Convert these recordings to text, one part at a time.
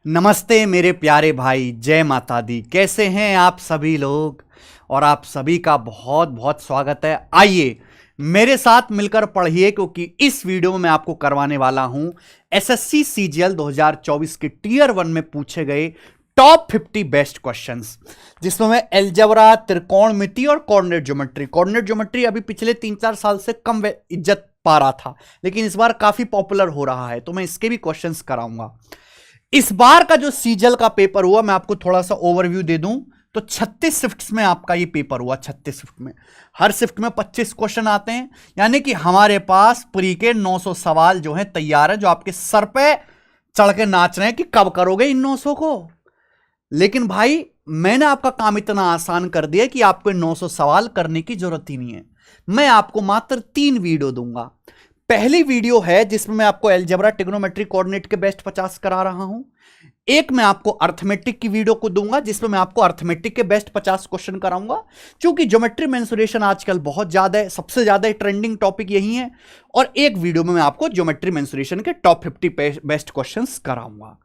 नमस्ते मेरे प्यारे भाई, जय माता दी। कैसे हैं आप सभी लोग? और आप सभी का बहुत बहुत स्वागत है। आइए मेरे साथ मिलकर पढ़िए, क्योंकि इस वीडियो में मैं आपको करवाने वाला हूं एसएससी सीजीएल 2024 के टीयर 1 में पूछे गए टॉप 50 बेस्ट क्वेश्चंस, जिसमें मैं अलजेब्रा, त्रिकोणमिति और कोऑर्डिनेट ज्योमेट्री अभी पिछले 3-4 साल से कम इज्जत पा रहा था, लेकिन इस बार काफी पॉपुलर हो रहा है, तो मैं इसके भी क्वेश्चंस कराऊंगा। इस बार का जो सीजल का पेपर हुआ, मैं आपको थोड़ा सा ओवरव्यू दे दूं तो 36 शिफ्ट्स में आपका ये पेपर हुआ। 36 शिफ्ट में, हर शिफ्ट में 25 क्वेश्चन आते हैं, यानी कि हमारे पास प्री के 900 सवाल जो हैं तैयार हैं, जो आपके सर पे चढ़ के नाच रहे हैं कि कब करोगे इन 900 को। लेकिन भाई, मैंने आपका काम इतना आसान कर दिया कि आपको 900 सवाल करने की जरूरत ही नहीं है। मैं आपको मात्र 3 वीडियो दूंगा। पहली वीडियो है जिसमें मैं आपको अलजेब्रा, ट्रिग्नोमेट्री, कोऑर्डिनेट के बेस्ट 50 करा रहा हूं। एक मैं आपको अर्थमेटिक की वीडियो को दूंगा, जिसमें मैं आपको अर्थमेटिक के बेस्ट 50 क्वेश्चन कराऊंगा, क्योंकि ज्योमेट्री मेंसुरेशन आजकल बहुत ज्यादा है, सबसे ज्यादा ट्रेंडिंग टॉपिक यही है। और एक वीडियो में मैं आपको ज्योमेट्री मेंसुरेशन के टॉप 50 बेस्ट क्वेश्चंस कराऊंगा।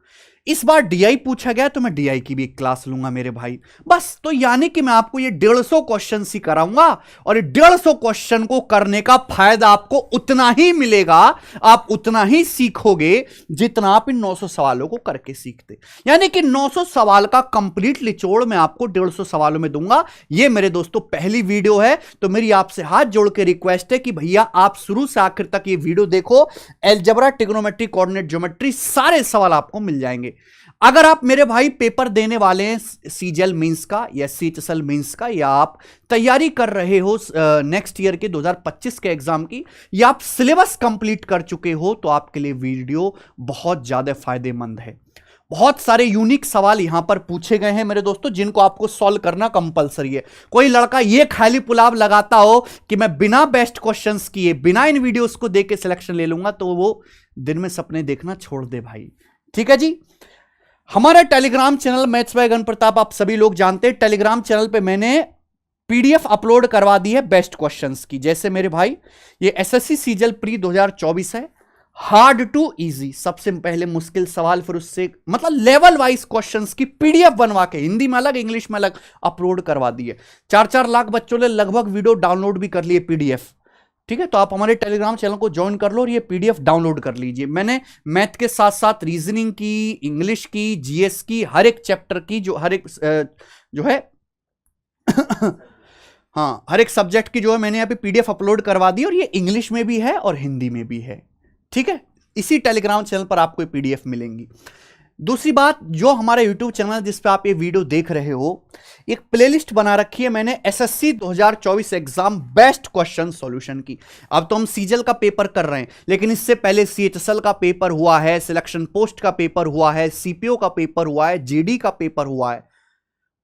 इस बार डीआई पूछा गया तो मैं डीआई की भी एक क्लास लूंगा मेरे भाई। बस, तो यानी कि मैं आपको ये 150 क्वेश्चन ही कराऊंगा, और ये 150 क्वेश्चन को करने का फायदा आपको उतना ही मिलेगा, आप उतना ही सीखोगे जितना आप इन 900 सवालों को करके सीखते। यानी कि 900 सवाल का कंप्लीट निचोड़ मैं आपको 150 सवालों में दूंगा। ये मेरे दोस्तों पहली वीडियो है, तो मेरी आपसे हाथ जोड़ के रिक्वेस्ट है कि भैया आप शुरू से आखिर तक ये वीडियो देखो। अलजेब्रा, ट्रिग्नोमेट्री, कोऑर्डिनेट ज्योमेट्री सारे सवाल आपको मिल जाएंगे। अगर आप मेरे भाई पेपर देने वाले हैं सीजीएल मेंस का या सीएचएसएल मेंस का, या आप तैयारी कर रहे हो नेक्स्ट ईयर के 2025 के एग्जाम की, या आप सिलेबस कंप्लीट कर चुके हो, तो आपके लिए वीडियो बहुत ज्यादा फायदेमंद है। बहुत सारे यूनिक सवाल यहां पर पूछे गए हैं मेरे दोस्तों, जिनको आपको सॉल्व करना कंपलसरी है। कोई लड़का ये खाली पुलाव लगाता हो कि मैं बिना बेस्ट क्वेश्चंस किए, बिना इन वीडियोस को देख के सिलेक्शन ले लूंगा, तो वो दिन में सपने देखना छोड़ दे भाई। ठीक है जी। हमारा टेलीग्राम चैनल मैथ्स बाय गण प्रताप आप सभी लोग जानते हैं। टेलीग्राम चैनल पे मैंने पीडीएफ अपलोड करवा दी है बेस्ट क्वेश्चंस की। जैसे मेरे भाई, ये एसएससी सीजीएल प्री 2024 है, हार्ड टू इजी, सबसे पहले मुश्किल सवाल, फिर उससे मतलब लेवल वाइज क्वेश्चंस की पीडीएफ बनवा के हिंदी में अलग, इंग्लिश में अलग अपलोड करवा दी है। 4-4 लाख बच्चों ने लगभग वीडियो डाउनलोड भी कर लिए पीडीएफ। ठीक है, तो आप हमारे टेलीग्राम चैनल को ज्वाइन कर लो और ये पीडीएफ डाउनलोड कर लीजिए। मैंने मैथ के साथ साथ रीजनिंग की, इंग्लिश की, जीएस की, हर एक चैप्टर की, जो हर एक जो है हाँ, हर एक सब्जेक्ट की जो है मैंने यहाँ पे पीडीएफ अपलोड करवा दी, और ये इंग्लिश में भी है और हिंदी में भी है। ठीक है, इसी टेलीग्राम चैनल पर आपको पीडीएफ मिलेंगी। दूसरी बात, जो हमारा यूट्यूब चैनल जिस पे आप ये वीडियो देख रहे हो, एक प्लेलिस्ट बना रखी है मैंने SSC 2024 exam best question solution की। अब तो हम सीजीएल का पेपर कर रहे हैं, लेकिन इससे पहले सीएचएसएल का पेपर हुआ है, सिलेक्शन पोस्ट का पेपर हुआ है, सीपीओ का पेपर हुआ है, जीडी का पेपर हुआ है।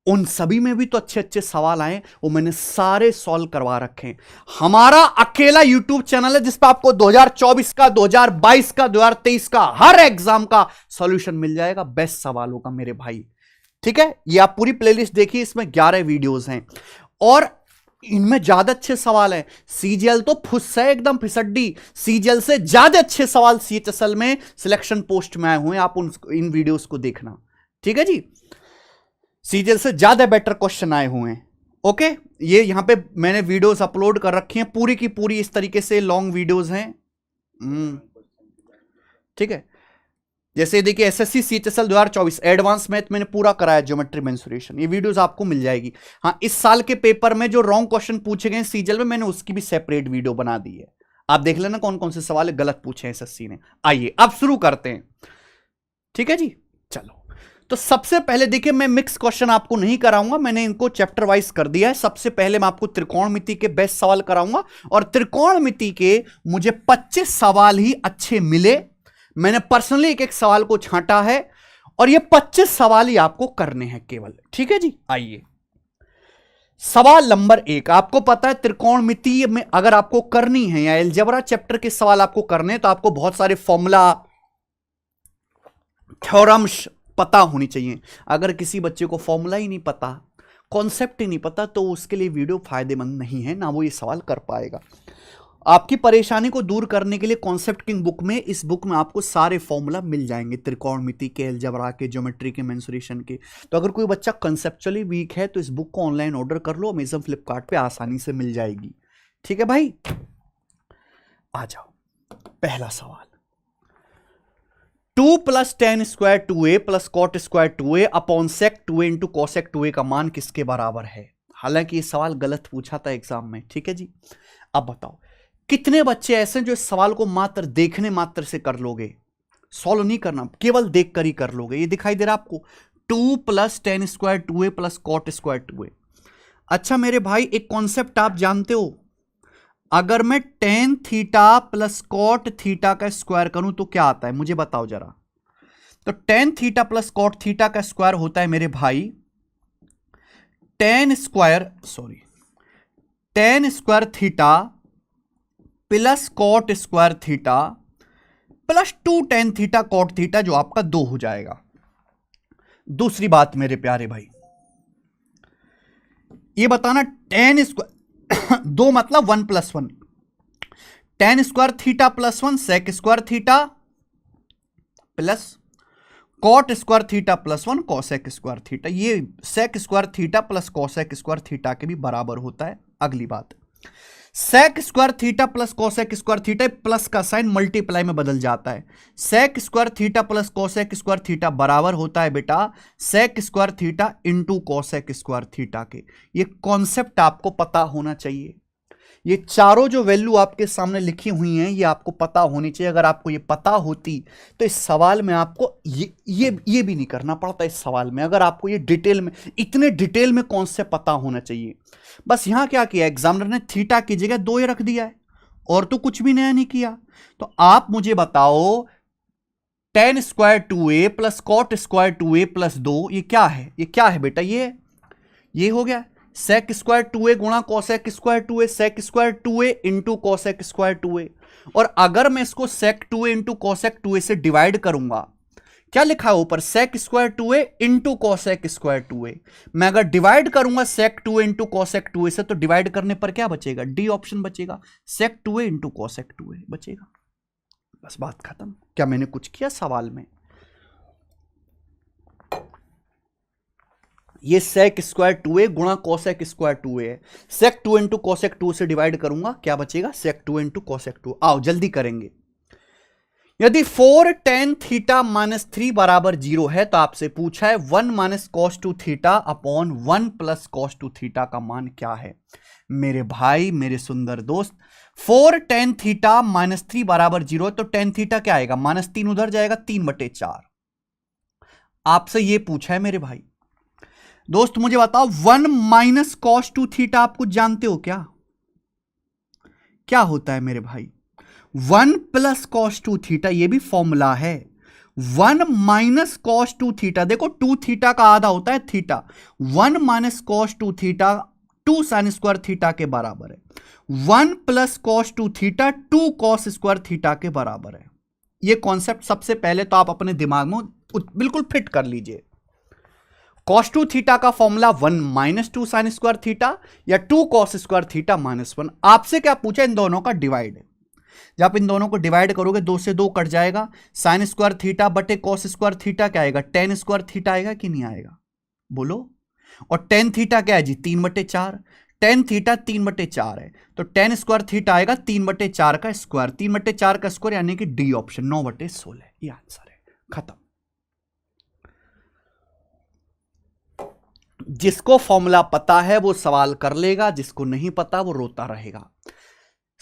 उन सभी में भी तो अच्छे अच्छे सवाल आए, वो मैंने सारे सॉल्व करवा रखे हैं। हमारा अकेला यूट्यूब चैनल है जिस पर आपको 2024 का, 2022 का, 2023 का हर एग्जाम का सॉल्यूशन मिल जाएगा, बेस्ट सवालों का मेरे भाई। ठीक है, ये आप पूरी प्लेलिस्ट देखिए, इसमें 11 वीडियोस हैं और इनमें ज्यादा अच्छे सवाल हैं। सीजीएल तो फुस है एकदम फिसड्डी, सीजीएल से ज्यादा अच्छे सवाल सीएचएसएल में सिलेक्शन पोस्ट में आए हुए हैं, आप इन वीडियोस को देखना। ठीक है जी, सीजीएल से ज्यादा बेटर क्वेश्चन आए हुए हैं। ओके, ये यहां पे मैंने वीडियोस अपलोड कर रखी हैं, पूरी की पूरी इस तरीके से लॉन्ग वीडियोस हैं। ठीक है, जैसे देखिए एसएससी सीएचएसएल 2024 एडवांस मैथ मैंने पूरा कराया, ज्योमेट्री मेंसुरेशन, ये वीडियोस आपको मिल जाएगी। हाँ, इस साल के पेपर में जो रॉन्ग क्वेश्चन पूछे गए सीजीएल में, मैंने उसकी भी सेपरेट वीडियो बना दी है, आप देख लेना कौन कौन से सवाल गलत पूछे हैं एसएससी ने। आइए अब शुरू करते हैं। ठीक है जी, चलो। तो सबसे पहले देखिए, मैं मिक्स क्वेश्चन आपको नहीं कराऊंगा, मैंने इनको चैप्टर वाइज कर दिया है। सबसे पहले मैं आपको त्रिकोणमिति के बेस्ट सवाल कराऊंगा, और त्रिकोणमिति के मुझे 25 सवाल ही अच्छे मिले। मैंने पर्सनली एक एक सवाल को छांटा है, और ये 25 सवाल ही आपको करने हैं केवल। ठीक है जी, आइए सवाल नंबर 1। आपको पता है त्रिकोणमिति में अगर आपको करनी है, या अलजेब्रा चैप्टर के सवाल आपको करने हैं, तो आपको बहुत सारे फॉर्मूला, थ्योरम्स पता होनी चाहिए। अगर किसी बच्चे को फॉर्मूला ही नहीं पता, कॉन्सेप्ट ही नहीं पता, तो उसके लिए वीडियो फायदेमंद नहीं है, ना वो ये सवाल कर पाएगा। आपकी परेशानी को दूर करने के लिए कॉन्सेप्ट किंग बुक में, इस बुक में आपको सारे फॉर्मूला मिल जाएंगे, त्रिकोणमिति के, अलजेब्रा के, ज्योमेट्री के, मेंसुरेशन के। तो अगर कोई बच्चा कंसेप्चुअली वीक है तो इस बुक को ऑनलाइन ऑर्डर कर लो, अमेजन फ्लिपकार्ट पे आसानी से मिल जाएगी। ठीक है भाई, आ जाओ पहला सवाल। 2 + tan square 2a + cot square 2a upon sec 2a into cosec 2a का मान किसके बराबर है? हालांकि ये सवाल गलत पूछा था एग्जाम में। ठीक है जी, अब बताओ कितने बच्चे ऐसे हैं जो इस सवाल को मात्र देखने मात्र से कर लोगे, सॉल्व नहीं करना, केवल देखकर ही कर लोगे। ये दिखाई दे रहा आपको 2 + tan square 2a + cot square 2a। अच्छा मेरे भाई, एक कॉन्सेप्ट आप जानते हो, अगर मैं tan थीटा + cot थीटा का स्क्वायर करूं तो क्या आता है, मुझे बताओ जरा। तो tan थीटा + cot थीटा का स्क्वायर होता है मेरे भाई tan square theta plus cot square theta plus 2 tan theta cot theta, जो आपका 2 हो जाएगा। दूसरी बात मेरे प्यारे भाई, ये बताना tan स्क्वायर 2 मतलब 1 + 1, tan square theta + 1 sec square theta plus cot square theta + 1 cosec square theta. ये sec square theta plus cosec square theta के भी बराबर होता है। अगली बात, sec square theta plus cosec square theta, plus का साइन मल्टीप्लाई में बदल जाता है। sec square theta plus cosec square theta बराबर होता है बेटा sec square theta into cosec square theta के। ये कॉन्सेप्ट आपको पता होना चाहिए। ये चारों जो वैल्यू आपके सामने लिखी हुई हैं ये आपको पता होनी चाहिए। अगर आपको ये पता होती तो इस सवाल में आपको ये भी नहीं करना पड़ता। इस सवाल में अगर आपको ये डिटेल में, इतने डिटेल में कौन से पता होना चाहिए। बस यहां क्या किया एग्जामिनर ने, थीटा की जगह 2 रख दिया है और तो कुछ भी नया नहीं किया। तो आप मुझे बताओ tan square 2a + cot square 2a + 2 ये क्या है? ये क्या है बेटा? ये हो गया sec स्क्वायर 2a गुणा cosec square 2a, sec square 2a into cosec square 2a। और अगर मैं इसको sec 2a into cosec 2a से डिवाइड करूंगा, क्या लिखा है ऊपर? sec square 2a into cosec square 2a। मैं अगर डिवाइड करूंगा sec 2a into cosec 2a से, तो डिवाइड करने पर क्या बचेगा? डी ऑप्शन बचेगा, sec 2a into cosec 2a बचेगा। बस बात खत्म। क्या मैंने कुछ किया सवाल में? ये sec स्क्वायर 2a गुणा cosec स्क्वायर 2a है। sec 2 इंटू cosec 2 से डिवाइड करूंगा, क्या बचेगा? sec 2 into cosec 2। आओ जल्दी करेंगे। यदि 4 tan थीटा - 3 बराबर 0 है तो आपसे पूछा है 1 - cos 2 theta upon 1 + cos 2 theta का मान क्या है? मेरे भाई, मेरे सुंदर दोस्त, 4 tan थीटा - 3 बराबर 0 है तो tan थीटा क्या आएगा? -3 उधर जाएगा, 3/4। आपसे यह पूछा है मेरे भाई। दोस्त मुझे बताओ 1 - cos 2 थीटा आप कुछ जानते हो क्या? क्या होता है मेरे भाई? 1 + cos 2 थीटा, ये भी फॉर्मूला है। 1 - cos 2 थीटा, देखो 2 थीटा का आधा होता है theta. 1 - cos 2 theta 2 sin square theta के बराबर है। 1 + cos 2 theta 2 cos square theta के बराबर है। ये कॉन्सेप्ट सबसे पहले तो आप अपने दिमाग में बिल्कुल फिट कर लीजिए। cos 2 थीटा का फॉर्मूला 1 - 2 sin स्क्वायर थीटा या 2 cos स्क्वायर थीटा -1। आपसे क्या पूछा? इन दोनों का डिवाइड है। जब आप इन दोनों को डिवाइड करोगे 2 से 2 कट जाएगा, sin स्क्वायर थीटा बटे cos स्क्वायर थीटा क्या आएगा? tan स्क्वायर थीटा आएगा कि नहीं आएगा? बोलो। और tan थीटा क्या है जी? 3/4। tan थीटा 3/4 है तो tan स्क्वायर थीटा आएगा 3/4 का स्क्वायर। 3/4 का स्क्वायर यानी कि डी ऑप्शन 9/16। ये आंसर है, खत्म। जिसको फॉर्मूला पता है वो सवाल कर लेगा, जिसको नहीं पता वो रोता रहेगा।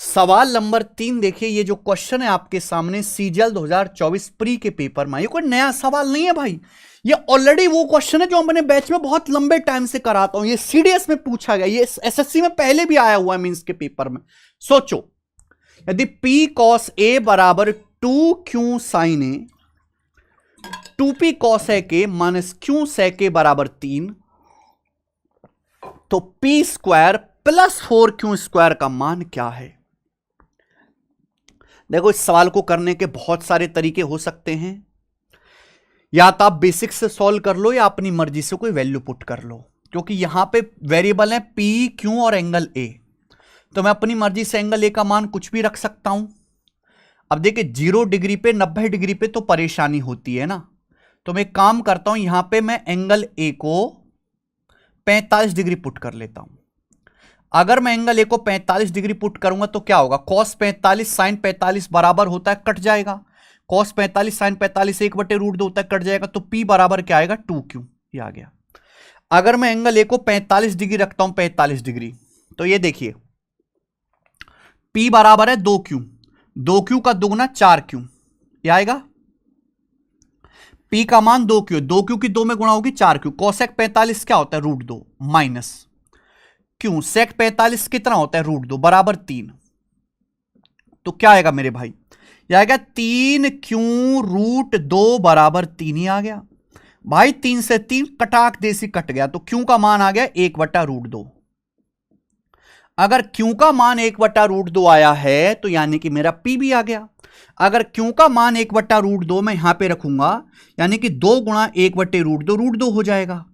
सवाल नंबर 3 देखिए। ये जो क्वेश्चन है आपके सामने सीजीएल 2024 प्री के पेपर में, ये कोई नया सवाल नहीं है भाई। ये ऑलरेडी वो क्वेश्चन है जो मैंने बैच में बहुत लंबे टाइम से कराता हूं। ये सीडीएस में पूछा गया, ये एसएससी में पहले भी आया हुआ है मींस के पेपर में। सोचो, यदि P cos A बराबर 2Q sin A, 2P cos A के माइनस Q sec A बराबर 3, तो P square plus 4Q square का मान क्या है? देखो, इस सवाल को करने के बहुत सारे तरीके हो सकते हैं। या तो आप बेसिक से सॉल्व कर लो या अपनी मर्जी से कोई वैल्यू पुट कर लो, क्योंकि यहां पे वेरिएबल है P, Q और एंगल A। तो मैं अपनी मर्जी से एंगल ए का मान कुछ भी रख सकता हूं। अब देखिए 0 डिग्री पे 90 डिग्री पे तो परेशानी होती है ना, तो मैं एक काम करता हूं, यहां पे मैं एंगल ए को 45 डिग्री पुट कर लेता हूं। अगर मैं एंगल ए को 45 डिग्री पुट करूंगा तो क्या होगा, cos 45 sin 45 बराबर होता है, कट जाएगा। cos 45 sin 45 1/√2 होता है, कट जाएगा। तो P बराबर क्या आएगा, 2Q। ये आ गया। अगर मैं एंगल ए को 45 डिग्री रखता हूं, 45 डिग्री, तो ये देखिए P बराबर है 2Q, 2Q का दुगना 4Q, ये आएगा। P का मान 2Q, 2Q की 2 में गुणा होगी 4Q। कोसेक 45 क्या होता है, √2 माइनस क्यों, सेक 45 कितना होता है, √2 बराबर 3। तो क्या आएगा मेरे भाई, यह आएगा 3Q √2 बराबर 3 ही आ गया भाई। 3 से 3 कटाक देसी कट गया, तो Q का मान आ गया 1/√2। अगर Q का मान 1/√2 आया है तो यानी कि मेरा P भी आ गया। अगर Q का मान 1/√2 मैं यहां पे रखूंगा, यानी कि 2 गुणा 1/√2 √2 हो जाएगा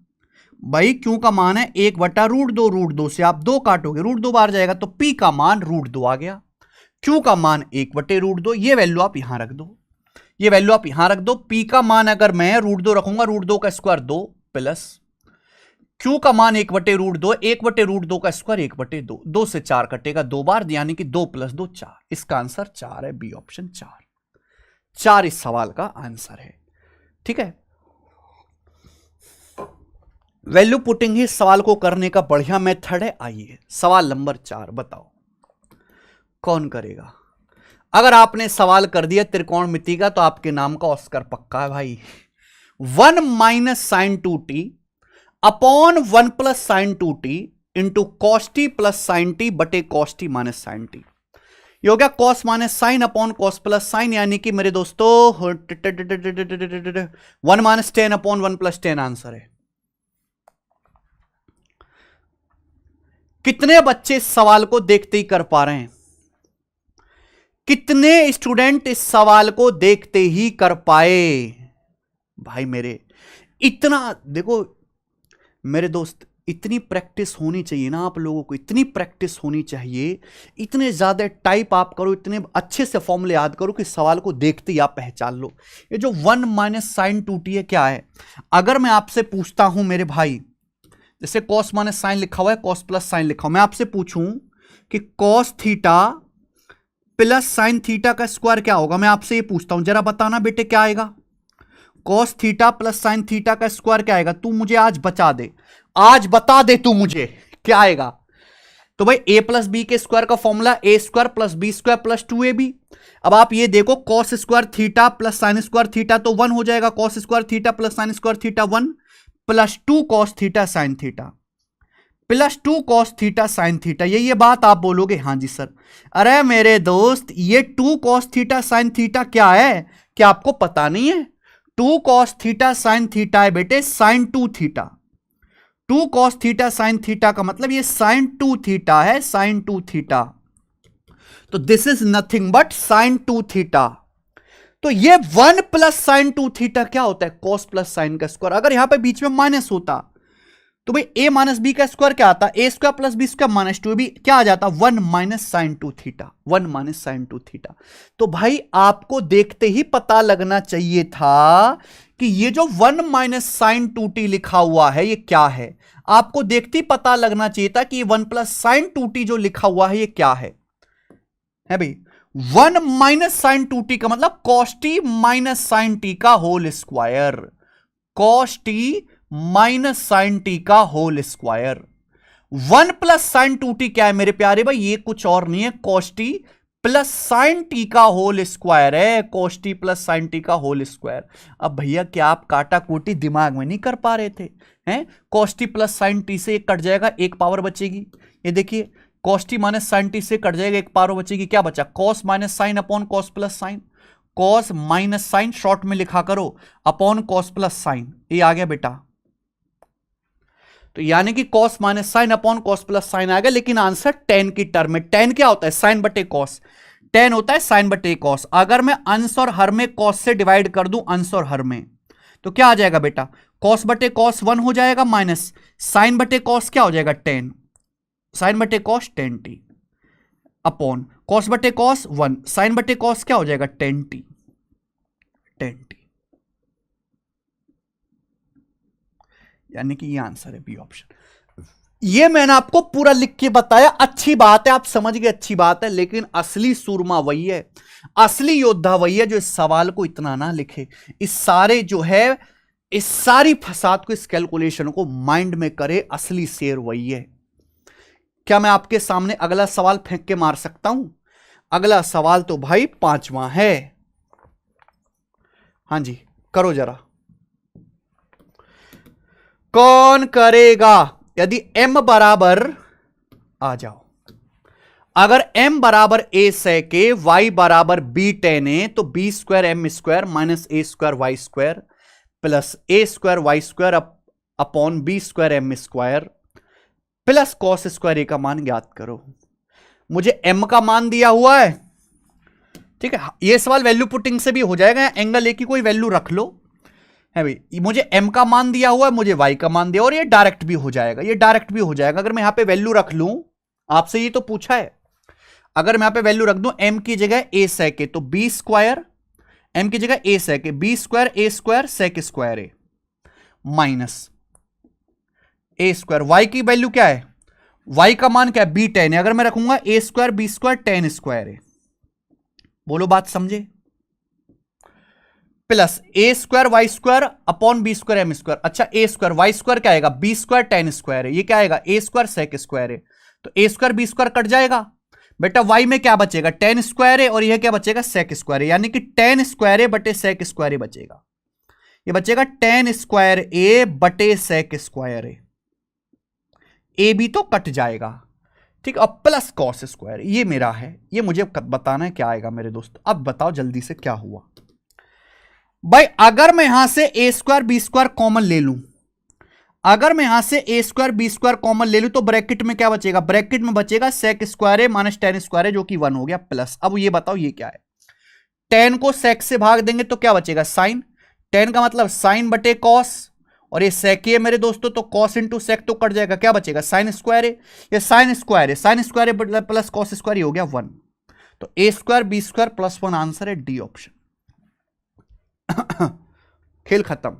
भाई। Q का मान है 1/√2, √2 से आप 2 काटोगे, √2 बाहर जाएगा, तो P का मान √2 आ गया। Q का मान 1/√2, ये वैल्यू आप यहां रख दो, ये वैल्यू आप यहां रख दो। P का मान अगर मैं √2 रखूंगा, √2 का स्क्वायर 2 प्लस Q का मान 1/√2, 1/√2 का स्क्वायर 1/2, 2 से 4 कटेगा 2 बार, यानी कि 2 + 2 4। इसका आंसर 4 है, बी ऑप्शन 4 इस सवाल का आंसर है। ठीक है, वैल्यू पुटिंग ही सवाल को करने का बढ़िया मेथड है। आइए सवाल नंबर 4 बताओ कौन करेगा। अगर आपने सवाल कर दिया त्रिकोणमिति का तो आपके नाम का ऑस्कर पक्का है भाई। 1 - sin 2t upon 1 + sin 2t into cos t + sin t बटे cos t - sin t। ये हो गया cos - sin upon cos + sin, यानी कि मेरे दोस्तों 1 - 10 अपॉन 1 + 10 आंसर है। कितने बच्चे इस सवाल को देखते ही कर पा रहे हैं, कितने स्टूडेंट इस सवाल को देखते ही कर पाए भाई मेरे। इतना देखो मेरे दोस्त, इतनी प्रैक्टिस होनी चाहिए ना आप लोगों को, इतनी प्रैक्टिस होनी चाहिए, इतने ज्यादा टाइप आप करो, इतने अच्छे से फॉर्मूले याद करो कि सवाल को देखते ही आप पहचान लो। ये जो 1 - sin 2t है क्या है। अगर मैं आपसे पूछता हूं मेरे भाई, जैसे cos - sin लिखा हुआ है, cos + sin लिखा हुआ, मैं आपसे पूछूं कि cos theta plus sin theta का स्क्वायर क्या होगा, मैं आपसे ये पूछता हूं, जरा बताना बेटे क्या आएगा। cos theta plus sin theta का स्क्वायर क्या आएगा, तू मुझे आज बचा दे, आज बता दे तू मुझे क्या आएगा। तो भाई a + b के स्क्वायर का फॉर्मूला a² + b² + 2ab। अब आप ये देखो cos square theta plus sin square theta तो 1 हो जाएगा, cos square theta plus sin square theta 1 + 2 cos theta sin theta plus 2 cos theta sin theta. ये बात आप बोलोगे हाँ जी सर। अरे मेरे दोस्त, ये 2 cos थीटा sin थीटा क्या है, क्या आपको पता नहीं है। 2 cos थीटा sin थीटा है बेटे sin 2 theta. 2 cos theta sin theta का मतलब ये sin 2 थीटा है, sin 2 थीटा। तो this is nothing but sin 2 theta. तो ये 1 + sin 2 थीटा क्या होता है, cos + sin का स्क्वायर। अगर यहां पे बीच में माइनस होता तो भाई a - b का स्क्वायर क्या आता, a² + b² - 2ab क्या आ जाता, 1 - sin 2 थीटा, 1 - sin 2 थीटा। तो भाई आपको देखते ही पता लगना चाहिए था कि ये जो 1 - sin 2t लिखा हुआ है ये क्या है। आपको देखते ही पता लगना चाहिए था कि 1 + sin 2t जो लिखा हुआ है ये क्या है भाई। 1 - sin 2t का मतलब cos t - sin t का whole square, cos t - sin t का होल स्क्वायर। 1 + sin 2t क्या है मेरे प्यारे भाई, ये कुछ और नहीं है, cos t + sin t का होल स्क्वायर है, cos t + sin t का होल स्क्वायर। अब भैया क्या आप काटा कोटी दिमाग में नहीं कर पा रहे थे हैं, cos t + sin t से एक कट जाएगा, एक पावर बचेगी। ये देखिए cos t - sin t से कट जाएगा, एक पावर बचेगी, क्या बचा, cos - sin upon cos + sin, cos - sin short में लिखा करो अपॉन cos + sin, ये आ गया बेटा। तो यानी कि cos - sin upon cos + sin आ गया, लेकिन आंसर tan की टर्म में। tan क्या होता है, sin बटे cos, tan होता है sin बटे cos। अगर मैं अंश और हर में cos से डिवाइड कर दूं, अंश और हर में, तो क्या आ जाएगा बेटा, cos बटे cos 1 हो जाएगा, माइनस sin बटे cos क्या हो जाएगा, tan, sin बटे cos tan t। Upon cos बटे कॉस 1, साइन बटे कॉस क्या हो जाएगा 10t, 10t, यानी कि ये आंसर है बी ऑप्शन। ये मैंने आपको पूरा लिख के बताया, अच्छी बात है, आप समझ गए, अच्छी बात है, लेकिन असली सूरमा वही है, असली योद्धा वही है जो इस सवाल को इतना ना लिखे, इस सारे जो है इस सारी फसाद को, इस कैलकुलेशन को माइंड में करे, असली शेर वही है। क्या मैं आपके सामने अगला सवाल फेंक के मार सकता हूं? अगला सवाल तो भाई 5वां है। हां जी, करो जरा, कौन करेगा? यदि m बराबर, आ जाओ, अगर m बराबर a sec a, y बराबर b tan a, तो b square m square minus a square y square plus a square y square upon b square m square plus cos square a का मान ज्ञात करो। मुझे m का मान दिया हुआ है, ठीक है, ये सवाल वैल्यू पुटिंग से भी हो जाएगा, एंगल a की कोई वैल्यू रख लो, है भाई, मुझे m का मान दिया हुआ है, मुझे y का मान दिया, और ये डायरेक्ट भी हो जाएगा, ये डायरेक्ट भी हो जाएगा। अगर मैं यहां पे वैल्यू रख लूं, आपसे ये तो पूछा है, अगर मैं यहां पे वैल्यू रख दूं m की जगह a sec a, तो b स्क्वायर, m की जगह a sec a, b square a square sec square a minus a square, y की वैल्यू क्या है, y का मान क्या है b tan है, अगर मैं रखूंगा a square b square tan square है, बोलो बात समझे, प्लस ए square Y square upon B square M square. अच्छा, ए स्क्वायर वाई स्क्वायर क्या आएगा, बी स्क्वायर टेन स्क्वायर है, ये क्या आएगा ए स्क्वायर सेक स्क्वायर है, तो A square B square cut जाएगा बेटा, वाई में क्या बचेगा टेन स्क्वायर है, और यह क्या बचेगा सेक स्क्वायर है, यानी कि टेन स्क्वायर ए बटे सेक स्क्वायर ए बचेगा, ये बचेगा टेन स्क्वायर ए बटे सेक स्क्वायर ए भी तो कट जाएगा, ठीक, अब प्लस कॉस स्क्वायर, ये मेरा है, ये मुझे बताना है क्या आएगा मेरे दोस्त। अब बताओ जल्दी से क्या हुआ भाई, अगर मैं यहां से ए स्क्वायर बी स्क्वायर कॉमन ले लूं, अगर मैं यहां से ए स्क्वायर बी स्क्वायर कॉमन ले लूं, तो ब्रैकेट में क्या बचेगा, ब्रैकेट में बचेगा सेक स्क्वायर ए माइनस टेन स्क्वायर ए, जो कि 1 हो गया, प्लस, अब ये बताओ ये क्या है, टेन को सेक से भाग देंगे तो क्या बचेगा साइन, टेन का मतलब साइन बटे कॉस, और ये सेक है मेरे दोस्तों, तो कॉस इंटू सेक तो कट जाएगा, क्या बचेगा साइन स्क्वायर है, ये साइन स्क्वायर है, साइन स्क्वायर है प्लस कॉस स्क्वायर हो गया 1, तो A square B square plus 1 answer है डी ऑप्शन। खेल खत्म।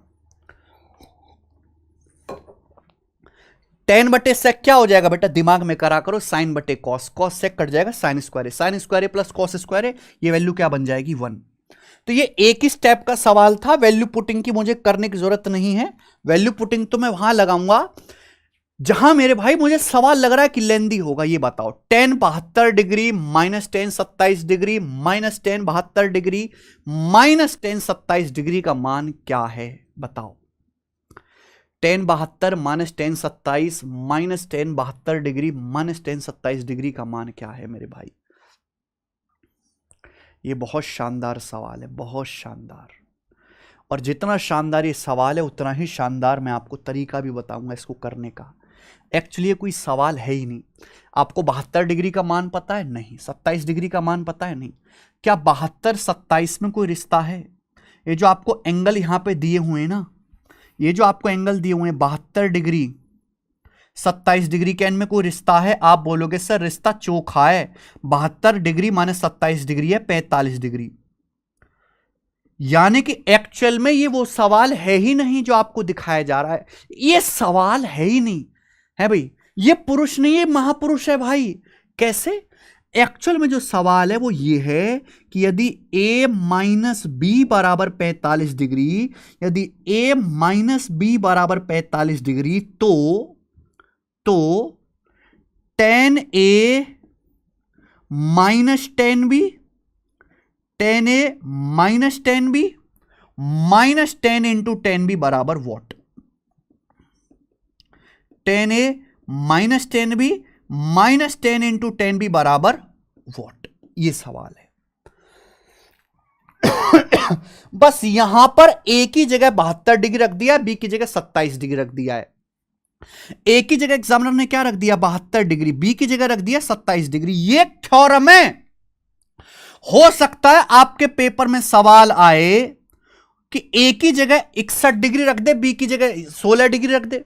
टेन बटे सेक क्या हो जाएगा बेटा, दिमाग में करा करो, साइन बटे कॉस, कॉस सेक कट जाएगा, sine square plus cos square, ये वैल्यू क्या बन जाएगी 1। तो ये एक ही स्टेप का सवाल था, वैल्यू पुटिंग की मुझे करने की जरूरत नहीं है, वैल्यू पुटिंग तो मैं वहां लगाऊंगा जहां मेरे भाई मुझे सवाल लग रहा है कि लेंदी होगा। ये बताओ, ten 72 degree minus ten 27 degree minus ten 72 degree minus ten 27 degree का मान क्या है, बताओ। Ten 72 minus ten 27 minus ten 72 degree minus ten 27 degree का मान क्या है मेरे भाई। ये बहुत शानदार सवाल है, बहुत शानदार, और जितना शानदार ये सवाल है उतना ही शानदार मैं आपको तरीका भी बताऊंगा इसको करने का। एक्चुअली ये कोई सवाल है ही नहीं। आपको 72 डिग्री का मान पता है? नहीं। 27 डिग्री का मान पता है? नहीं। क्या 72 27 में कोई रिश्ता है? ये जो आपको एंगल यहां पे दिए हुए हैं ना, ये जो आपको एंगल दिए हुए हैं 72 डिग्री 27 डिग्री के एंड में कोई रिश्ता है? आप बोलोगे सर रिश्ता चोखा है, 72 डिग्री माइनस 27 डिग्री है 45 डिग्री, यानी कि एक्चुअल में ये वो सवाल है ही नहीं जो आपको दिखाया जा रहा है। ये सवाल है ही नहीं है भाई, ये पुरुष नहीं, ये महापुरुष है भाई। कैसे? एक्चुअल में जो सवाल है वो ये है कि यदि a माइनस बी बराबर 45 डिग्री, यदि a माइनस बी बराबर 45 डिग्री, तो tan a minus tan b, tan a minus tan b minus tan into tan b बराबर what? tan a minus tan b minus tan into tan b बराबर what? ये सवाल है। बस यहां पर a की जगह 72 डिग्री रख दिया, b की जगह 27 डिग्री रख दिया है। a की जगह एग्जामिनर ने क्या रख दिया? 72 डिग्री, b की जगह रख दिया 27 डिग्री। ये थ्योरम है। हो सकता है आपके पेपर में सवाल आए कि a की जगह 61 डिग्री रख दे, b की जगह 16 डिग्री रख दे।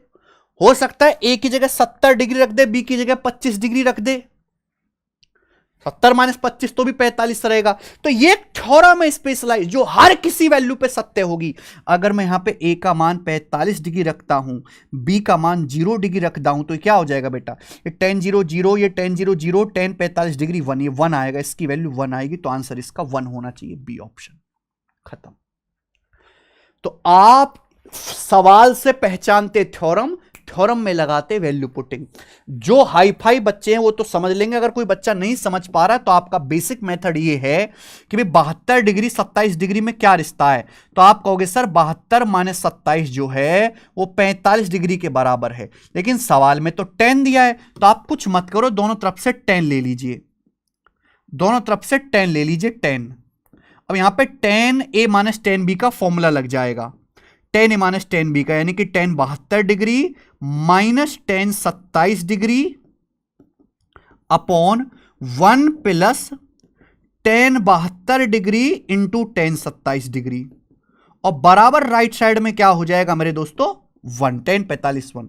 हो सकता है a की जगह 70 डिग्री रख दे, b की जगह 25 डिग्री रख दे। 70 माइनस 25 तो भी 45 रहेगा। तो ये थ्योरम है स्पेशलाइज जो हर किसी वैल्यू पे सत्य होगी। अगर मैं यहां पे ए का मान 45 डिग्री रखता हूं, बी का मान 0 डिग्री रखता हूं, तो क्या हो जाएगा बेटा, ये tan 0 0, ये tan 0 0, tan 45 डिग्री 1, ये 1 आएगा, इसकी वैल्यू 1 आएगी, तो आंसर इसका 1 होना चाहिए, बी ऑप्शन। खत्म। तो आप सवाल से पहचानते थ्योरम, थ्योरम में लगाते वैल्यू पुटिंग। जो हाई फाई बच्चे हैं वो तो समझ लेंगे, अगर कोई बच्चा नहीं समझ पा रहा है तो आपका बेसिक मेथड ये है कि भाई 72 डिग्री 27 डिग्री में क्या रिश्ता है, तो आप कहोगे सर 72 माइनस 27 जो है वो 45 डिग्री के बराबर है, लेकिन सवाल में तो tan दिया है, तो आप कुछ मत करो, दोनों तरफ से tan ले लीजिए, दोनों तरफ से tan ले लीजिए, tan। अब यहां पे tan a minus tan b का फॉर्मूला लग जाएगा, tan a minus tan b का, यानी कि tan 72 degree minus tan 27 degree upon 1 plus tan 72 degree into tan 27 degree, और बराबर राइट साइड में क्या हो जाएगा मेरे दोस्तों, 1, tan 45 1।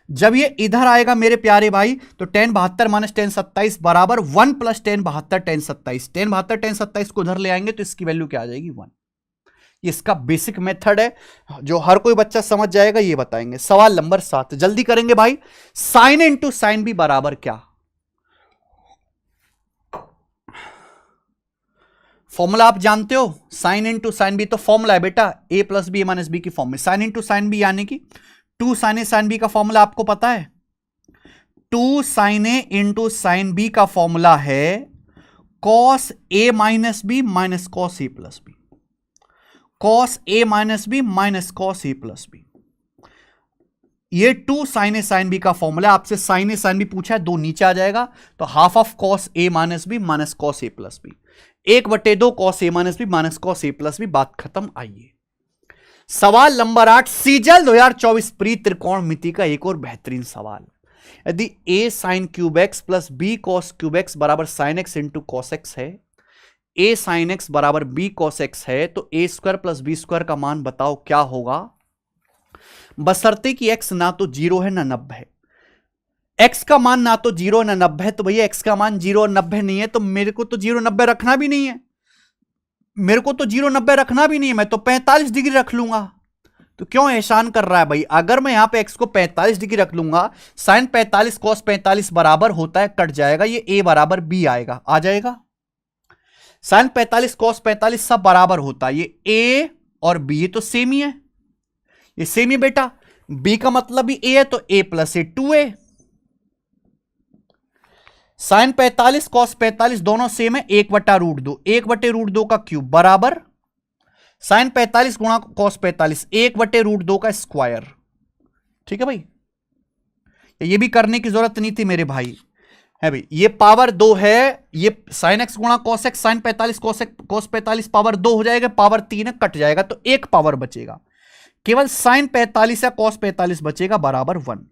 जब ये इधर आएगा मेरे प्यारे भाई, तो tan 72 माइनस tan 27 बराबर 1 plus tan 72 tan 27, tan 72 tan 27 को उधर ले आएंगे तो इसकी वैल्यू क्या आ जाएगी, 1। इसका बेसिक मेथड है, जो हर कोई बच्चा समझ जाएगा, ये बताएंगे। सवाल नंबर 7 जल्दी करेंगे भाई। साइन इंटू साइन बी बराबर क्या, फॉर्मूला आप जानते हो, साइन इंटू साइन बी तो फॉर्मूला है बेटा, ए प्लस बी माइनस बी की फॉर्म में। साइन इंटू साइन बी यानी कि 2 साइन ए साइन बी का फॉर्मूला आपको पता है, 2 साइन ए इंटू साइन बी का फॉर्मूला है cos a minus b minus cos a plus B, cos a minus b minus cos a plus b. ये 2 sine a sine B का formula, आपसे sine a sine b पूछा है, 2 नीचे आ जाएगा, तो half of cos a minus b minus cos a plus b, 1/2 cos a minus b minus cos a plus b, बात खत्म। आइए सवाल नंबर 8, सीजल 2024 प्री त्रिकोणमिति का एक और बेहतरीन सवाल। यदि a sine cube X plus B cos cube X बराबर sine X into cos X है, a साइन एक्स बराबर b कॉस एक्स है, तो a square plus B square का मान बताओ क्या होगा, बशर्ते कि x ना तो 0 है ना 90 है। x का मान ना तो 0 ना 90 है, तो भैया x का मान 0 और 90 नहीं है, तो मेरे को तो 0 90 रखना भी नहीं है, मेरे को तो 0 90 रखना भी नहीं है, मैं तो 45 डिग्री रख लूंगा। तो क्यों एहसान कर रहा है भाई, अगर मैं यहां पे x को 45 डिग्री रख लूंगा, साइन 45 कॉस 45 बराबर होता है, कट जाएगा, ये a बराबर b आएगा, आ जाएगा। साइन 45 कॉस 45 सब बराबर होता है, ये a और b, ये तो सेम ही है, ये सेम ही बेटा, b का मतलब भी a है, तो a plus a 2a। Sine 45 cos 45 दोनों सेम है, 1/√2, 1/√2 का क्यूब बराबर साइन 45 गुणा कॉस 45, 1/√2 का स्क्वायर। ठीक है भाई, ये भी करने की जरूरत नहीं थी मेरे भाई, है भाई, ये पावर 2 है, ये साइन एक्स गुणा cos x, sine 45 cos 45 power 2 हो जाएगा, पावर 3 है, कट जाएगा, तो एक पावर बचेगा, केवल साइन 45 या कॉस 45 बचेगा, बराबर 1।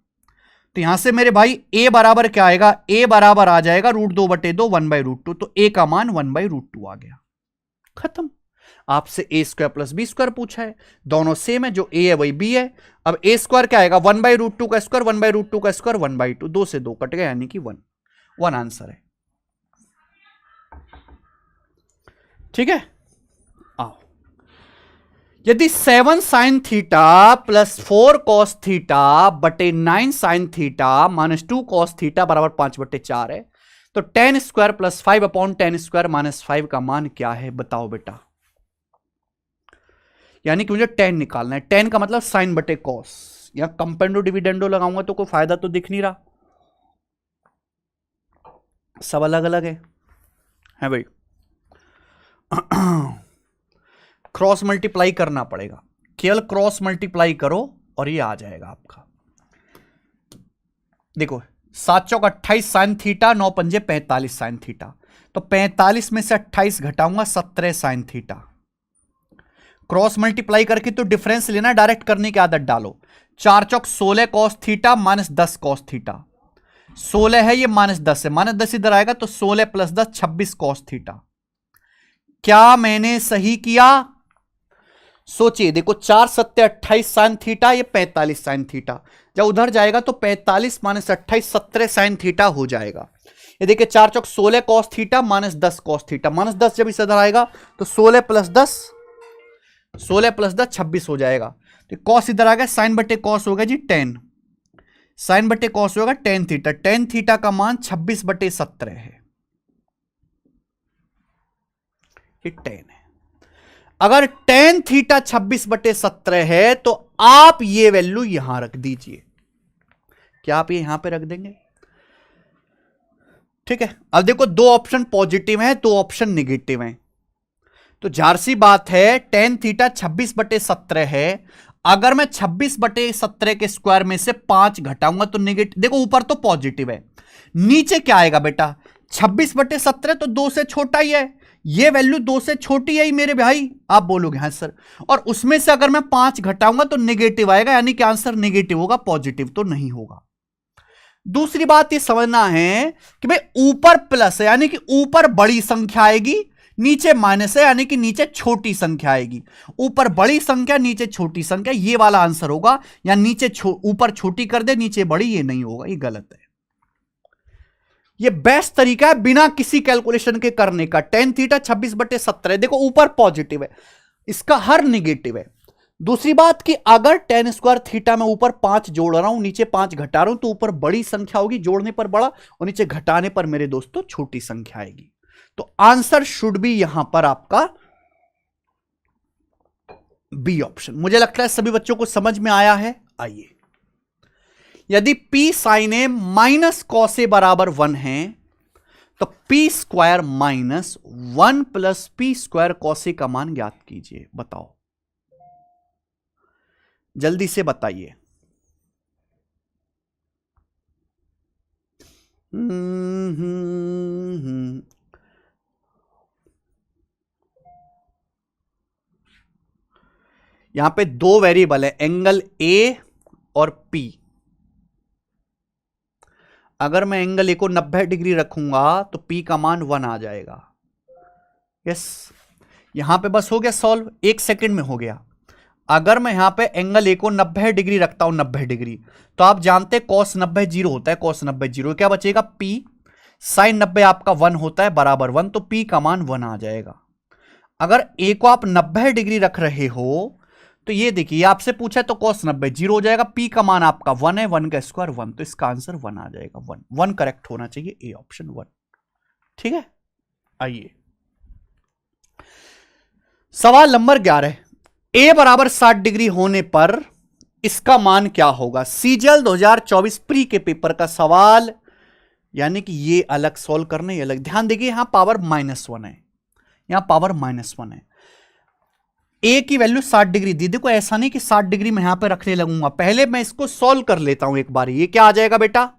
तो यहां से मेरे भाई a बराबर क्या आएगा, a बराबर आ जाएगा √2/2 1/√2, तो a का मान 1/√2 आ गया, खत्म। आपसे a square plus B square पूछा है, दोनों सेम है, जो a है वही b है। अब a स्क्वायर क्या आएगा, 1/√2 का स्क्वायर 1/√2 का स्क्वायर 1/2, 2 से 2 कट गया, यानी कि 1 आंसर है। ठीक है, आओ, यदि 7 sign theta plus 4 cos theta बटे 9 sign theta minus 2 cos theta बराबर 5/4 है, तो tan square plus 5 upon tan square minus 5 का मान क्या है, बताओ बेटा। यानी कि मुझे tan निकालना है, tan का मतलब साइन बटे कॉस, या कंपेंडो डिविडेंडो लगाऊंगा तो कोई फायदा तो दिख नहीं रहा, सब अलग अलग है भाई। क्रॉस मल्टीप्लाई करना पड़ेगा, केवल क्रॉस मल्टीप्लाई करो और ये आ जाएगा आपका। देखो 7 चौक 28 साइन थीटा, 9 पंजे 45 साइन थीटा, तो 45 में से 28 घटाऊंगा 17 साइन थीटा। क्रॉस मल्टीप्लाई करके तो डिफरेंस लेना, डायरेक्ट करने की आदत डालो। 4 चौक 16 cos theta minus 10 cos theta, 16 है ये माइनस 10 है, माइनस 10 इधर आएगा, तो 16 प्लस 10 26 कॉस थीटा। क्या मैंने सही किया, सोचिए, देखो 4 7 28 साइन थीटा, ये 45 साइन थीटा, जब उधर जाएगा तो 45 माइनस 28 17 साइन थीटा हो जाएगा। ये देखिए 4 चौक 16 cos theta minus 10 cos theta, minus 10 जब इस इधर आएगा तो 16 प्लस 10 26 हो जाएगा। तो कॉस इधर आ गया, साइन बटे कॉस होगा जी 10, साइन बटे कॉस होगा टेन थीटा, टेन थीटा का मान 26/17 है, ये 10 है। अगर टेन थीटा 26/17 है तो आप ये वैल्यू यहां रख दीजिए। क्या आप ये यहां पे रख देंगे? ठीक है। अब देखो दो ऑप्शन पॉजिटिव हैं, दो ऑप्शन नेगेटिव हैं, तो जाहिर सी बात है टेन थीटा 26/17 है। अगर मैं 26/17 के स्क्वायर में से 5 घटाऊंगा तो नेगेटिव, देखो ऊपर तो पॉजिटिव है, नीचे क्या आएगा बेटा 26/17 तो 2 से छोटा ही है, ये वैल्यू 2 से छोटी है ही मेरे भाई। आप बोलोगे हाँ सर, और उसमें से अगर मैं 5 घटाऊंगा तो नेगेटिव आएगा, यानी कि आंसर नेगेटिव होगा, पॉजिटिव तो नहीं होगा। दूसरी बात ये समझना है कि भाई ऊपर प्लस है यानी कि ऊपर बड़ी संख्या आएगी, नीचे माइनस है यानी कि नीचे छोटी संख्या आएगी। ऊपर बड़ी संख्या नीचे छोटी संख्या, ये वाला आंसर होगा, या नीचे ऊपर छोटी कर दे नीचे बड़ी, ये नहीं होगा, ये गलत है। ये बेस्ट तरीका है बिना किसी कैलकुलेशन के करने का। टेन थीटा 26/17, देखो ऊपर पॉजिटिव है, इसका हर निगेटिव है। दूसरी बात कि अगर टेन स्क्वायर थीटा में ऊपर 5 जोड़ रहा हूं, नीचे 5 घटा रहा हूं, तो ऊपर बड़ी संख्या होगी जोड़ने पर बड़ा, और नीचे घटाने पर मेरे दोस्तों छोटी संख्या आएगी। तो आंसर शुड बी यहां पर आपका बी ऑप्शन। मुझे लगता है सभी बच्चों को समझ में आया है। आइए, यदि p sine A minus cos A बराबर 1 है तो p square minus 1 plus p square cos A का मान ज्ञात कीजिए। बताओ, जल्दी से बताइए। यहां पे दो वेरिएबल है, एंगल A और P। अगर मैं एंगल A को 90 डिग्री रखूंगा तो P का मान 1 आ जाएगा। यस, यहां पे बस हो गया सॉल्व, 1 सेकंड में हो गया। अगर मैं यहां पे एंगल A को 90 डिग्री रखता हूं, 90 डिग्री, तो आप जानते हैं cos 90 जीरो होता है, cos 90 जीरो, क्या बचेगा P, sin 90 आपका 1 होता है बराबर 1, तो P का मान 1 आ जाएगा। अगर A को आप 90 डिग्री रख रहे हो तो ये देखिए आपसे पूछा है तो cos 90 जीरो हो जाएगा, P का मान आपका 1 है, 1 का स्क्वायर 1, तो इसका आंसर 1 आ जाएगा। 1 1 करेक्ट होना चाहिए, ए ऑप्शन 1। ठीक है, आइए सवाल नंबर 11, ए बराबर 60 डिग्री होने पर इसका मान क्या होगा। सीजीएल 2024 प्री के पेपर का सवाल, यानी कि ये अलग सॉल्व करने, अलग। ध्यान देखिए यहां पावर -1 है, यहां पावर -1 है। ए की वैल्यू 60 डिग्री दी, देखो ऐसा नहीं कि 60 डिग्री में यहां पे रखने लगूंगा, पहले मैं इसको सॉल्व कर लेता हूं एक बार। ये क्या आ जाएगा बेटा,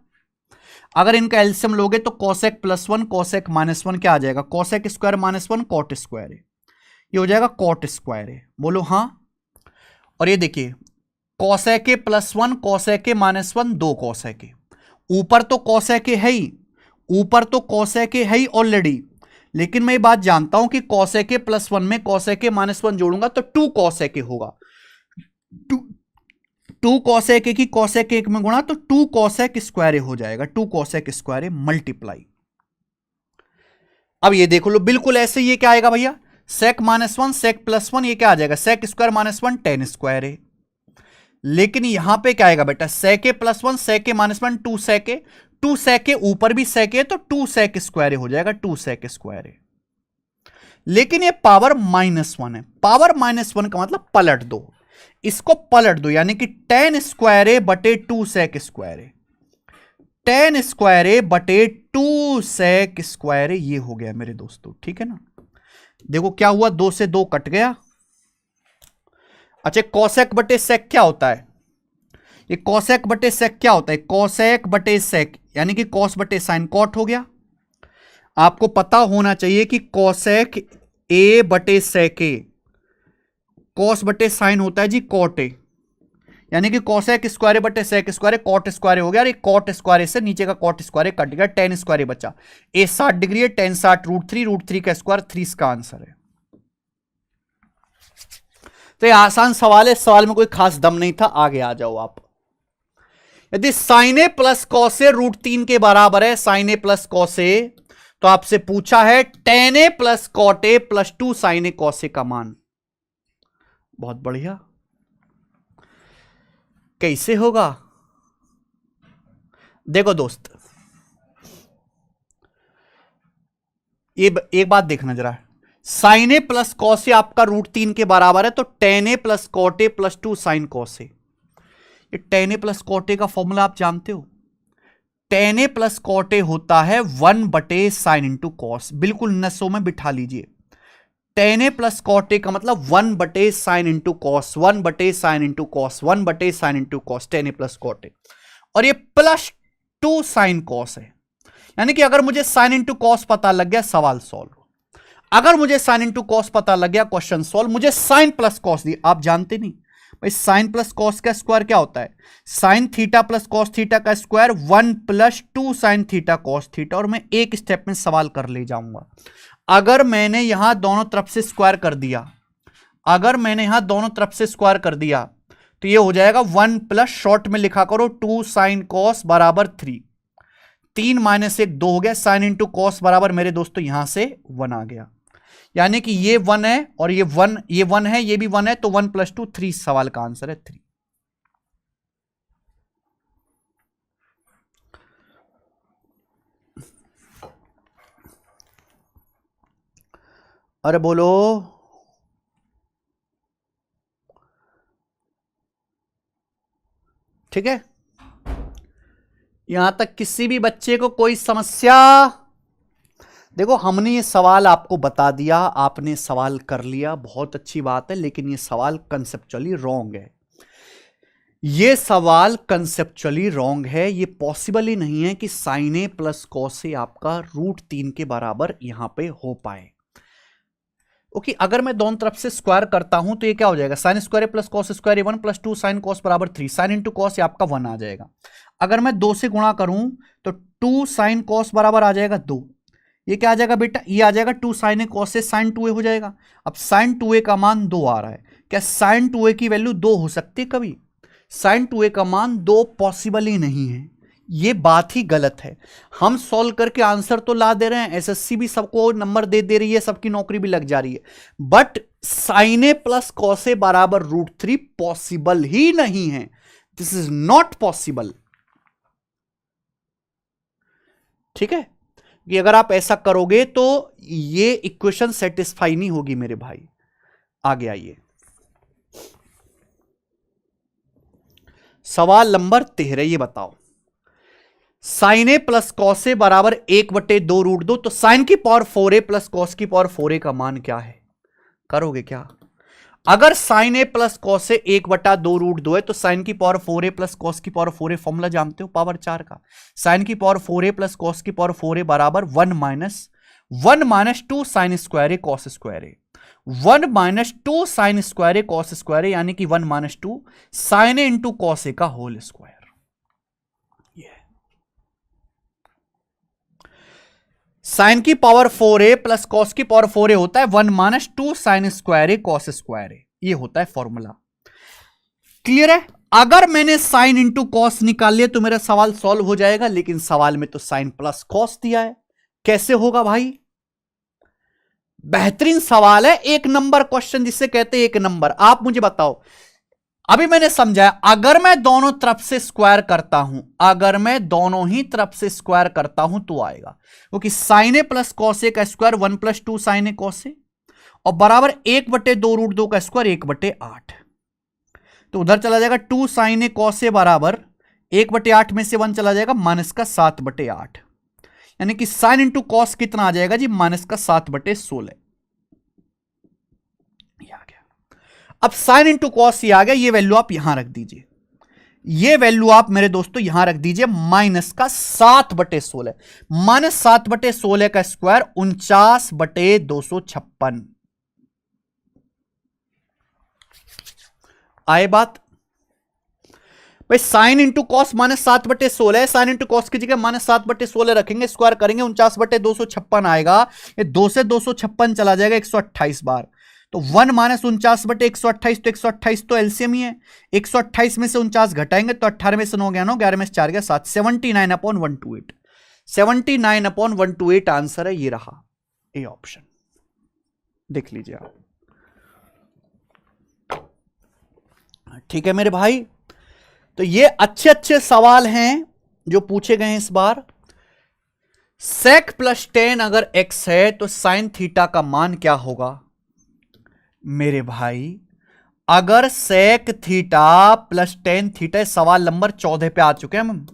अगर इनका एलसीएम लोगे तो कोसेक +1 कोसेक -1 क्या आ जाएगा, कोसेक स्क्वायर -1 कॉट स्क्वायर है, ये हो जाएगा कॉट स्क्वायर है। बोलो हाँ। और ये देखिए कोसेक +1 कोसेक -1 दो कोसेक, ऊपर तो कोसेक है ही, ऊपर तो कोसेक है ही ऑलरेडी, लेकिन मैं ये बात जानता हूं कि कोसेक +1 में कोसेक -1 जोड़ूंगा तो 2 कोसेक होगा, 2 कोसेक की कोसेक 1 में गुणा तो 2 कोसेक स्क्वायर हो जाएगा, 2 कोसेक स्क्वायर मल्टीप्लाई। अब ये देख लो बिल्कुल ऐसे, ये क्या आएगा भैया, सेक -1 सेक +1, ये क्या आ जाएगा सेक स्क्वायर -1 10 स्क्वायर है। लेकिन यहां पे क्या आएगा बेटा, सेक +1 सेक -1 2 सेक, 2 सेक ऊपर भी सेक है तो 2 सेक स्क्वायर हो जाएगा, 2 सेक स्क्वायर है। लेकिन ये पावर -1 है, पावर -1 का मतलब पलट दो, इसको पलट दो, यानी कि 10 स्क्वायर बटे 2 सेक स्क्वायर, 10 स्क्वायर बटे 2 सेक स्क्वायर, ये हो गया मेरे दोस्तों। ठीक है ना, देखो क्या हुआ, 2 से 2 कट गया। अच्छा कोसेक बटे सेक क्या होता है, ये कोसेक बटे सेक क्या होता है, कोसेक बटे सेक यानी कि कॉस बटे साइन, कॉट हो गया। आपको पता होना चाहिए कि कोसेक ए बटे सेक ए कॉस बटे साइन होता है जी कॉट ए, यानी कि कोसेक स्क्वायर बटे सेक स्क्वायर कॉट स्क्वायर हो गया, और कॉट स्क्वायर से नीचे का कॉट स्क्वायर कट गया, 10 स्क्वायर बचा। ए 60 डिग्री है, 10 60 √3 का स्क्वायर 3 इसका आंसर है। तो ये आसान सवाल है, सवाल में कोई खास दम नहीं था। आगे आ जाओ आप, यदि sine A plus cos A √3 के बराबर है, sine A plus cos A, तो आपसे पूछा है tan A plus cot A plus 2 sine A cos A का मान। बहुत बढ़िया, कैसे होगा? देखो दोस्त, ये एक बात देखना जरा, sine A plus cos A आपका √3 के बराबर है, तो tan A plus cot A plus 2 sine cos A. ये टेन ए प्लस कॉट ए का फॉर्मूला आप जानते हो, tan A plus cot A होता है 1/sin इंटू कॉस। बिल्कुल नसों में बिठा लीजिए, टेन ए प्लस कॉट ए का मतलब 1/sin into cos, 1/sin into cos, 1/sin into cos, tan A plus cot a, और ये प्लस 2 साइन कॉस है। यानी कि अगर मुझे साइन इंटू कॉस पता लग गया, सवाल सॉल्व। अगर मुझे साइन इंटू कॉस पता लग गया, क्वेश्चन सॉल्व। मुझे साइन प्लस कॉस दी, आप जानते नहीं भाई साइन प्लस कॉस का स्क्वायर क्या होता है? Sine theta plus cos theta का square 1 + 2 sine theta cos theta. और मैं एक स्टेप में सवाल कर ले जाऊंगा। अगर मैंने यहां दोनों तरफ से स्क्वायर कर दिया, अगर मैंने यहां दोनों तरफ से स्क्वायर कर दिया, तो ये हो जाएगा 1 + शॉर्ट में लिखा करो 2 साइन कॉस बराबर 3, 3 - 1 2 हो गया, साइन इंटू कॉस बराबर मेरे दोस्तों यहां से 1 आ गया। यानी कि ये 1 है और ये 1 है, ये भी 1 है, तो 1 + 2 3, सवाल का आंसर है 3। अरे बोलो, ठीक है? यहां तक किसी भी बच्चे को कोई समस्या? देखो, हमने ये सवाल आपको बता दिया, आपने सवाल कर लिया, बहुत अच्छी बात है, लेकिन ये सवाल कंसेप्चुअली रॉन्ग है। ये सवाल कंसेप्चुअली रॉन्ग है। ये पॉसिबल ही नहीं है कि sign A plus cos A आपका √3 के बराबर यहां पे हो पाए। ओके, अगर मैं दोनों तरफ से स्क्वायर करता हूं तो ये क्या हो जाएगा? Sine square A plus cos square A 1 + 2 sine cos बराबर 3, साइन इंटू कॉस आपका 1 आ जाएगा। अगर मैं 2 से गुणा करूं तो 2 साइन कॉस बराबर आ जाएगा 2। ये क्या आ जाएगा बेटा? ये आ जाएगा 2 साइन ए कॉस से साइन 2a हो जाएगा। अब साइन 2a का मान 2 आ रहा है। क्या साइन 2a की वैल्यू 2 हो सकती है कभी? साइन 2a का मान 2 पॉसिबल ही नहीं है। ये बात ही गलत है। हम सॉल्व करके आंसर तो ला दे रहे हैं, एसएससी भी सबको नंबर दे रही है, सबकी नौकरी भी लग जा रही है, but sine A plus cos A बराबर √3 पॉसिबल ही नहीं है। This is not possible. ठीक है, कि अगर आप ऐसा करोगे तो ये इक्वेशन सेटिस्फाई नहीं होगी मेरे भाई। आगे आइए, सवाल नंबर 13, ये बताओ, sign A plus cos A बराबर 1/2 √2, तो साइन की पावर 4a प्लस कॉस की पावर 4a का मान क्या है? करोगे क्या? अगर साइन ए प्लस कॉस ए 1/2 √2 है, तो साइन की पावर 4a प्लस कॉस की पावर 4a फॉर्मूला जानते हो, पावर 4 का। साइन की पावर 4a प्लस कॉस की पावर 4a बराबर 1 - 2 साइन स्क्वायर ए कॉस स्क्वायर ए, 1 - 2 साइन स्क्वायर ए कॉस स्क्वायर ए, यानी कि 1 - 2 sine A into cos A का होल स्क्वायर। साइन की पावर 4a प्लस कॉस की पावर 4a होता है 1 - 2 साइन स्क्वायर ए कॉस स्क्वायर ए, ये होता है फॉर्मूला। क्लियर है? अगर मैंने साइन इंटू कॉस निकाल लिया तो मेरा सवाल सॉल्व हो जाएगा, लेकिन सवाल में तो साइन प्लस कॉस दिया है, कैसे होगा भाई? बेहतरीन सवाल है, 1 नंबर क्वेश्चन जिसे कहते हैं 1 नंबर। आप मुझे बताओ, अभी मैंने समझाया, अगर मैं दोनों तरफ से स्क्वायर करता हूं, अगर मैं दोनों ही तरफ से स्क्वायर करता हूं तो आएगा, क्योंकि sign A plus cos A का स्क्वायर 1 + 2 साइन ए कॉस ए, और बराबर 1/2 √2 का स्क्वायर 1/8। तो उधर चला जाएगा 2 साइन ए कॉस ए बराबर 1/8 में से 1 चला जाएगा -7/8, यानी कि साइन इंटू कॉस कितना आ जाएगा जी? -7/16। अब साइन इंटू कॉस ये आ गया, ये वैल्यू आप यहां रख दीजिए, ये वैल्यू आप मेरे दोस्तों यहां रख दीजिए, -7/16, -7/16 का स्क्वायर 49/256। आए बात? भाई साइन इंटू कॉस -7/16 है, साइन इंटू कॉस की जगह -7/16 रखेंगे, स्क्वायर करेंगे 49/256 आएगा। ये 2 से 256 चला जाएगा 128 बार, तो 1 माइनस 49/128, तो 128 तो एलसीएम ही है। 128 में से 49 घटाएंगे तो 18 में से 9 गया 9, 11 में से 4 गया 7, 79/128, 79/128 आंसर है, ये रहा ए ऑप्शन। देख लीजिए आप। ठीक है मेरे भाई, तो ये अच्छे अच्छे सवाल हैं जो पूछे गए हैं इस बार। sec प्लस 10 अगर x है तो साइन थीटा का मान क्या होगा मेरे भाई? अगर sec थीटा प्लस 10 थीटा, सवाल नंबर 14 पे आ चुके हैं हम।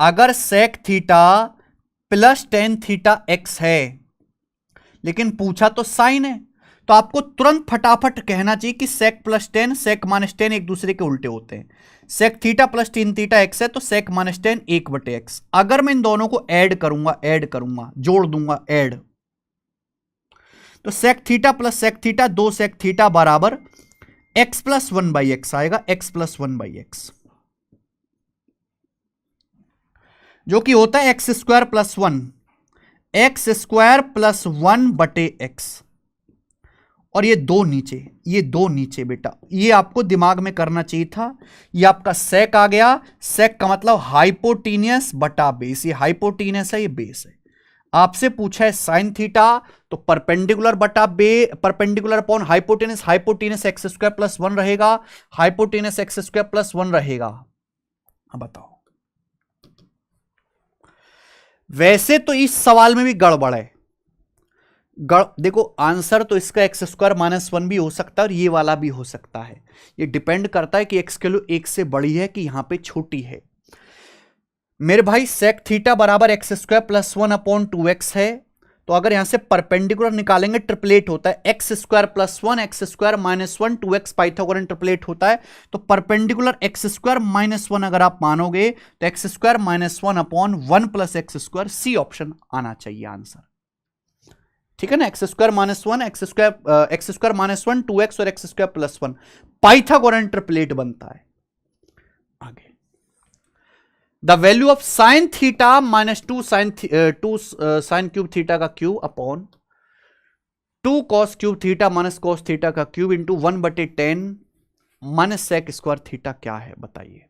अगर sec theta plus 10 theta x है, लेकिन पूछा तो साइन है, तो आपको तुरंत फटाफट कहना चाहिए कि sec प्लस 10 sec माइनस 10 एक दूसरे के उल्टे होते हैं। sec theta plus 10 theta x है तो sec माइनस 10 1/x। अगर मैं इन दोनों को ऐड करूंगा जोड़ दूंगा ऐड, तो sec theta plus sec theta 2 sec theta बराबर x प्लस 1/x आएगा, x प्लस 1/x, जो कि होता है x square plus 1, X square plus 1/x। और ये दो नीचे बेटा, ये आपको दिमाग में करना चाहिए था। ये आपका सेक आ गया, सेक का मतलब हाइपोटीनियस बटा बेस, ये हाइपोटीनियस है, ये बेस है। आपसे पूछा है साइन थीटा, तो परपेंडिकुलर बटा perpendicular upon hypotenuse, hypotenuse x square plus 1 रहेगा, हाइपोटेनस एक्स स्क्वायर प्लस 1 रहेगा। अब बताओ, वैसे तो इस सवाल में भी गड़बड़ है। देखो आंसर तो इसका एक्स स्क्वायर माइनस 1 भी हो सकता है और ये वाला भी हो सकता है। ये डिपेंड करता है कि एक्स की वैल्यू 1 से बड़ी है कि यहां पे छोटी है। मेरे भाई सेक थीटा बराबर एक्स स्क्वायर प्लस 1/2x है, तो अगर यहां से परपेंडिकुलर निकालेंगे ट्रिपलेट होता है, x square plus 1 X square minus 1 2x Pythagorean triplet होता है। तो परपेंडिकुलर एक्स स्क्वायर माइनस 1 अगर आप मानोगे तो X square minus 1/1 plus X square, C option आना चाहिए आंसर। ठीक है ना, X square minus 1 X square minus 1 2x और X square plus 1 Pythagorean triplet बनता है। आगे, the value of sine theta minus 2 sine cube theta का cube upon 2 cos cube theta minus cos theta का cube into 1/10 minus sec square theta क्या है बताइए।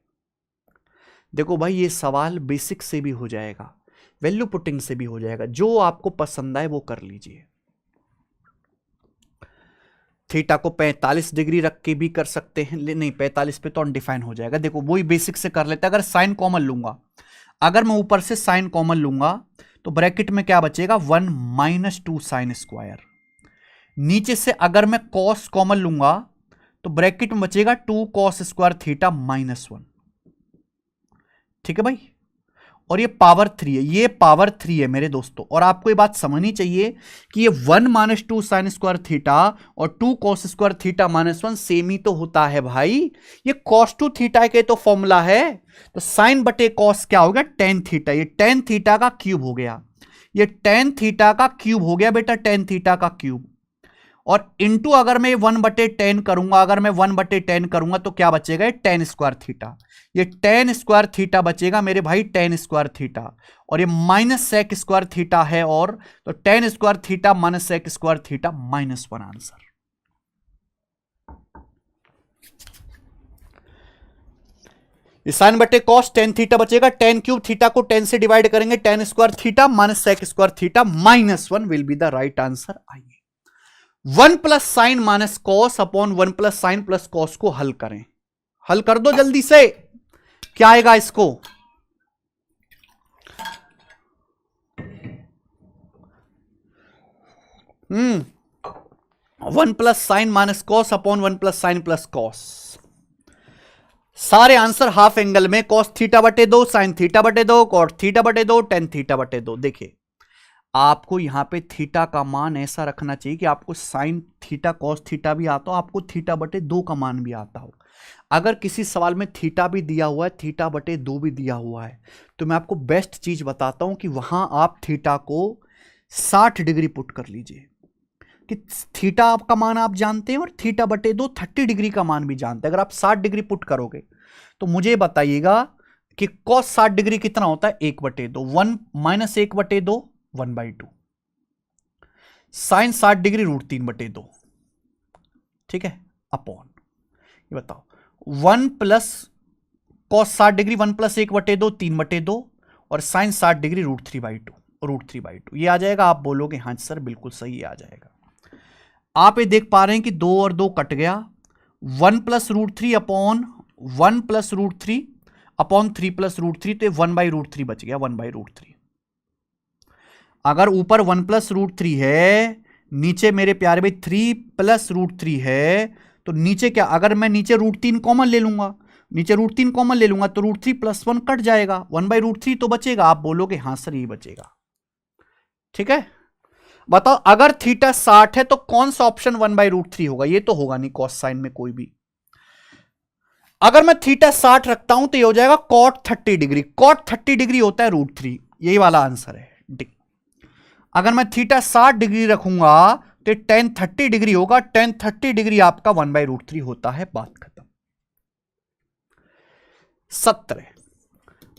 देखो भाई, ये सवाल बेसिक से भी हो जाएगा, वैल्यू पुटिंग से भी हो जाएगा, जो आपको पसंद आए वो कर लीजिए। थीटा को 45 डिग्री रख के भी कर सकते हैं, नहीं 45 पे तो अनडिफाइन हो जाएगा। देखो वही बेसिक से कर लेते हैं। अगर साइन कॉमन लूंगा, अगर मैं ऊपर से साइन कॉमन लूंगा तो ब्रैकेट में क्या बचेगा 1 माइनस 2 साइन स्क्वायर। नीचे से अगर मैं कॉस कॉमन लूंगा तो ब्रैकेट में बचेगा 2 कॉस स्क्वायर थीटा माइनस 1। ठीक है भाई, और ये पावर 3 है, ये पावर 3 है मेरे दोस्तों। और आपको ये बात समझनी चाहिए कि ये 1 माइनस 2 साइन स्क्वायर थीटा और 2 cos square theta minus 1 same ही तो होता है भाई। ये कॉस 2 थीटा के तो फॉर्मूला है, तो साइन बटे कॉस क्या हो गया टेन थीटा, ये टेन थीटा का क्यूब हो गया, ये टेन थीटा का क्यूब हो गया बेटा, टेन थीटा का क्यूब। और इंटू अगर मैं 1/10 करूंगा, अगर मैं 1/10 करूंगा तो क्या बचेगा, टेन स्क्वायर थीटा, ये टेन स्क्वायर थीटा बचेगा मेरे भाई, टेन स्क्वायर थीटा। और ये माइनस सेक स्क्वायर थीटा है, और तो tan square theta minus sec square theta -1 answer. Sine बटे कॉस टेन थीटा बचेगा, टेन क्यूब थीटा को 10 से डिवाइड करेंगे, tan square theta minus sec square theta -1 will be the right answer. आइए 1 plus sine minus cos upon 1 plus sine plus cos को हल करें, हल कर दो जल्दी से। क्या आएगा इसको, one plus sine minus cos upon 1 plus sine plus cos. सारे आंसर हाफ एंगल में, कॉस थीटा बटे 2 साइन थीटा बटे 2 कॉट थीटा बटे 2 टेन थीटा बटे 2। देखिए आपको यहां पे थीटा का मान ऐसा रखना चाहिए कि आपको साइन थीटा कॉस थीटा भी आता हो, आपको थीटा बटे 2 का मान भी आता हो। अगर किसी सवाल में थीटा भी दिया हुआ है, थीटा बटे 2 भी दिया हुआ है, तो मैं आपको बेस्ट चीज बताता हूं कि वहां आप थीटा को 60 डिग्री पुट कर लीजिए, कि थीटा आपका मान आप जानते हैं और थीटा बटे 2 30 डिग्री का मान भी जानते हैं। अगर आप 60 डिग्री पुट करोगे तो मुझे बताइएगा कि कॉस 60 डिग्री कितना होता है, 1/2, 1 माइनस 1/2 1/2, साइन 60 डिग्री √3/2, ठीक है, अपॉन ये बताओ 1 प्लस कॉस 60 डिग्री 1 प्लस 1/2 3/2 और साइन 60 डिग्री √3/2 ये आ जाएगा। आप बोलोगे हाँ सर बिल्कुल सही आ जाएगा। आप ये देख पा रहे हैं कि 2 और 2 कट गया, 1 plus √3 upon 1 plus √3 upon 3 plus √3 तो 1/√3 बच गया 1/√3। अगर ऊपर 1 प्लस √3 है, नीचे मेरे प्यारे भाई 3 प्लस √3 है, तो नीचे क्या, अगर मैं नीचे √3 कॉमन ले लूंगा, नीचे √3 कॉमन ले लूंगा तो √3 + 1 कट जाएगा, 1/√3 तो बचेगा। आप बोलोगे हाँ सर ये बचेगा। ठीक है, बताओ अगर थीटा 60 है तो कौन सा ऑप्शन 1/√3 होगा? ये तो होगा नहीं कॉस साइन में कोई भी। अगर मैं थीटा 60 रखता हूं तो ये हो जाएगा cot 30 डिग्री। cot 30 डिग्री होता है √3, यही वाला आंसर है डी। अगर मैं थीटा 60 डिग्री रखूंगा तो tan 30 डिग्री होगा, tan 30 डिग्री आपका 1/√3 होता है। बात खत्म। 17,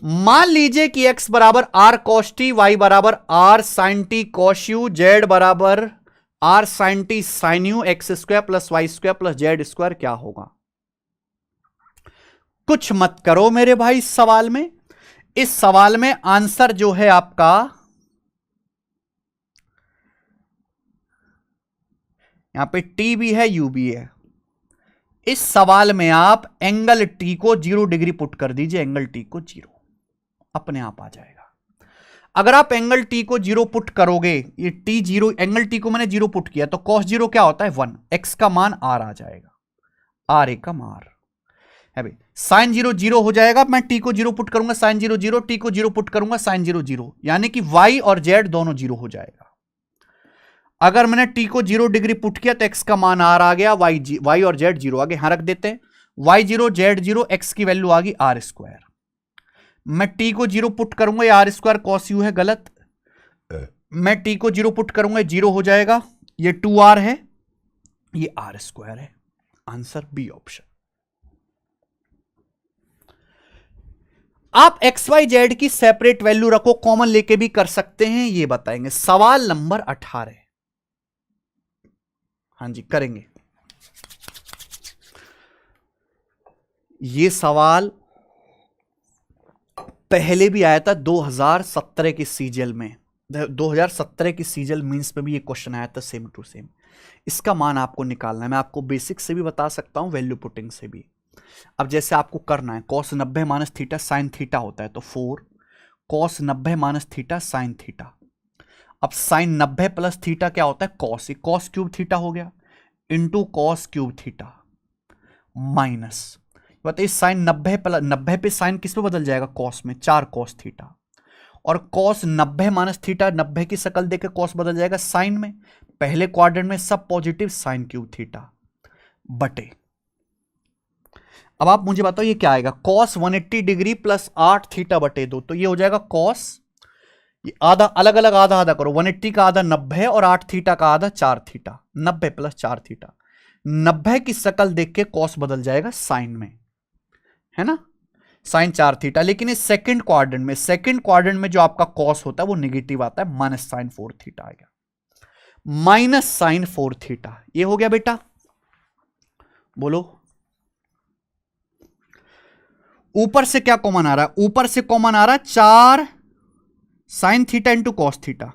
मान लीजिए कि x बराबर r cos t, y बराबर r sin t cos u, z बराबर r sin t sin u, x² + y² + z² क्या होगा? कुछ मत करो मेरे भाई इस सवाल में। इस सवाल में आंसर जो है आपका यहां पे t भी है u भी है। इस सवाल में आप एंगल t को 0 डिग्री पुट कर दीजिए, एंगल t को 0, अपने आप आ जाएगा। अगर आप एंगल t को 0 पुट करोगे, ये t 0, एंगल t को मैंने 0 पुट किया तो cos 0 क्या होता है 1, x का मान r आ जाएगा, r एकम r है भाई। साइन 0 0 हो जाएगा, मैं t को 0 पुट करूंगा साइन 0 0, t को 0 पुट करूंगा साइन 0 0, यानी कि y और z दोनों 0 हो जाएगा। अगर मैंने t को 0 डिग्री पुट किया तो x का मान r आ गया, y और z 0 आगे यहां रख देते हैं, y 0 z 0, x की वैल्यू आ गई r²। मैं t को 0 पुट करूंगा, ये r² cos u है, गलत। मैं t को 0 पुट करूंगा 0 हो जाएगा, ये 2r है, ये r² है। Answer b option. आप एक्स वाई जेड की सेपरेट वैल्यू रखो, कॉमन लेके भी कर सकते हैं, ये बताएंगे। सवाल नंबर 18, हाँ जी करेंगे। ये सवाल पहले भी आया था 2017 के सीजीएल में, 2017 की सीजीएल मींस में भी ये क्वेश्चन आया था सेम टू सेम। इसका मान आपको निकालना है, मैं आपको बेसिक से भी बता सकता हूं, वैल्यू पुटिंग से भी। अब जैसे आपको करना है, cos 90 minus theta sine theta होता है तो 4 cos 90 minus theta sine theta. अब साइन 90 प्लस थीटा क्या होता है cos, cos क्यूब थीटा हो गया, into cos cube theta minus, बताइए साइन 90 पे साइन किस पे बदल जाएगा cos में, 4 cos थीटा, और cos 90 माइनस थीटा 90 की शकल देकर cos बदल जाएगा साइन में, पहले क्वाड्रेंट में सब पॉजिटिव, साइन क्यूब थीटा बटे। अब आप मुझे बताओ ये क्या आएगा, cos 180 डिग्री प्लस 8 थीटा बटे 2, तो ये हो जाएगा cos, ये आधा अलग अलग आधा आधा करो, 180 का आधा 90 और 8 थीटा का आधा 4 थीटा, 90 प्लस 4 थीटा, 90 की शकल देख के cos बदल जाएगा साइन में, है ना, साइन 4 थीटा। लेकिन इस सेकंड क्वाड्रेंट में जो आपका cos होता है वो निगेटिव आता है, माइनस साइन 4 थीटा आ गया, माइनस साइन 4 थीटा। ये हो गया बेटा, बोलो ऊपर से क्या कॉमन आ रहा है, ऊपर से कॉमन आ रहा है 4 sine theta into cos theta,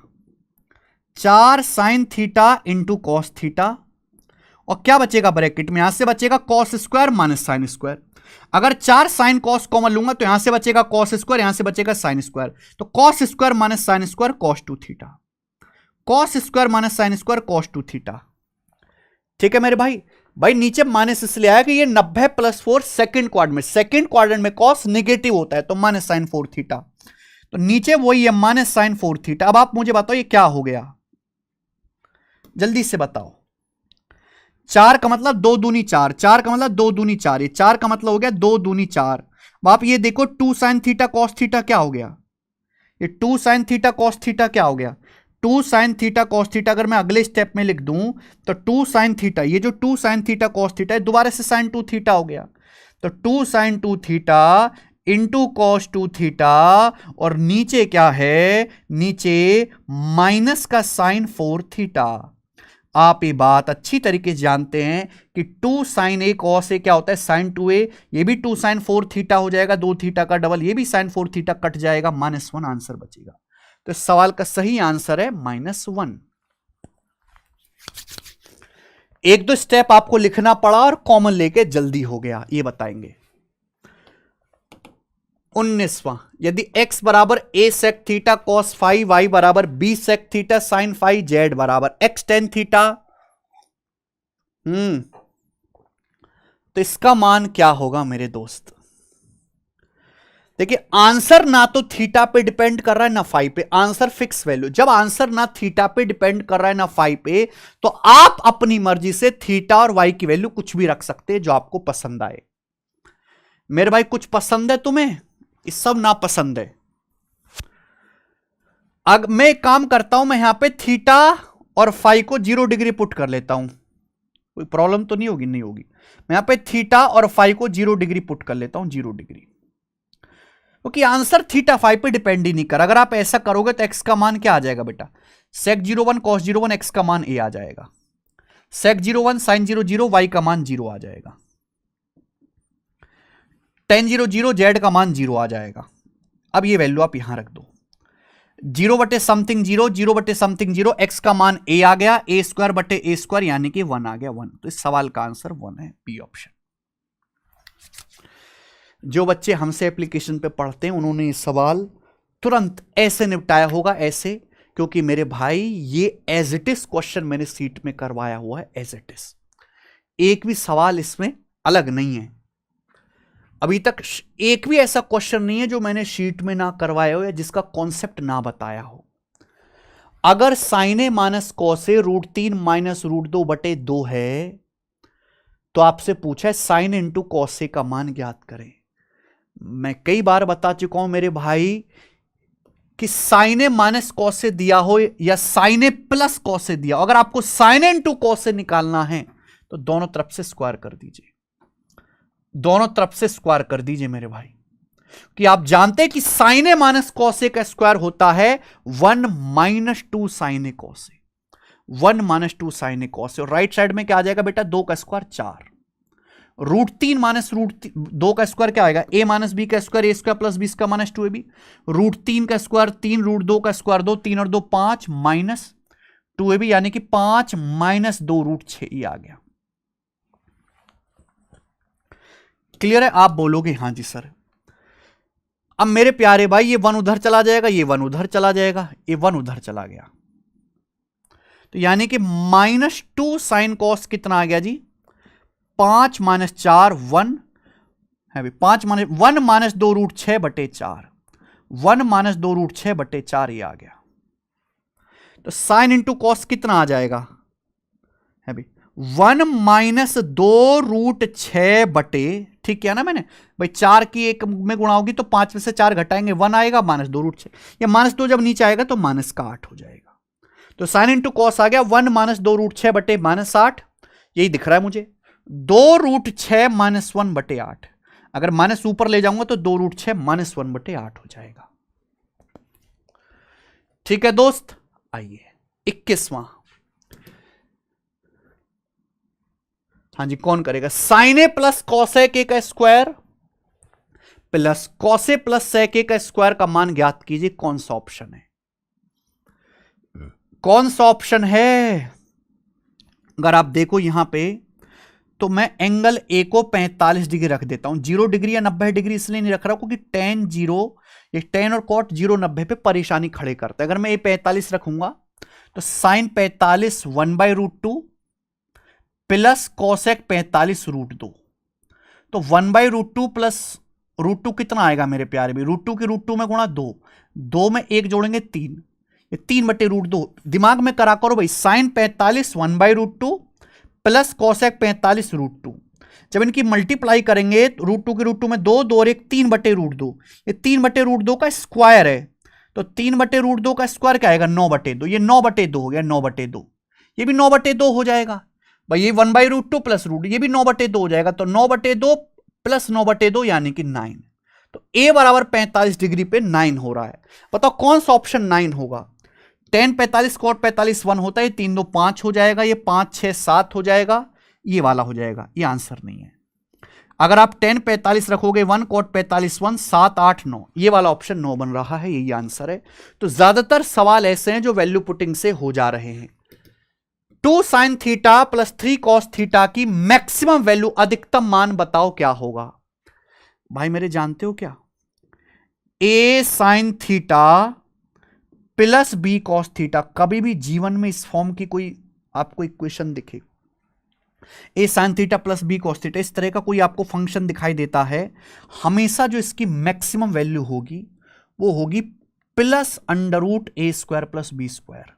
4 sine theta into cos theta, और क्या बचेगा ब्रैकेट में, यहां से बचेगा cos square minus sine square. अगर 4 साइन कॉस कॉमन लूंगा तो यहां से बचेगा कॉस स्क्वायर, यहां से बचेगा साइन स्क्वायर, तो cos square minus sine square cos 2 theta, cos square minus sine square cos 2 theta. ठीक है मेरे भाई, नीचे माइनस इसलिए आया कि ये 90 प्लस 4 सेकंड क्वाड्रेंट में कॉस नेगेटिव होता है तो माइनस साइन 4 थीटा, तो नीचे वही है माइनस साइन 4 थीटा। अब आप मुझे बताओ ये क्या हो गया, जल्दी से बताओ। 4 का मतलब 2 दूनी 4, 4 का मतलब 2 दूनी 4, ये 4 का मतलब हो गया 2 दूनी 4। अब आप ये देखो 2 साइन थीटा कॉस थीटा क्या हो गया, ये 2 साइन थीटा कॉस थीटा क्या हो गया, 2 साइन थीटा कॉस थीटा। अगर मैं अगले स्टेप में लिख दूं तो 2 साइन थीटा, ये जो 2 साइन थीटा कॉस थीटा है दोबारा से साइन 2 थीटा हो गया, तो 2 sine 2 theta into cos 2 theta, और नीचे क्या है, नीचे माइनस का साइन 4 थीटा, आप ये बात अच्छी तरीके से जानते हैं कि 2 sin a cos a क्या होता है sin 2a, ये भी 2 sin 4 थीटा हो जाएगा, 2 थीटा का डबल, ये भी sin 4 थीटा कट जाएगा, -1 आंसर बचेगा। तो इस सवाल का सही आंसर है -1। एक दो स्टेप आपको लिखना पड़ा और कॉमन लेके जल्दी हो गया, ये बताएंगे। 19वां, यदि x बराबर a sec theta cos phi, y बराबर b sec theta sin phi, z बराबर x tan थीटा, तो इसका मान क्या होगा मेरे दोस्त? देखिए आंसर ना तो थीटा पे डिपेंड कर रहा है ना फाई पे, आंसर फिक्स वैल्यू। जब आंसर ना थीटा पे डिपेंड कर रहा है ना फाई पे, तो आप अपनी मर्जी से थीटा और वाई की वैल्यू कुछ भी रख सकते हैं जो आपको पसंद आए। मेरे भाई कुछ पसंद है तुम्हें? ये सब नापसंद है। अब मैं एक काम करता हूं, मैं यहां पे थीटा और फाई को 0 डिग्री पुट कर लेता हूं, कोई प्रॉब्लम तो नहीं होगी? नहीं होगी। मैं यहां पे थीटा और फाई को 0 डिग्री पुट कर लेता हूं, 0 डिग्री, क्योंकि आंसर थीटा फाई पे डिपेंड ही नहीं कर। अगर आप ऐसा करोगे तो एक्स का मान क्या आ जाएगा बेटा? sec 01 cos 01, एक्स का मान a आ जाएगा। sec 01 sin 00, वाई का मान 0 आ जाएगा। tan 00, जेड का मान 0 आ जाएगा। अब ये वैल्यू आप यहां रख दो, 0 बटे समथिंग 0, 0 बटे समथिंग 0, एक्स का मान a आ गया, a स्क्वायर बटे a स्क्वायर यानी कि 1 आ गया, 1। तो इस सवाल का आंसर 1 है, बी ऑप्शन। जो बच्चे हमसे एप्लीकेशन पे पढ़ते हैं उन्होंने ये सवाल तुरंत ऐसे निपटाया होगा, ऐसे, क्योंकि मेरे भाई ये एज इट इज क्वेश्चन मैंने सीट में करवाया हुआ है, एज इट इज। एक भी सवाल इसमें अलग नहीं है। अभी तक एक भी ऐसा क्वेश्चन नहीं है जो मैंने शीट में ना करवाया हो या जिसका कॉन्सेप्ट ना बताया हो। अगर sign A minus cos A √3 minus √2 बटे 2 है, तो आपसे पूछा है साइन इंटू कॉस ए का मान ज्ञात करें। मैं कई बार बता चुका हूं मेरे भाई कि साइन ए माइनस कॉस से दिया हो या साइन ए प्लस कॉस से दिया हो, अगर आपको साइन ए इंटू कॉस से निकालना है तो दोनों तरफ से स्क्वायर कर दीजिए, दोनों तरफ से स्क्वायर कर दीजिए मेरे भाई, कि आप जानते हैं कि sign A minus cos A का स्क्वायर होता है 1 - 2 sine A cos A, 1 - 2 sine A cos ए। और राइट साइड में क्या आ जाएगा बेटा? 2 का स्क्वायर 4, √3 माइनस √2 का स्क्वायर क्या आएगा? a माइनस बी का square, a square plus b का माइनस 2ab, √3 का स्क्वायर 3, √2 का स्क्वायर 2, 3 और 2 5 माइनस 2ab यानी कि 5 - 2 √6 ये आ गया। क्लियर है? आप बोलोगे हाँ जी सर। अब मेरे प्यारे भाई ये 1 उधर चला जाएगा, ये 1 उधर चला जाएगा, ये 1 उधर चला गया, तो यानी कि -2 साइन कॉस कितना आ गया जी? 5 - 4 1 है, 5 1 - 2 √6 बटे 4, 1 - 2 √6 बटे 4 ये आ गया। तो साइन इंटू कॉस कितना आ जाएगा? है भाई 1 - 2 √6 बटे, ठीक किया ना मैंने भाई? 4 की 1 में गुणा होगी तो 5 में से 4 घटाएंगे, 1 आएगा, -2 √6, या -2 जब नीचे आएगा तो -8 हो जाएगा। तो साइन इंटू कॉस आ गया 1 - 2 √6 बटे -8, यही दिख रहा है मुझे। 2 √6 -1 बटे 8, अगर माइनस ऊपर ले जाऊंगा तो 2 √6 -1 बटे 8 हो जाएगा। ठीक है दोस्त, आइए 21वां। हाँ जी, कौन करेगा? Sine A plus cosec a का square plus cos a plus sec a का स्क्वायर का मान ज्ञात कीजिए। कौन सा ऑप्शन है? कौन सा ऑप्शन है? अगर आप देखो यहां पे तो मैं एंगल ए को 45 डिग्री रख देता हूं। 0 डिग्री या 90 डिग्री इसलिए नहीं रख रहा क्योंकि tan 0, ये tan और cot 0 90 पे परेशानी खड़े करता है। अगर मैं ए 45 रखूंगा तो साइन 45 1/√2 प्लस कोसेक 45 √2, तो 1/√2 प्लस √2 कितना आएगा मेरे प्यारे भी? √2 के √2 में गुणा 2, 2 में 1 जोड़ेंगे 3, ये 3/√2। दिमाग में करा करो भाई, साइन 45 1/√2 प्लस कोसेक 45 √2। जब इनकी मल्टीप्लाई करेंगे तो √2 के √2 में 2, 2 और 1 3/√2, ये 3/√2 का स्क्वायर है, तो 3/√2 का स्क्वायर क्या आएगा? 9/2, ये 9/2 हो गया, 9/2, ये भी 9/2 हो जाएगा भाई। ये 1/√2 प्लस √2 ये भी 9/2 हो जाएगा, तो 9/2 प्लस 9/2 यानी कि 9। तो ए बराबर 45 डिग्री पे 9 हो रहा है। बताओ कौन सा ऑप्शन 9 होगा? tan 45 cot 45 1 होता है, 3 2 5 हो जाएगा, ये 5 6 7 हो जाएगा, ये वाला हो जाएगा, ये आंसर नहीं है। अगर आप tan 45 रखोगे 1 cot 45 1 7 8 9, ये वाला ऑप्शन 9 बन रहा है, यही आंसर है। तो ज्यादातर सवाल ऐसे हैं जो वैल्यू पुटिंग से हो जा रहे हैं। 2 sin theta plus 3 cos theta की मैक्सिमम वैल्यू, अधिकतम मान बताओ क्या होगा? भाई मेरे जानते हो क्या, a sin theta plus b cos theta, कभी भी जीवन में इस फॉर्म की कोई आपको इक्वेशन दिखे, a sin theta plus b cos theta, इस तरह का कोई आपको फंक्शन दिखाई देता है, हमेशा जो इसकी मैक्सिमम वैल्यू होगी वो होगी प्लस अंडर रूट ए स्क्वायर प्लस बी स्क्वायर।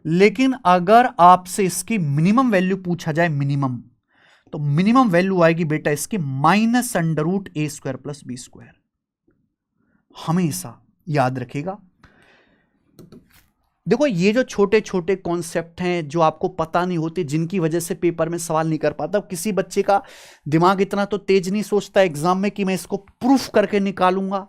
लेकिन अगर आपसे इसकी मिनिमम वैल्यू पूछा जाए, मिनिमम, तो मिनिमम वैल्यू आएगी बेटा इसकी माइनस अंडर रूट ए स्क्वायर प्लस बी स्क्वायर। हमेशा याद रखिएगा। देखो ये जो छोटे छोटे कॉन्सेप्ट हैं जो आपको पता नहीं होते, जिनकी वजह से पेपर में सवाल नहीं कर पाता, किसी बच्चे का दिमाग इतना तो तेज नहीं सोचता एग्जाम में कि मैं इसको प्रूफ करके निकालूंगा।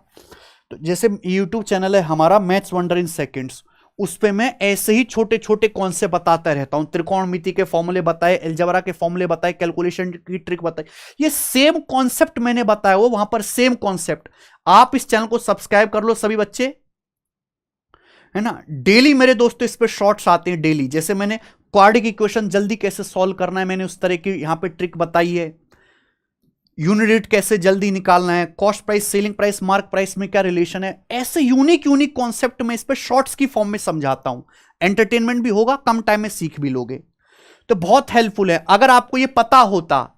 तो जैसे यूट्यूब चैनल है हमारा मैथ्स वंडर इन सेकंड्स, उस पे मैं ऐसे ही छोटे छोटे कॉन्सेप्ट बताता रहता हूं, त्रिकोणमिति के फॉर्मूले बताए, अलजेब्रा के फॉर्मूले बताए, कैलकुलेशन की ट्रिक बताई, ये सेम कॉन्सेप्ट मैंने बताया वो वहां पर सेम कॉन्सेप्ट। आप इस चैनल को सब्सक्राइब कर लो सभी बच्चे, है ना। डेली मेरे दोस्तों इस पे शॉर्ट्स आते हैं डेली, जैसे मैंने क्वाड्रिक इक्वेशन जल्दी कैसे सॉल्व करना है मैंने उस तरह की यहां पे ट्रिक बताई है, यूनिट कैसे जल्दी निकालना है, cost price selling price mark price में क्या रिलेशन है, ऐसे यूनिक कॉन्सेप्ट में इस पे शॉर्ट्स की फॉर्म में समझाता हूं। एंटरटेनमेंट भी होगा, कम टाइम में सीख भी लोगे, तो बहुत हेल्पफुल है। अगर आपको ये पता होता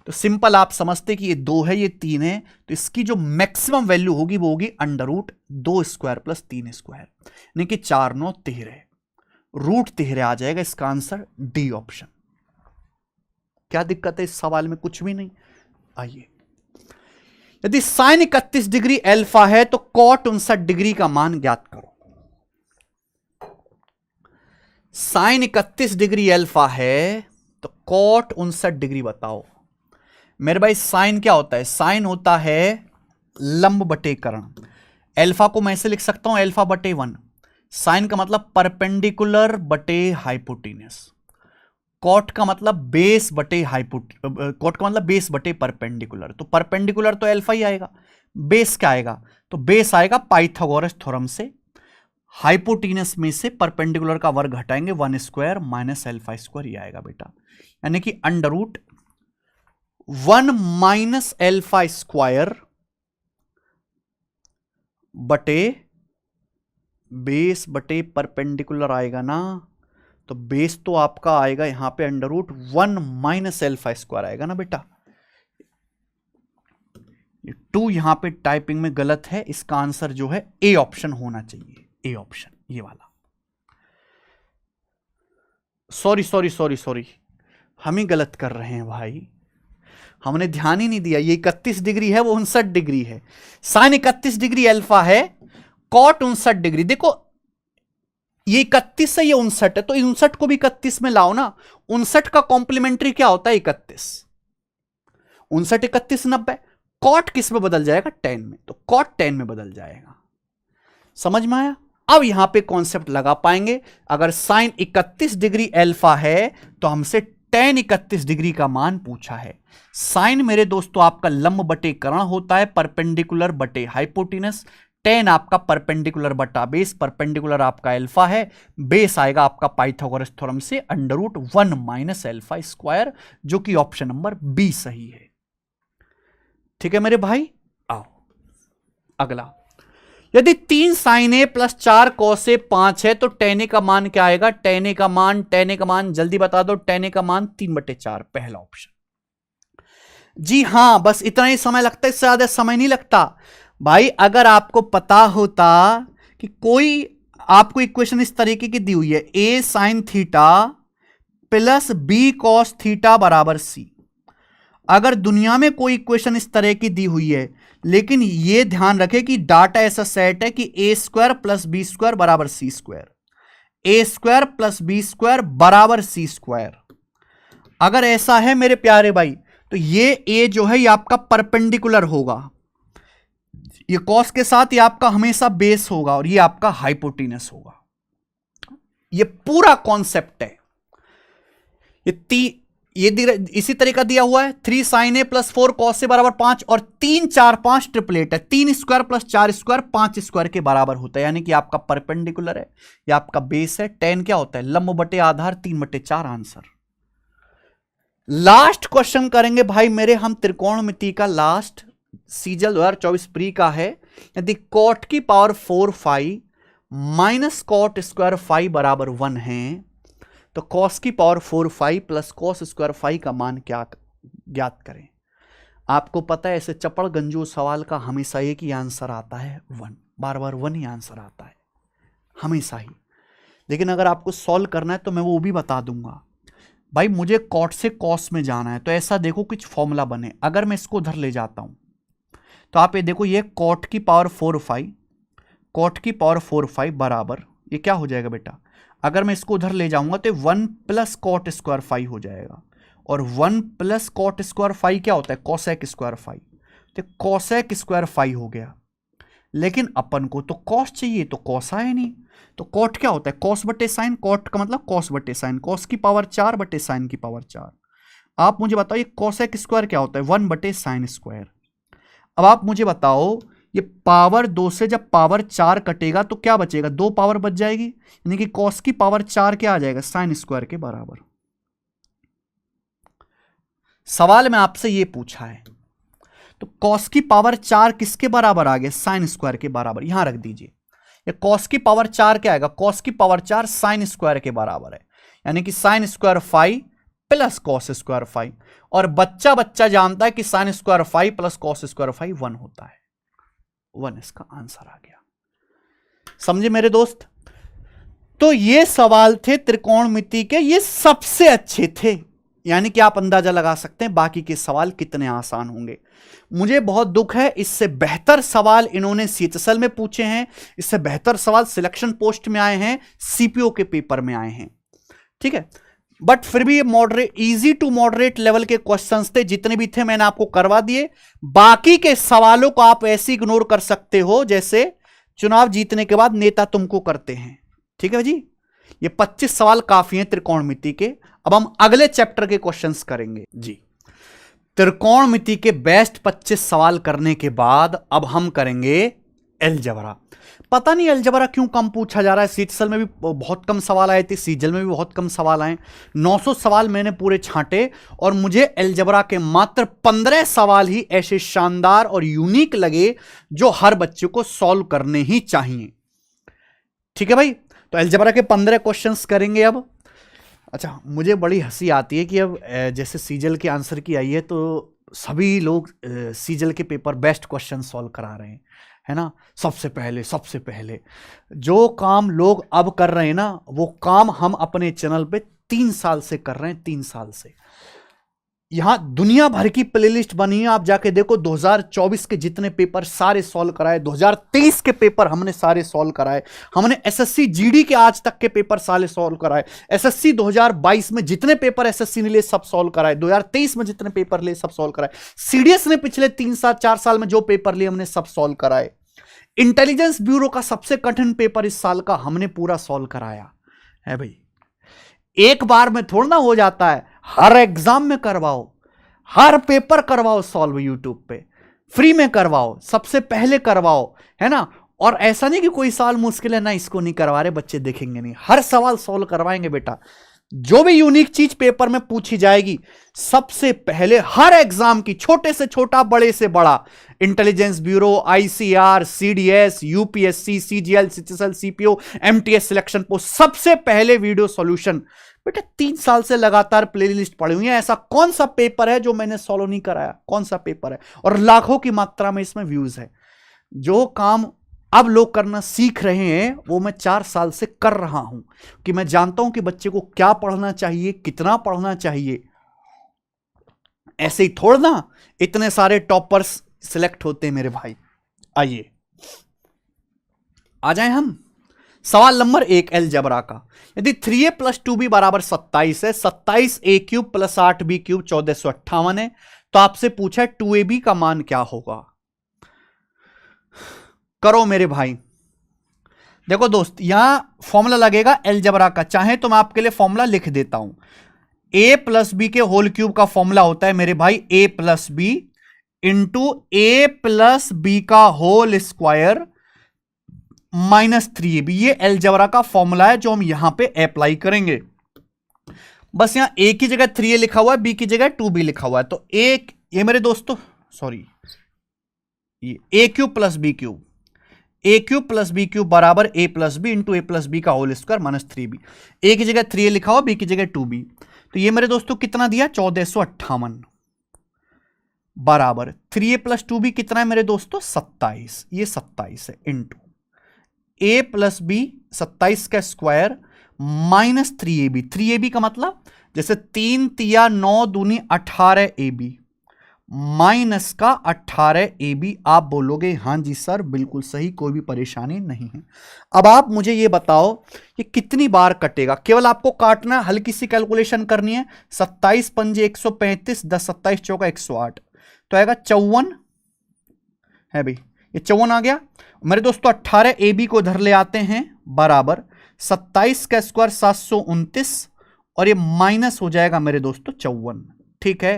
तो सिंपल आप समझते कि ये 2 है ये 3 है, तो इसकी जो मैक्सिमम वैल्यू होगी वो होगी under root 2 square plus 3 square, यानी कि 4 9 13, रूट 13 आ जाएगा इसका आंसर, डी ऑप्शन। क्या दिक्कत है इस सवाल में? कुछ भी नहीं। आइए, यदि साइन 31 डिग्री अल्फा है तो कॉट 59 डिग्री का मान ज्ञात करो। साइन 31 डिग्री अल्फा है तो कॉट 59 डिग्री बताओ। मेरे भाई साइन क्या होता है? साइन होता है लंब बटे कर्ण। अल्फा को मैं ऐसे लिख सकता हूं अल्फा बटे 1। साइन का मतलब परपेंडिकुलर बटे हाइपोटेन्यूस। कॉट का मतलब बेस बटे कॉट का मतलब बेस बटे परपेंडिकुलर। तो परपेंडिकुलर तो अल्फा ही आएगा, बेस क्या आएगा? तो बेस आएगा पाइथागोरस थ्योरम से, हाइपोटेन्यूस में से परपेंडिकुलर का वर्ग घटाएंगे 1 स्क्वायर माइनस अल्फा स्क्वायर, ये आएगा बेटा, यानी कि under root 1 minus alpha square बटे बेस बटे परपेंडिकुलर आएगा ना, तो बेस तो आपका आएगा यहां पे under root 1 minus alpha square आएगा ना बेटा। 2 यहां पे टाइपिंग में गलत है, इसका आंसर जो है ए ऑप्शन होना चाहिए, ए ऑप्शन ये वाला। सॉरी हम ही गलत कर रहे हैं भाई, हमने ध्यान ही नहीं दिया। ये 31 डिग्री है, वो 59 डिग्री है। साइन 31 डिग्री अल्फा है, कॉट 59 डिग्री। देखो ये 31 है, ये 59 है, तो 59 को भी 31 में लाओ ना। 59 का कॉम्प्लीमेंट्री क्या होता है? 31। 59 31 90। कॉट किस में बदल जाएगा? 10 में, तो कॉट 10 में बदल जाएगा। समझ में आया? अब यहां पे कॉन्सेप्ट लगा पाएंगे। अगर साइन 31 डिग्री अल्फा है तो हमसे tan 31 डिग्री का मान पूछा है। साइन मेरे दोस्तों आपका लंब बटे कर्ण होता है, परपेंडिकुलर बटे हाइपोटेनस। tan आपका परपेंडिकुलर बटा बेस, परपेंडिकुलर आपका अल्फा है, बेस आएगा आपका पाइथागोरस थ्योरम से under root 1 minus alpha square, जो कि ऑप्शन नंबर बी सही है। ठीक है मेरे भाई, आओ अगला। यदि 3 sign A plus 4 cos A 5 है तो tan ए का मान क्या आएगा? tan ए का मान जल्दी बता दो। tan ए का मान 3/4, पहला ऑप्शन। जी हां, बस इतना ही समय लगता है, इससे ज्यादा समय नहीं लगता भाई। अगर आपको पता होता कि कोई आपको इक्वेशन इस तरीके की दी हुई है, a sign theta plus b cos theta बराबर c, अगर दुनिया में कोई इक्वेशन इस तरह की दी हुई है, लेकिन यह ध्यान रखें कि डाटा ऐसा सेट है कि a square plus B square बराबर c square, a square plus B square बराबर c स्क्वायर। अगर ऐसा है मेरे प्यारे भाई, तो ये a जो है ये आपका परपेंडिकुलर होगा, ये कॉस के साथ ये आपका हमेशा बेस होगा, और ये आपका हाइपोटेनस होगा। ये पूरा कॉन्सेप्ट है। इसी तरीका दिया हुआ है 3 sin a plus 4 cos a बराबर 5 और 3 4 5 ट्रिपलेट है 3 स्क्वायर प्लस 4 स्क्वायर 5 स्क्वायर के बराबर होता है, यानी कि आपका परपेंडिकुलर है या आपका बेस है। tan क्या होता है? लंब बटे आधार 3/4 आंसर। लास्ट क्वेश्चन करेंगे भाई मेरे हम त्रिकोणमिति का, लास्ट सीजल 2024 प्री का है। यदि cot की power 4 phi minus cot square phi बराबर 1 है तो cos की power 4 phi plus cos square phi का मान क्या ज्ञात करें। आपको पता है ऐसे चपड़ गंजू सवाल का हमेशा एक ही आंसर आता है 1, बार बार 1 ही आंसर आता है हमेशा ही। लेकिन अगर आपको सॉल्व करना है तो मैं वो भी बता दूंगा। भाई मुझे cot से cos में जाना है तो ऐसा देखो कुछ फॉर्मूला बने। अगर मैं इसको उधर ले जाता हूं तो आप ये देखो, ये cot की पावर 4 फाई, cot की पावर 4 फाई बराबर ये क्या हो जाएगा बेटा, अगर मैं इसको उधर ले जाऊंगा तो 1 प्लस cot स्क्वायर फाई हो जाएगा। और 1 प्लस cot स्क्वायर फाई क्या होता है? cosec square phi. तो cosec स्क्वायर फाई हो गया। लेकिन अपन को तो cos चाहिए तो cos आया नहीं, तो cot क्या होता है? cos बटे साइन। cot का मतलब cos बटे साइन, cos की पावर 4 बटे साइन की पावर 4। आप मुझे बताओ ये cosec स्क्वायर क्या होता है? 1 बटे साइन स्क्वायर। अब आप मुझे बताओ ये पावर 2 से जब पावर 4 कटेगा तो क्या बचेगा? 2 पावर बच जाएगी, यानी कि cos की पावर 4 क्या आ जाएगा? साइन स्क्वायर के बराबर। सवाल में आपसे ये पूछा है तो cos की पावर 4 किसके बराबर आ गया? साइन स्क्वायर के बराबर। यहां रख दीजिए, ये cos की पावर 4 क्या आएगा? cos की पावर 4 साइन स्क्वायर के बराबर है, यानी कि sine square phi plus cos square phi. और बच्चा बच्चा जानता है कि sine square phi plus cos square phi 1 होता है। 1 इसका आंसर आ गया। समझे मेरे दोस्त? तो ये सवाल थे त्रिकोणमिति के, ये सबसे अच्छे थे, यानी कि आप अंदाजा लगा सकते हैं बाकी के सवाल कितने आसान होंगे। मुझे बहुत दुख है, इससे बेहतर सवाल इन्होंने सीएचएसएल में पूछे हैं, इससे बेहतर सवाल सिलेक्शन पोस्ट में आए हैं, सीपीओ के पेपर में आए हैं। ठीक है, बट फिर भी ये moderate, easy to moderate level के क्वेश्चंस थे। जितने भी थे मैंने आपको करवा दिए। बाकी के सवालों को आप ऐसे इग्नोर कर सकते हो जैसे चुनाव जीतने के बाद नेता तुमको करते हैं। ठीक है जी, ये 25 सवाल काफी हैं त्रिकोणमिति के। अब हम अगले चैप्टर के क्वेश्चंस करेंगे जी। त्रिकोणमिति के बेस्ट 25 सवाल करने के बाद अब हम करेंगे अलजेब्रा। पता नहीं अलजेब्रा क्यों कम पूछा जा रहा है। सीएचएसएल में भी बहुत कम सवाल आए थे, सीजल में भी बहुत कम सवाल आए। 900 सवाल मैंने पूरे छांटे और मुझे अलजेब्रा के मात्र 15 सवाल ही ऐसे शानदार और यूनिक लगे जो हर बच्चे को सॉल्व करने ही चाहिए। ठीक है भाई, तो अलजेब्रा के 15 क्वेश्चंस करेंगे अब। अच्छा, मुझे बड़ी हंसी आती है कि अब जैसे सीजल के आंसर की आई है तो सभी लोग सीजल के पेपर बेस्ट क्वेश्चन सॉल्व करा रहे हैं, है ना। सबसे पहले जो काम लोग अब कर रहे हैं ना, वो काम हम अपने चैनल पे 3 साल से कर रहे हैं। 3 साल से यहां दुनिया भर की प्लेलिस्ट बनी है, आप जाके देखो। 2024 के जितने पेपर सारे सॉल्व कराए, 2023 के पेपर हमने सारे सॉल्व कराए, हमने एसएससी जीडी के आज तक के पेपर सारे सॉल्व कराए, एसएससी 2022 में जितने पेपर एसएससी ने लिए सब सॉल्व कराए, 2023 में जितने पेपर लिए सब सॉल्व कराए, सीडीएस ने पिछले 3-4 साल में जो पेपर लिए हमने सब सॉल्व कराए, इंटेलिजेंस ब्यूरो का सबसे कठिन पेपर इस साल का हमने पूरा सॉल्व कराया है भाई। एक बार में थोड़ा ना हो जाता है, हर एग्जाम में करवाओ, हर पेपर करवाओ सॉल्व, यूट्यूब पे फ्री में करवाओ, सबसे पहले करवाओ, है ना। और ऐसा नहीं कि कोई सवाल मुश्किल है ना इसको नहीं करवा रहे, बच्चे देखेंगे नहीं, हर सवाल सॉल्व करवाएंगे बेटा। जो भी यूनिक चीज पेपर में पूछी जाएगी सबसे पहले हर एग्जाम की, छोटे से छोटा बड़े से बड़ा, intelligence bureau, ICR, CDS, UPSC, CGL, CHSL, CPO, MTS selection post, सबसे पहले वीडियो सॉल्यूशन। बेटा 3 साल से लगातार प्लेलिस्ट पड़ी हुई है, ऐसा कौन सा पेपर है जो मैंने सॉल्व नहीं कराया? कौन सा पेपर है? और लाखों की मात्रा में इसमें व्यूज है। जो काम अब लोग करना सीख रहे हैं वो मैं 4 साल से कर रहा हूं, कि मैं जानता हूं कि बच्चे को क्या पढ़ना चाहिए, कितना पढ़ना चाहिए। ऐसे ही थोड़ा ना इतने सारे टॉपर्स सिलेक्ट होते हैं मेरे भाई। आइए आ जाए हम सवाल नंबर 1 अलजेब्रा का। यदि 3a + 2b = 27 है, 27a³ + 8b³ 1458 है, तो आपसे पूछा है 2ab का मान क्या होगा। करो मेरे भाई, देखो दोस्त, यहां फॉर्मूला लगेगा अलजेब्रा का, चाहे तो मैं आपके लिए फॉर्मूला लिख देता हूं। a प्लस बी के होल क्यूब का फॉर्मूला होता है मेरे भाई a plus b into a plus b का होल स्क्वायर माइनस 3ab। ये अलजेब्रा का फॉर्मूला है जो हम यहां पे अप्लाई करेंगे। बस यहां a की जगह 3a लिखा हुआ है, b की जगह 2b लिखा हुआ है, तो एक ये मेरे दोस्तों सॉरी ये a cube plus b cube, a cube plus b cube बराबर a plus b into a plus b का whole square minus 3b। A की जगह 3a लिखा हुआ, बी की जगह 2b, तो ये मेरे दोस्तों कितना दिया 1458 बराबर 3a प्लस 2b कितना है मेरे दोस्तों 27, ये 27 है इंटू ए प्लस बी 27 का स्क्वायर माइनस 3ab। 3ab का मतलब जैसे 3 तिया 9 दूनी 18ab माइनस का 18ab। आप बोलोगे हां जी सर बिल्कुल सही, कोई भी परेशानी नहीं है। अब आप मुझे ये बताओ कि कितनी बार कटेगा, केवल आपको काटना, हल्की सी कैलकुलेशन करनी है। 27 पंजे 135, 10 27 चौका 108, तो आएगा 54 है भाई, ये 54 आ गया मेरे दोस्तों। 18ab को इधर ले आते हैं बराबर 27 का स्क्वायर 729 और ये माइनस हो जाएगा मेरे दोस्तों 54। ठीक है,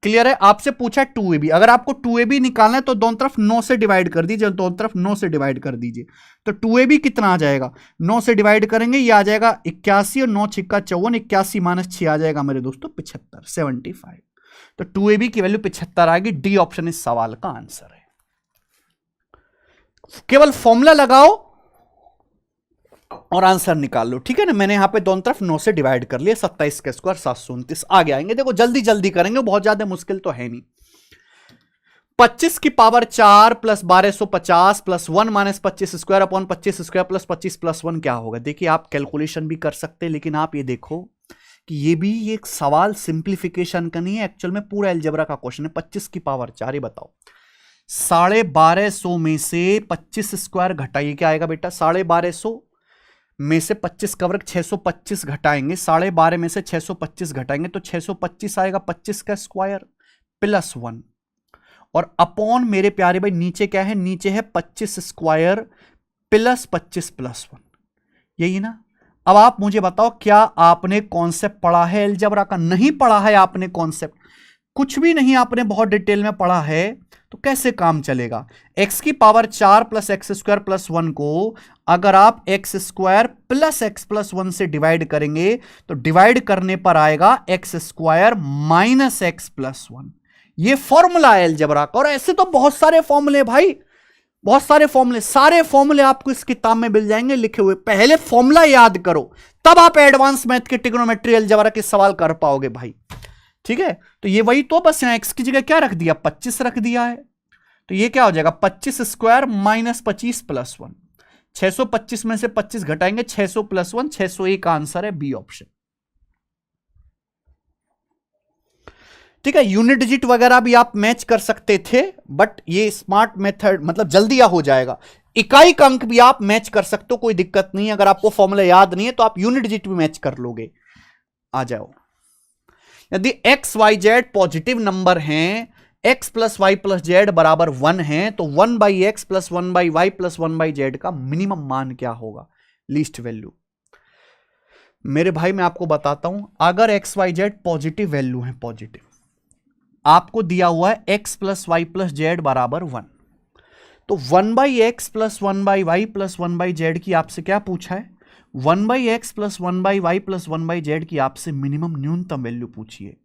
क्लियर है। आपसे पूछा 2ab, अगर आपको 2ab निकालना है तो दोनों तरफ 9 से डिवाइड कर दीजिए, दोनों तरफ 9 से डिवाइड कर दीजिए, तो 2ab कितना आ जाएगा 9 से डिवाइड करेंगे, ये आ जाएगा 81 और 9 छिक्का 54, 81 माइनस 6 आ जाएगा मेरे दोस्तों 75, 75। तो 2ab की वैल्यू 75 आएगी। डी ऑप्शन इस सवाल का आंसर है। केवल फॉर्मूला लगाओ और आंसर निकाल लो, ठीक है ना। मैंने यहां पे दोनों तरफ 9 से डिवाइड कर लिया, 27 का स्क्वायर 729 आगे आएंगे। देखो जल्दी जल्दी करेंगे, बहुत ज्यादा मुश्किल तो है नहीं। 25 की power 4 plus 1250 plus 1 minus 25 square upon 25 square plus 25 plus 1 क्या होगा। देखिए आप कैलकुलेशन भी कर सकते हैं, लेकिन आप ये देखो कि ये भी एक सवाल सिंप्लीफिकेशन का नहीं है, एक्चुअल में पूरा अलजेब्रा का क्वेश्चन है। 25 की पावर 4, ये बताओ 1250 में से 25 स्क्वायर घटाइए, क्या आएगा बेटा 1250 में से 25 का वर्ग 625 घटाएंगे, 12.5 में से 625 घटाएंगे तो 625 आएगा 25 का स्क्वायर प्लस 1 और अपॉन मेरे प्यारे भाई नीचे क्या है, नीचे है 25 स्क्वायर प्लस 25 प्लस 1, यही ना। अब आप मुझे बताओ क्या आपने कॉन्सेप्ट पढ़ा है अलजेब्रा का? नहीं पढ़ा है आपने कॉन्सेप्ट, कुछ भी नहीं आपने बहुत डिटेल में पढ़ा है, तो कैसे काम चलेगा। x की power 4 plus X square plus 1 को अगर आप x square plus x plus 1 से डिवाइड करेंगे तो डिवाइड करने पर आएगा x square minus x plus 1। ये फॉर्मूला है अलजेब्रा का। और ऐसे तो बहुत सारे फॉर्मूले भाई, बहुत सारे फॉर्मूले, सारे फॉर्मूले आपको इस किताब में मिल जाएंगे लिखे हुए। पहले फॉर्मूला याद करो, तब आप एडवांस मैथ के ट्रिग्नोमेट्री अलजेब्रा के सवाल कर पाओगे भाई, ठीक है। तो ये वही तो, बस यहां एक्स की जगह क्या रख दिया 25 रख दिया है, तो ये क्या हो जाएगा 25 स्क्वायर माइनस 25 प्लस 1। 625 में से 25 घटाएंगे 600 प्लस 1 601 का आंसर है बी ऑप्शन, ठीक है। यूनिट डिजिट वगैरह भी आप मैच कर सकते थे, बट ये स्मार्ट मेथड मतलब जल्दी हो जाएगा। इकाई का अंक भी आप मैच कर सकते हो, कोई दिक्कत नहीं है। अगर आपको फॉर्मूला याद नहीं है तो आप यूनिट डिजिट भी मैच कर लोगे। आ जाओ, यदि x y z positive number हैं, x plus y plus z बराबर 1 है, तो 1 by x plus 1 by y plus 1 by z का मिनिमम मान क्या होगा, लीस्ट वैल्यू। मेरे भाई मैं आपको बताता हूं, अगर x y z positive value है, पॉजिटिव आपको दिया हुआ है x plus y plus z बराबर 1, तो 1 by x plus 1 by y plus 1 by z की आपसे क्या पूछा है, 1 by x plus 1 by y plus 1 by z की आपसे मिनिमम न्यूनतम वैल्यू पूछिए।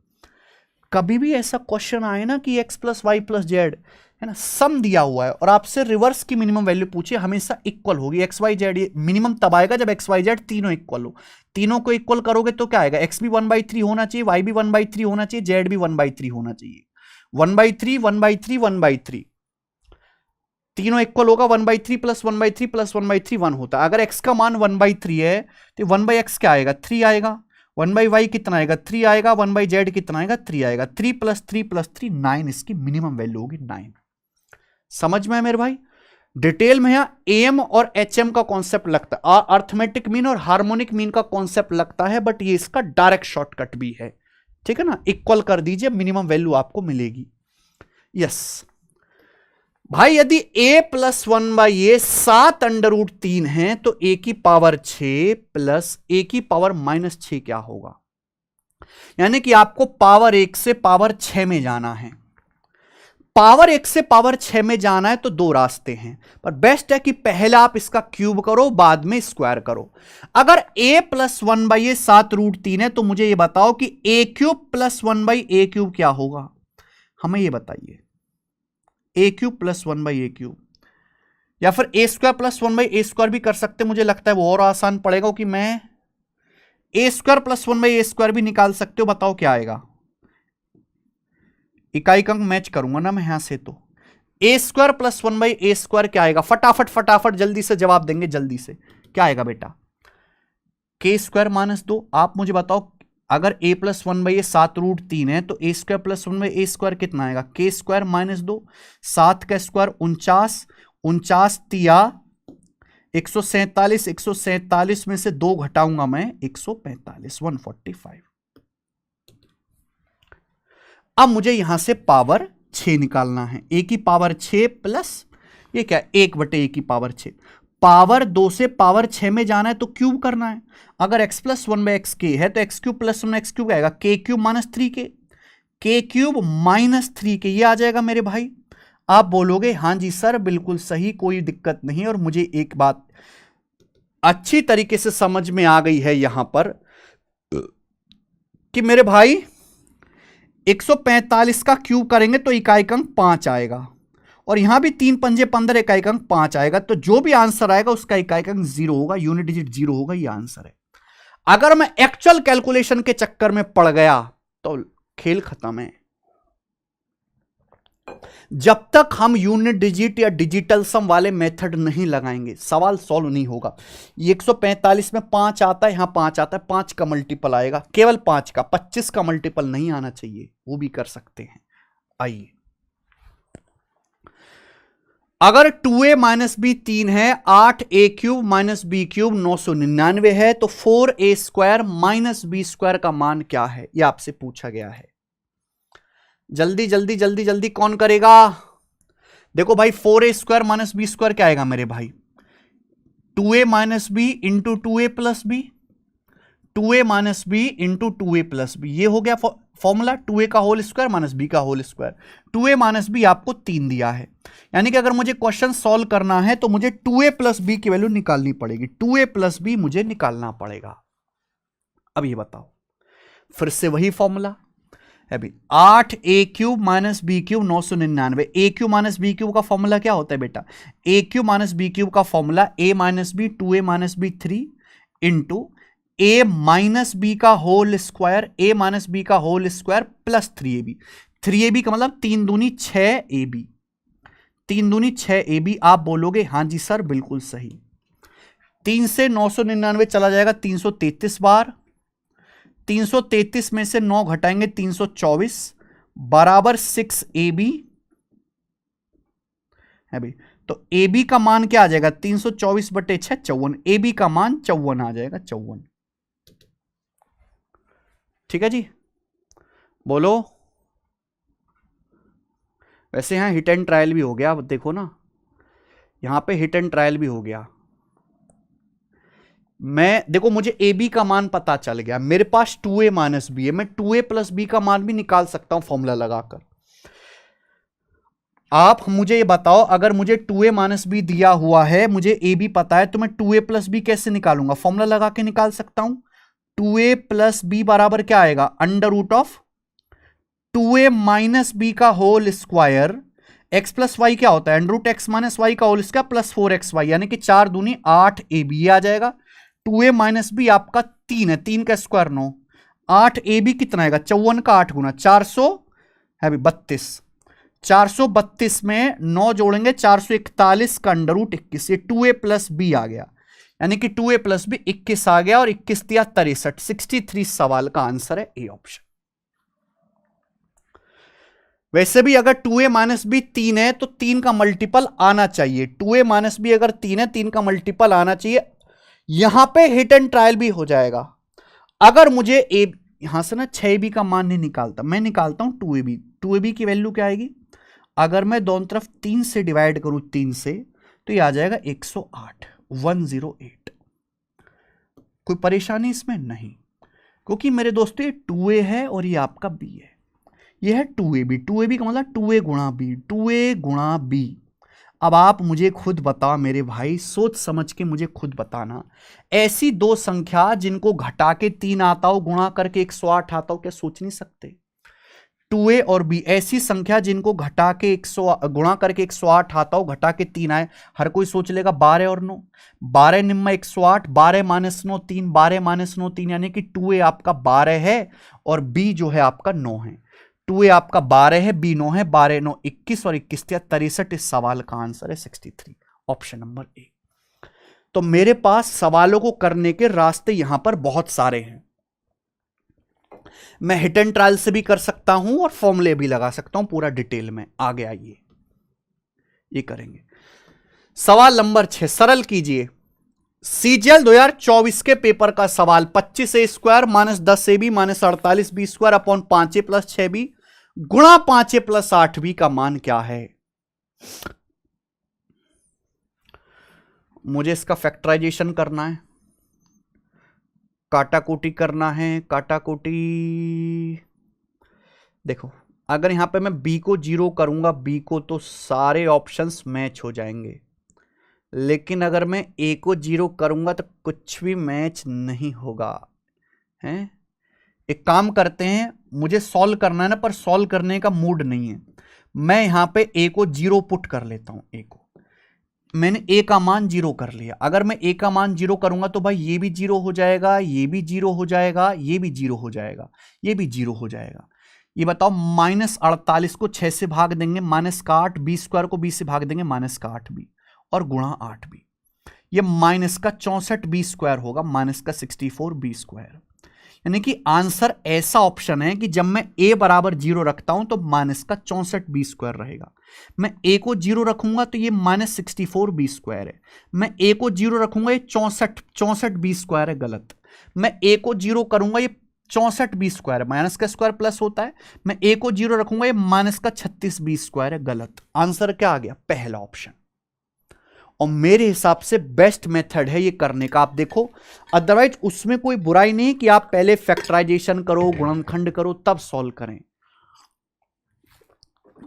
कभी भी ऐसा क्वेश्चन आए ना कि x plus y plus z है ना, सम दिया हुआ है और आपसे रिवर्स की मिनिमम वैल्यू पूछिए, हमेशा इक्वल होगी। एक्स वाई जेड मिनिमम तब आएगा जब एक्स वाई जेड तीनों इक्वल हो। तीनों को इक्वल करोगे तो क्या आएगा, एक्स भी 1/3 होना चाहिए, वाई भी 1/3 होना चाहिए, जेड भी 1/3 होना चाहिए। 1/3 1/3 1/3 तीनों इक्वल होगा, 1/3 प्लस 1/3 प्लस 1/3 1 होता है। अगर x का मान 1/3 है तो 1/x क्या आएगा 3 आएगा, 1/y कितना आएगा 3 आएगा, 1/z कितना आएगा 3 आएगा। 3 प्लस 3 प्लस 3 9 इसकी मिनिमम वैल्यू होगी 9। समझ में है मेरे भाई। डिटेल में यहां एम और एचएम का कॉन्सेप्ट लगता है, अर्थमेटिक मीन और हार्मोनिक मीन का कॉन्सेप्ट लगता है, बट ये इसका डायरेक्ट शॉर्टकट भी है, ठीक है ना। इक्वल कर दीजिए, मिनिमम वैल्यू आपको मिलेगी। यस, भाई यदि a प्लस 1/a 7√3 है तो a की पावर 6 प्लस a की पावर -6 क्या होगा? यानी कि आपको पावर 1 से पावर 6 में जाना है। पावर 1 से पावर 6 में जाना है तो दो रास्ते हैं, पर बेस्ट है कि पहले आप इसका क्यूब करो, बाद में स्क्वायर करो। अगर a प्लस 1/a 7√3 है तो मुझे यह बताओ कि a cube plus 1/a cube क्या होगा? हमें यह बताइए। a cube plus 1/a cube, या फिर a square plus 1/a square भी कर सकते, मुझे लगता है वो और आसान पड़ेगा कि मैं a square plus 1/a square भी निकाल सकते हो। बताओ क्या आएगा? इकाई अंक मैच करूंगा ना मैं यहां से, तो a square plus 1/a square क्या आएगा? फटाफट फटाफट जल्दी से जवाब देंगे, जल्दी से। क्या आएगा बेटा? k square -2। आप मुझे बताओ, अगर a प्लस 1/a 7√3 है तो a square plus 1/a square कितना आएगा? k स्क्वायर -2, 7 का स्क्वायर 49, 49 तिया 147, 147 में से 2 घटाऊंगा मैं 145, 145। अब मुझे यहां से पावर 6 निकालना है। a की पावर 6 प्लस ये क्या? 1/a की पावर 6। पावर 2 से पावर 6 में जाना है तो क्यूब करना है। अगर x प्लस 1/x k है तो x cube plus 1x cube आएगा k cube -3k, k cube -3k, ये आ जाएगा मेरे भाई। आप बोलोगे हां जी सर बिल्कुल सही, कोई दिक्कत नहीं। और मुझे एक बात अच्छी तरीके से समझ में आ गई है यहां पर कि मेरे भाई 145 का क्यूब करेंगे तो इकाई अंक 5 आएगा, और यहां भी 3 पंजे 15, इकाई अंक 5 आएगा। तो जो भी आंसर आएगा उसका इकाई अंक 0 होगा, यूनिट डिजिट 0 होगा, ये आंसर है। अगर मैं एक्चुअल कैलकुलेशन के चक्कर में पड़ गया तो खेल खत्म है। जब तक हम यूनिट डिजिट या डिजिटल सम वाले मेथड नहीं लगाएंगे सवाल सॉल्व नहीं होगा। ये 145 में 5 आता है, यहां 5 आता है, 5 का मल्टीपल आएगा, केवल 5 का, 25 का मल्टीपल नहीं आना चाहिए, वो भी कर सकते हैं। आइए, अगर 2a माइनस बी 3 है, 8a cube minus B cube 999 है, तो 4a square minus B square का मान क्या है? यह आपसे पूछा गया है। जल्दी जल्दी जल्दी जल्दी कौन करेगा? देखो भाई 4a square minus B square क्या आएगा मेरे भाई? 2a minus b into 2a plus b, 2a minus b into 2a plus b, ये हो गया फॉर्मूला। 2a का होल स्क्वायर माइनस बी का whole square. 2a minus b आपको 3 दिया है, यानी कि अगर मुझे क्वेश्चन सॉल्व करना है तो मुझे 2a प्लस बी की वैल्यू निकालनी पड़ेगी। 2a प्लस बी मुझे निकालना पड़ेगा। अब ये बताओ, फिर से वही फॉर्मूला है भाई, 8a cube minus B cube 999। a cube minus B cube का फॉर्मूला क्या होता है बेटा? a cube minus B cube का formula a minus B 2a minus B 3 into a minus B का whole square, a minus B का whole square plus 3ab। 3ab का मतलब 3 दूनी 6ab, 3 दूनी 6ab। आप बोलोगे हां जी सर बिल्कुल सही। 3 से 999 चला जाएगा 333 बार, 333 में से 9 घटाएंगे 324 बराबर 6ab है भाई। तो ab का मान क्या आ जाएगा? 324 बटे 6 54, ab का मान 54 आ जाएगा, 54। ठीक है जी, बोलो। वैसे यहां हिट एंड ट्रायल भी हो गया, अब देखो ना, यहां पे हिट एंड ट्रायल भी हो गया। मैं देखो मुझे ए बी का मान पता चल गया, मेरे पास 2a माइनस बी है, मैं 2a प्लस बी का मान भी निकाल सकता हूं फॉर्मूला लगाकर। आप मुझे ये बताओ, अगर मुझे 2a माइनस बी दिया हुआ है, मुझे ए बी पता है, तो मैं 2a प्लस बी कैसे निकालूंगा? फॉर्मूला लगा के निकाल सकता हूं। 2a प्लस बी बराबर क्या आएगा? Under root of 2a minus B का whole square, x plus Y क्या होता है? Under root X minus Y का होल स्क्वायर प्लस 4xy, यानी कि 4 दूनी 8ab आ जाएगा। 2a माइनस बी आपका 3 है, 3 का स्क्वायर 9, 8ab कितना आएगा? 54 का 8 गुना 400 है 32, 432 में 9 जोड़ेंगे 441 का अंडर रूट 21, ये 2a प्लस बी आ गया, यानी कि 2a प्लस बी 21 आ गया, और 21 दिया 63, 63 सवाल का आंसर है ए ऑप्शन। वैसे भी अगर 2a माइनस बी 3 है तो 3 का मल्टीपल आना चाहिए। 2a माइनस बी अगर 3 है, 3 का मल्टीपल आना चाहिए। यहां पे हिट एंड ट्रायल भी हो जाएगा। अगर मुझे यहां से ना 6ab का मान नहीं निकालता, मैं निकालता हूं 2ab। 2ab की वैल्यू क्या आएगी? अगर मैं दोनों तरफ 3 से डिवाइड करूं, 3 से, तो ये आ जाएगा 108, 108। कोई परेशानी इसमें नहीं, क्योंकि मेरे दोस्तों ये 2a है और ये आपका b है। ये है 2ab, 2ab का मतलब 2a गुणा b, 2a गुणा b। अब आप मुझे खुद बताओ मेरे भाई, सोच समझ के मुझे खुद बताना, ऐसी दो संख्या जिनको घटा के 3 आता हो, गुणा करके 108 आता हो, क्या सोच नहीं सकते? 2a और b ऐसी संख्या जिनको घटा के 100 गुणा करके 108 आता हो, घटा के 3 आए, हर कोई सोच लेगा 12 और 9, 12 निम्मा 108, 12 माइनस 9 3, 12 माइनस 9 3, यानी कि 2a आपका 12 है और b जो है आपका 9 है। 2a आपका 12 है, b 9 है, 12 9 21 और 21 63। इस सवाल का आंसर है 63, ऑप्शन नंबर ए। तो मेरे पास सवालों को करने के रास्ते यहां पर बहुत सारे हैं। मैं हिट एंड ट्रायल से भी कर सकता हूं और फॉर्मूले भी लगा सकता हूं पूरा डिटेल में। आगे आइए, ये करेंगे। सवाल नंबर 6 सरल कीजिए। सीजीएल 2024 के पेपर का सवाल 25a square minus 10ab minus 48b square upon 5a plus 6b गुणा 5a प्लस 8b का मान क्या है? मुझे इसका फैक्टराइजेशन करना है, काटाकोटी करना है, काटाकोटी। देखो, अगर यहां पे मैं b को 0 करूंगा, b को, तो सारे ऑप्शंस मैच हो जाएंगे, लेकिन अगर मैं a को 0 करूंगा तो कुछ भी मैच नहीं होगा। हैं? एक काम करते हैं, मुझे सॉल्व करना है ना, पर सॉल्व करने का मूड नहीं है। मैं यहां पे a को 0 पुट कर लेता हूं। a को मैंने a का मान 0 कर लिया। अगर मैं a का मान 0 करूंगा तो भाई ये भी 0 हो जाएगा, ये भी 0 हो जाएगा, ये भी 0 हो जाएगा, ये भी 0 हो जाएगा। ये बताओ, माइनस 48 को 6 से भाग देंगे, माइनस का 8, b स्क्वायर को b से भाग देंगे, माइनस का 8b और गुणा 8b। ये माइनस का 64b स्क्वायर होगा, माइनस का 64b स्क्वायर। यानी कि आंसर ऐसा ऑप्शन है कि जब मैं a बराबर 0 रखता हूं तो माइनस का 64b स्क्वायर रहेगा। मैं a को 0 रखूंगा तो ये माइनस 64b स्क्वायर है। मैं a को 0 रखूंगा, ये 64b स्क्वायर है, गलत। मैं a को 0 करूंगा, ये 64b स्क्वायर है, माइनस का स्क्वायर प्लस होता है। मैं a को 0 रखूंगा, ये माइनस का 36b स्क्वायर है, गलत। आंसर क्या आ गया? पहला ऑप्शन। और मेरे हिसाब से बेस्ट मेथड है ये करने का। आप देखो, अदरवाइज उसमें कोई बुराई नहीं कि आप पहले फैक्टराइजेशन करो, गुणनखंड करो, तब सॉल्व करें।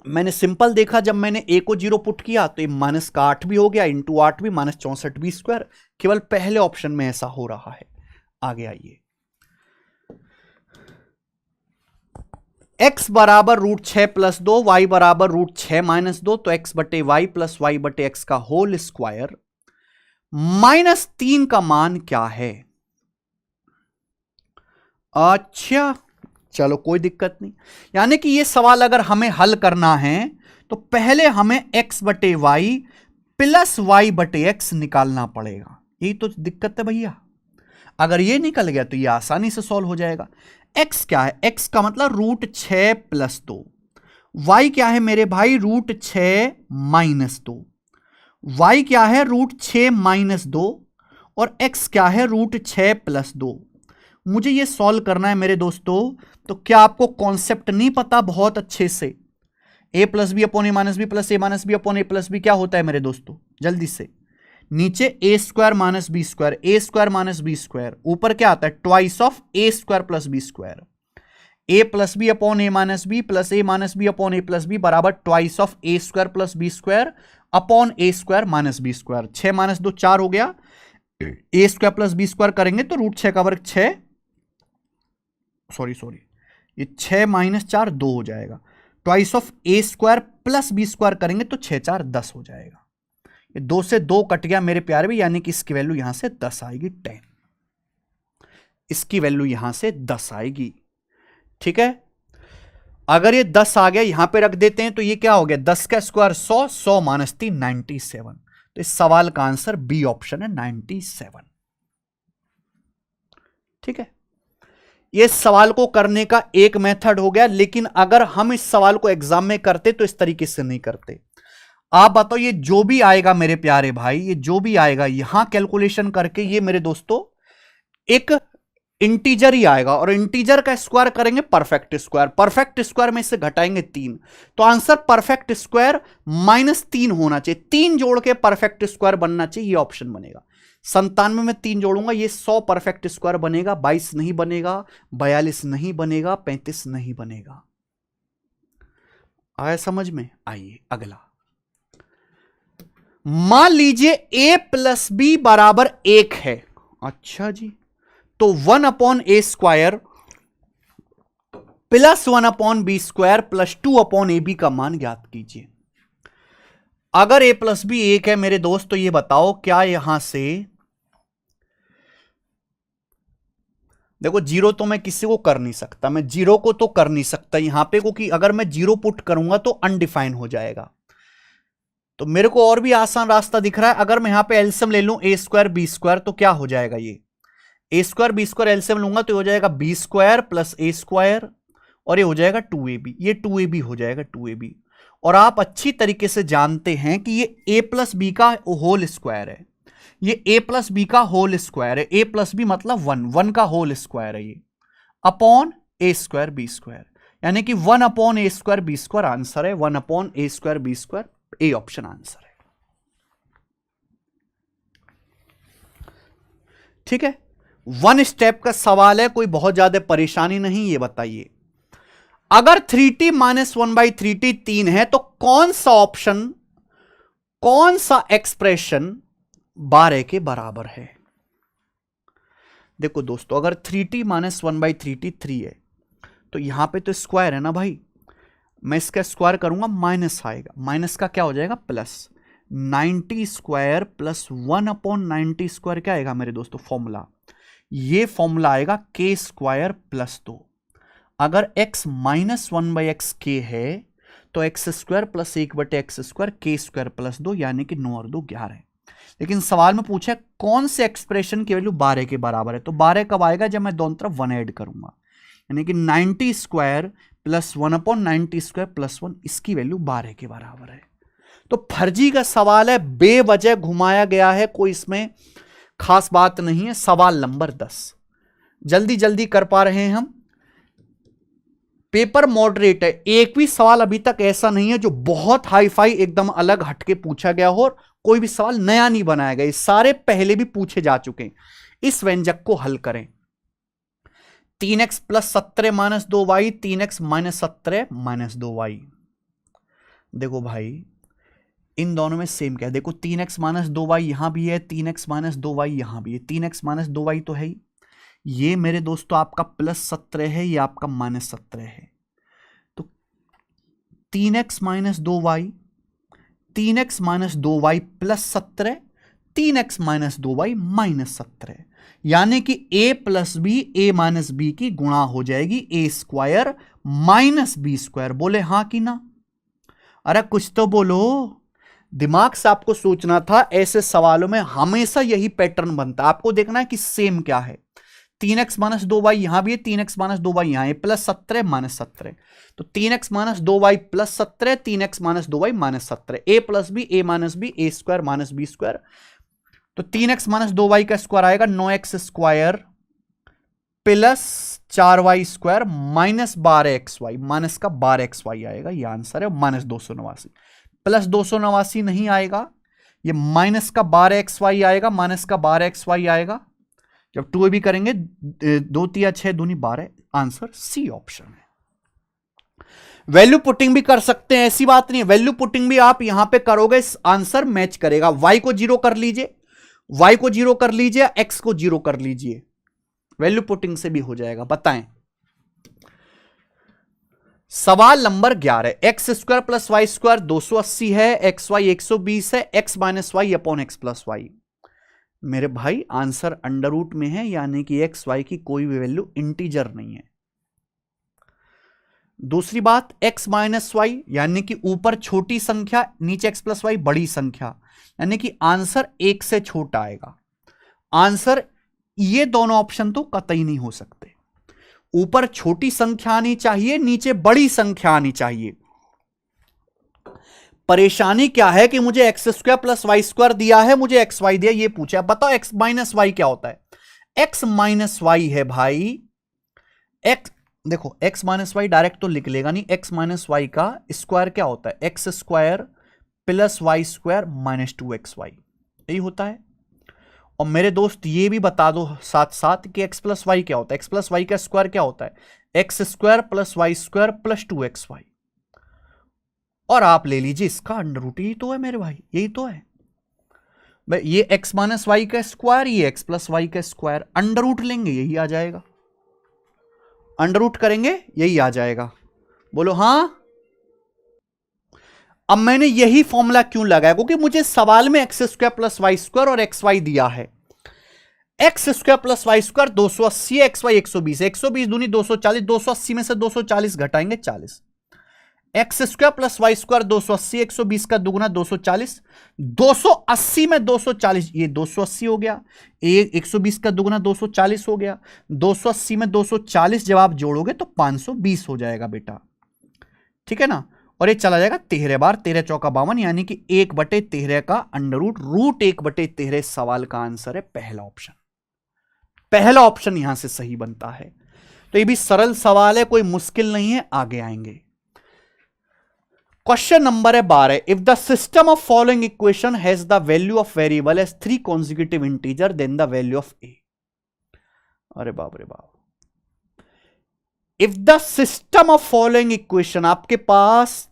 मैंने सिंपल देखा, जब मैंने a को 0 पुट किया तो ये माइनस का 8 भी हो गया, इंटू 8 भी, माइनस 64b स्क्वायर। केवल पहले ऑप्शन में ऐसा हो रहा है। आगे आइए। x बराबर √6 प्लस 2, y बराबर √6 माइनस 2, तो x बटे वाई प्लस वाई बटे एक्स का होल स्क्वायर माइनस 3 का मान क्या है? अच्छा, चलो कोई दिक्कत नहीं। यानी कि ये सवाल अगर हमें हल करना है तो पहले हमें x बटे वाई प्लस वाई बटे एक्स निकालना पड़ेगा। यही तो दिक्कत है भैया। अगर ये निकल गया तो ये आसानी से सॉल्व हो जाएगा। x क्या है? x का मतलब √6 प्लस 2। y क्या है मेरे भाई? √6 माइनस 2। y क्या है? √6 माइनस 2। और x क्या है? √6 प्लस 2। मुझे ये सॉल्व करना है मेरे दोस्तों। तो क्या आपको कॉन्सेप्ट नहीं पता बहुत अच्छे से? a plus B upon A minus B plus A minus B upon A plus B क्या होता है मेरे दोस्तों? जल्दी से, नीचे A square minus B square, A square minus B square, ऊपर क्या आता है? Twice of A square plus B square. A plus B upon A minus B plus A minus B upon A plus B बराबर twice of A square plus B square upon A square minus B square. 6 minus 2 4 हो गया। A square plus B square करेंगे तो √6 का वर्ग 6, sorry ये 6 minus 4 2 हो जाएगा। Twice of A square plus B square करेंगे तो 6 4 10 हो जाएगा। ये 2 से 2 कट गया मेरे प्यारे भी, यानी कि इसकी वैल्यू यहां से 10 आएगी, 10। इसकी वैल्यू यहां से 10 आएगी। ठीक है, अगर ये 10 आ गया, यहां पे रख देते हैं तो ये क्या हो गया? 10 का स्क्वायर 100, 100 माइनस 3 97। तो इस सवाल का आंसर बी ऑप्शन है, 97। ठीक है, ये सवाल को करने का एक मेथड हो गया। लेकिन अगर हम इस सवाल को एग्जाम में करते तो इस तरीके से नहीं करते। आप बताओ, ये जो भी आएगा मेरे प्यारे भाई, ये जो भी आएगा यहां कैलकुलेशन करके, ये मेरे दोस्तों एक इंटीजर ही आएगा, और इंटीजर का स्क्वायर करेंगे परफेक्ट स्क्वायर, परफेक्ट स्क्वायर में से घटाएंगे 3, तो आंसर परफेक्ट स्क्वायर -3 होना चाहिए। 3 जोड़ के परफेक्ट स्क्वायर बनना चाहिए, ये ऑप्शन बनेगा। 97 में 3 जोड़ूंगा, ये 100 परफेक्ट स्क्वायर बनेगा। 22 नहीं बनेगा, 42 नहीं बनेगा, 35 नहीं बनेगा। आया समझ में? आइए अगला। मान लीजिए a प्लस बी बराबर 1 है। अच्छा जी, तो 1/a² plus 1/b² plus 2/ab का मान ज्ञात कीजिए। अगर a प्लस बी 1 है मेरे दोस्त, तो ये बताओ क्या यहां से, देखो जीरो तो मैं किसी को कर नहीं सकता, मैं जीरो को तो कर नहीं सकता यहां पे, क्योंकि अगर मैं जीरो पुट करूंगा तो अनडिफाइन हो जाएगा। तो मेरे को और भी आसान रास्ता दिख रहा है। अगर मैं यहां पे एलसीएम ले लूं a² b², तो क्या हो जाएगा, ये a² b² एलसीएम लूंगा तो हो जाएगा b² प्लस a², और ये हो जाएगा 2ab, ये 2ab हो जाएगा 2ab। और आप अच्छी तरीके से जानते हैं कि ये a प्लस बी का होल स्क्वायर है, ये a प्लस बी का होल स्क्वायर है। a प्लस बी मतलब 1 का होल स्क्वायर है ये, अपॉन a² b², यानी कि 1/a² b² आंसर है। 1/a² b², A option answer है। ठीक है, 1 स्टेप का सवाल है, कोई बहुत ज्यादा परेशानी नहीं। ये बताइए, अगर 3t - 1/3t 3 है, तो कौन सा ऑप्शन, कौन सा एक्सप्रेशन 12 के बराबर है? देखो दोस्तों, अगर 3t - 1/3t 3 है, तो यहां पे तो स्क्वायर है ना भाई, मैं इसका स्क्वायर करूंगा माइनस आएगा, माइनस का क्या हो जाएगा प्लस। 90² प्लस 1/90² क्या आएगा मेरे दोस्तों फॉर्मूला, ये फॉर्मूला आएगा k² प्लस 2। अगर x -1/x k है तो x² plus 1/x² k² plus 2, यानी कि 9 और 2 11। लेकिन सवाल में पूछा कौन से एक्सप्रेशन की वैल्यू 12 के बराबर है, तो 12 कब आएगा, जब मैं दोनों तरफ 1 ऐड करूंगा, यानी कि 90² प्लस 1/90² प्लस 1, इसकी वैल्यू 12 के बराबर है। तो फर्जी का सवाल है, बेवजह घुमाया गया है, कोई इसमें खास बात नहीं है। सवाल नंबर 10 जल्दी जल्दी कर पा रहे हैं हम, पेपर मॉडरेट है। एक भी सवाल अभी तक ऐसा नहीं है जो बहुत हाई फाई एकदम अलग हटके पूछा गया हो, और कोई भी सवाल नया नहीं बनाया गया, सारे पहले भी पूछे जा चुके हैं। इस व्यंजक को हल करें, 3x plus 17 - 2y, 3x - 17 - 2y। देखो भाई, इन दोनों में सेम क्या है, देखो 3x - 2y यहां भी है, 3x - 2y यहां भी है, 3x - 2y तो है ही। ये मेरे दोस्तों आपका +17 है, ये आपका -17 है। तो 3x - 2y, 3x - 2y plus 17, 3x - 2y -17, यानी कि a plus b, a minus b की गुणा हो जाएगी a² माइनस b²। बोले हाँ कि ना? अरे कुछ तो बोलो, दिमाग से आपको सोचना था। ऐसे सवालों में हमेशा यही पैटर्न बनता है, आपको देखना है कि सेम क्या है। 3x - 2y यहां भी है, 3x - 2y यहां है, +17 -17, तो 3x - 2y +17, 3x - 2y -17, a plus b, a minus b, a² minus b²। तो 3x - 2y का स्क्वायर आएगा 9x² plus 4y² minus 12xy, minus का 12xy आएगा, ये आंसर है। -289 प्लस 289 नहीं आएगा, ये माइनस का 12xy आएगा, माइनस का 12xy आएगा। जब 2 भी करेंगे 2 3 6 दूनी 12, आंसर सी ऑप्शन है। वैल्यू पुटिंग भी कर सकते हैं, ऐसी बात नहीं है, वैल्यू पुटिंग भी आप यहां पे करोगे, आंसर मैच करेगा। y को 0 कर लीजिए, y को 0 कर लीजिए, x को 0 कर लीजिए, वैल्यू पुटिंग से भी हो जाएगा। बताएं, सवाल नंबर 11, x² प्लस y² 280 है, xy 120 है, x minus y upon x plus y. मेरे भाई आंसर अंडर रूट में है, यानी कि एक्स वाई की कोई भी वैल्यू इंटीजर नहीं है। दूसरी बात, x माइनस वाई यानी कि ऊपर छोटी संख्या, नीचे x प्लस वाई बड़ी संख्या, यानी कि आंसर 1 से छोटा आएगा। आंसर, ये दोनों ऑप्शन तो कतई नहीं हो सकते। ऊपर छोटी संख्या आनी चाहिए, नीचे बड़ी संख्या आनी चाहिए। परेशानी क्या है कि मुझे x² प्लस y² दिया है, मुझे xy दिया, ये पूछा। बताओ x माइनस वाई क्या होता है? एक्स माइनस वाई है भाई। एक्स देखो, एक्स माइनस वाई डायरेक्ट तो लिख लेगा नहीं, एक्स माइनस वाई का स्क्वायर क्या होता है, x square plus y square minus 2xy, यही होता है। और मेरे दोस्त ये भी बता दो साथ साथ कि एक्स प्लस वाई क्या होता है, एक्स प्लस वाई का स्क्वायर क्या होता है, x square plus y square plus 2xy। और आप ले लीजिए इसका अंडर रूट, यही तो है मेरे भाई, यही तो है भाई। ये एक्स माइनस वाई का स्क्वायर, ये एक्स प्लस वाई का स्क्वायर, अंडर रूट लेंगे यही आ जाएगा, अंडर रूट करेंगे यही आ जाएगा। बोलो हां। अब मैंने यही फॉर्मूला क्यों लगाया, क्योंकि मुझे सवाल में x square plus y square और एक्स वाई दिया है। X square plus y square 280, x y 120, 120 दूनी 240, 280 में से 240 घटाएंगे 40। X square plus y square 280, 120 का दुगुना 240, 280 में 240, ये 280 हो गया, 120 का दुगुना 240 हो गया, 280 में 240 जब आप जोड़ोगे तो 520 हो जाएगा बेटा, ठीक है ना। और ये चला जाएगा 13 बार, 13 चौका 52, यानी कि 1/13 का अंडर रूट, रूट 1/13 सवाल का आंसर है पहला ऑप्शन। पहला ऑप्शन यहां से सही बनता है। तो ये भी सरल सवाल है, कोई मुश्किल नहीं है, आगे आएंगे। क्वेश्चन नंबर है 12। If the system of following equation has the value of variable as 3 consecutive integer, then the value of a. अरे बाप रे बाप। If the system of following equation, आपके पास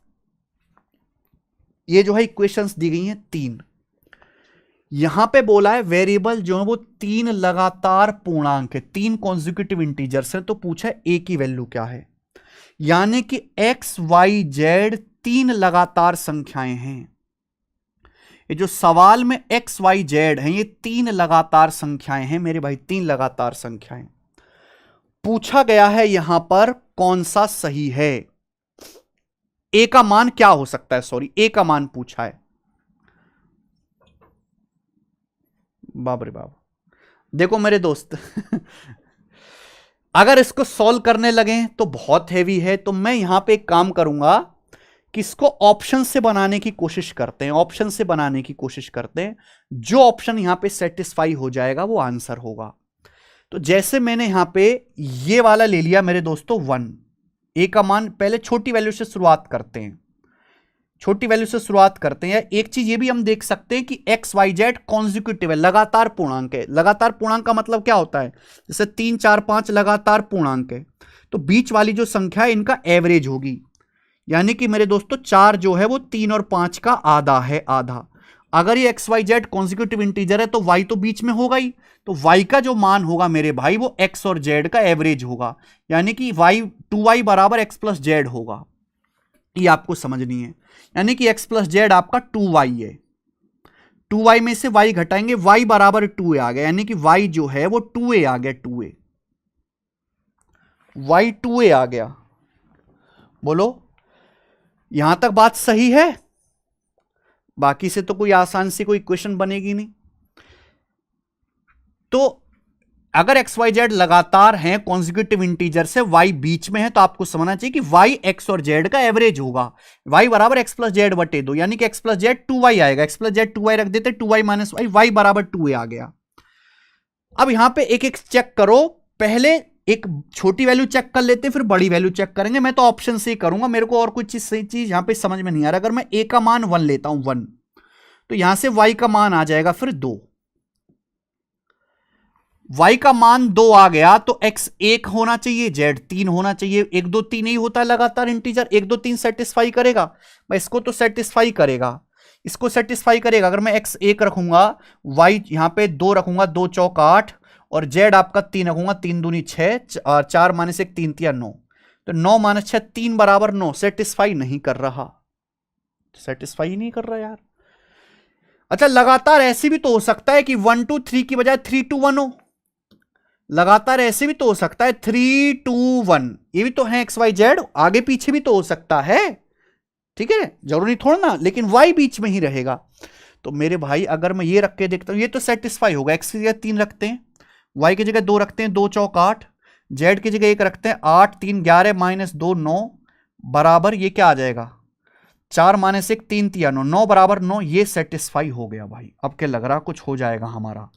ये जो है इक्वेशंस दी गई हैं 3, यहां पे बोला है वेरिएबल जो है वो 3 लगातार पूर्णांक है, 3 कॉन्जिक्यूटिव इंटीजर्स है, तो पूछा है ए की वैल्यू क्या है, यानी कि एक्स वाई जेड 3 लगातार संख्याएं हैं। ये जो सवाल में एक्स वाई जेड है ये 3 लगातार संख्याएं हैं मेरे भाई, 3 लगातार संख्याएं। पूछा गया है यहां पर कौन सा सही है, ए का मान क्या हो सकता है, सॉरी ए का मान पूछा है। बाप रे बाप। देखो मेरे दोस्त अगर इसको सॉल्व करने लगे तो बहुत हैवी है, तो मैं यहां पे एक काम करूंगा कि इसको ऑप्शन से बनाने की कोशिश करते हैं, ऑप्शन से बनाने की कोशिश करते हैं, जो ऑप्शन यहां पे सेटिस्फाई हो जाएगा वो आंसर होगा। तो जैसे मैंने यहां पे ये वाला ले लिया मेरे दोस्तों 1, ए का मान, पहले छोटी वैल्यू से शुरुआत करते हैं, छोटी वैल्यू से शुरुआत करते हैं। एक चीज ये भी हम देख सकते हैं कि एक्स वाई जेड कॉन्जिक्यूटिव है, लगातार पूर्णांक है। लगातार पूर्णांक का मतलब क्या होता है, जैसे 3 4 5 लगातार पूर्णांक है, तो बीच वाली जो संख्या है इनका एवरेज होगी, यानी कि मेरे दोस्तों 4 जो है वो 3 और 5 का आधा है, आधा। अगर ये x y z consecutive integer है तो वाई तो बीच में होगा ही, तो वाई का जो मान होगा मेरे भाई वो एक्स और जेड का एवरेज होगा, यानी कि वाई 2y बराबर एक्स प्लस जेड होगा। ये आपको समझनी है, यानी कि x प्लस जेड आपका 2y है, 2y में से y घटाएंगे, y बराबर 2a आ गया, यानी कि y जो है वो 2a आ गया, 2a, y 2a आ गया। बोलो यहां तक बात सही है, बाकी से तो कोई आसान सी कोई इक्वेशन बनेगी नहीं। तो अगर एक्स वाई जेड लगातार हैं कॉन्जिक्यूटिव इंटीजर से, y बीच में है, तो आपको समझना चाहिए कि y x और z का एवरेज होगा, y बराबर एक्स प्लस जेड बटे 2, यानी कि एक्स प्लस जेड 2y आएगा, एक्स प्लस जेड 2y रख देते, 2y माइनस वाई, y बराबर 2a आ गया। अब यहां पे एक एक चेक करो, पहले एक छोटी वैल्यू चेक कर लेते फिर बड़ी वैल्यू चेक करेंगे। मैं तो ऑप्शन से ही करूंगा, मेरे को और कुछ सही चीज यहां पे समझ में नहीं आ रहा। अगर मैं a का मान 1 लेता हूं 1, तो यहां से y का मान आ जाएगा फिर 2, y का मान 2 आ गया तो x 1 होना चाहिए, z 3 होना चाहिए। 1 2 3 नहीं होता लगातार इंटीजर, 1 2 3 सेटिस्फाई करेगा भाई, इसको तो सेटिस्फाई करेगा, इसको सेटिस्फाई करेगा। अगर मैं x 1 रखूंगा, y यहां पे 2 रखूंगा, 2 चौक 8, और z आपका 3 रखूंगा, 3 दूनी 6, 4 माइनस 1 3 3 9, तो 9 माइनस 6 3 बराबर 9, सेटिस्फाई नहीं कर रहा, सेटिस्फाई नहीं कर रहा यार। अच्छा लगातार ऐसे भी तो हो सकता है कि 1 2 3 की बजाय 3 2 1 हो, लगातार ऐसे भी तो हो सकता है 3 2 1, ये भी तो है एक्स वाई जेड, आगे पीछे भी तो हो सकता है, ठीक है, जरूरी थोड़ा ना, लेकिन वाई बीच में ही रहेगा। तो मेरे भाई अगर मैं ये रख के देखता हूं, ये तो सेटिस्फाई होगा, एक्स की जगह 3 रखते हैं, वाई की जगह 2 रखते हैं, 2 चौक 8, जेड की जगह 1 रखते हैं, 8 3 11 माइनस 2 9 बराबर ये क्या आ जाएगा, 4 माइनस 1 3 3 9 बराबर 9, ये सेटिस्फाई हो गया भाई। अब क्या लग रहा कुछ हो जाएगा हमारा,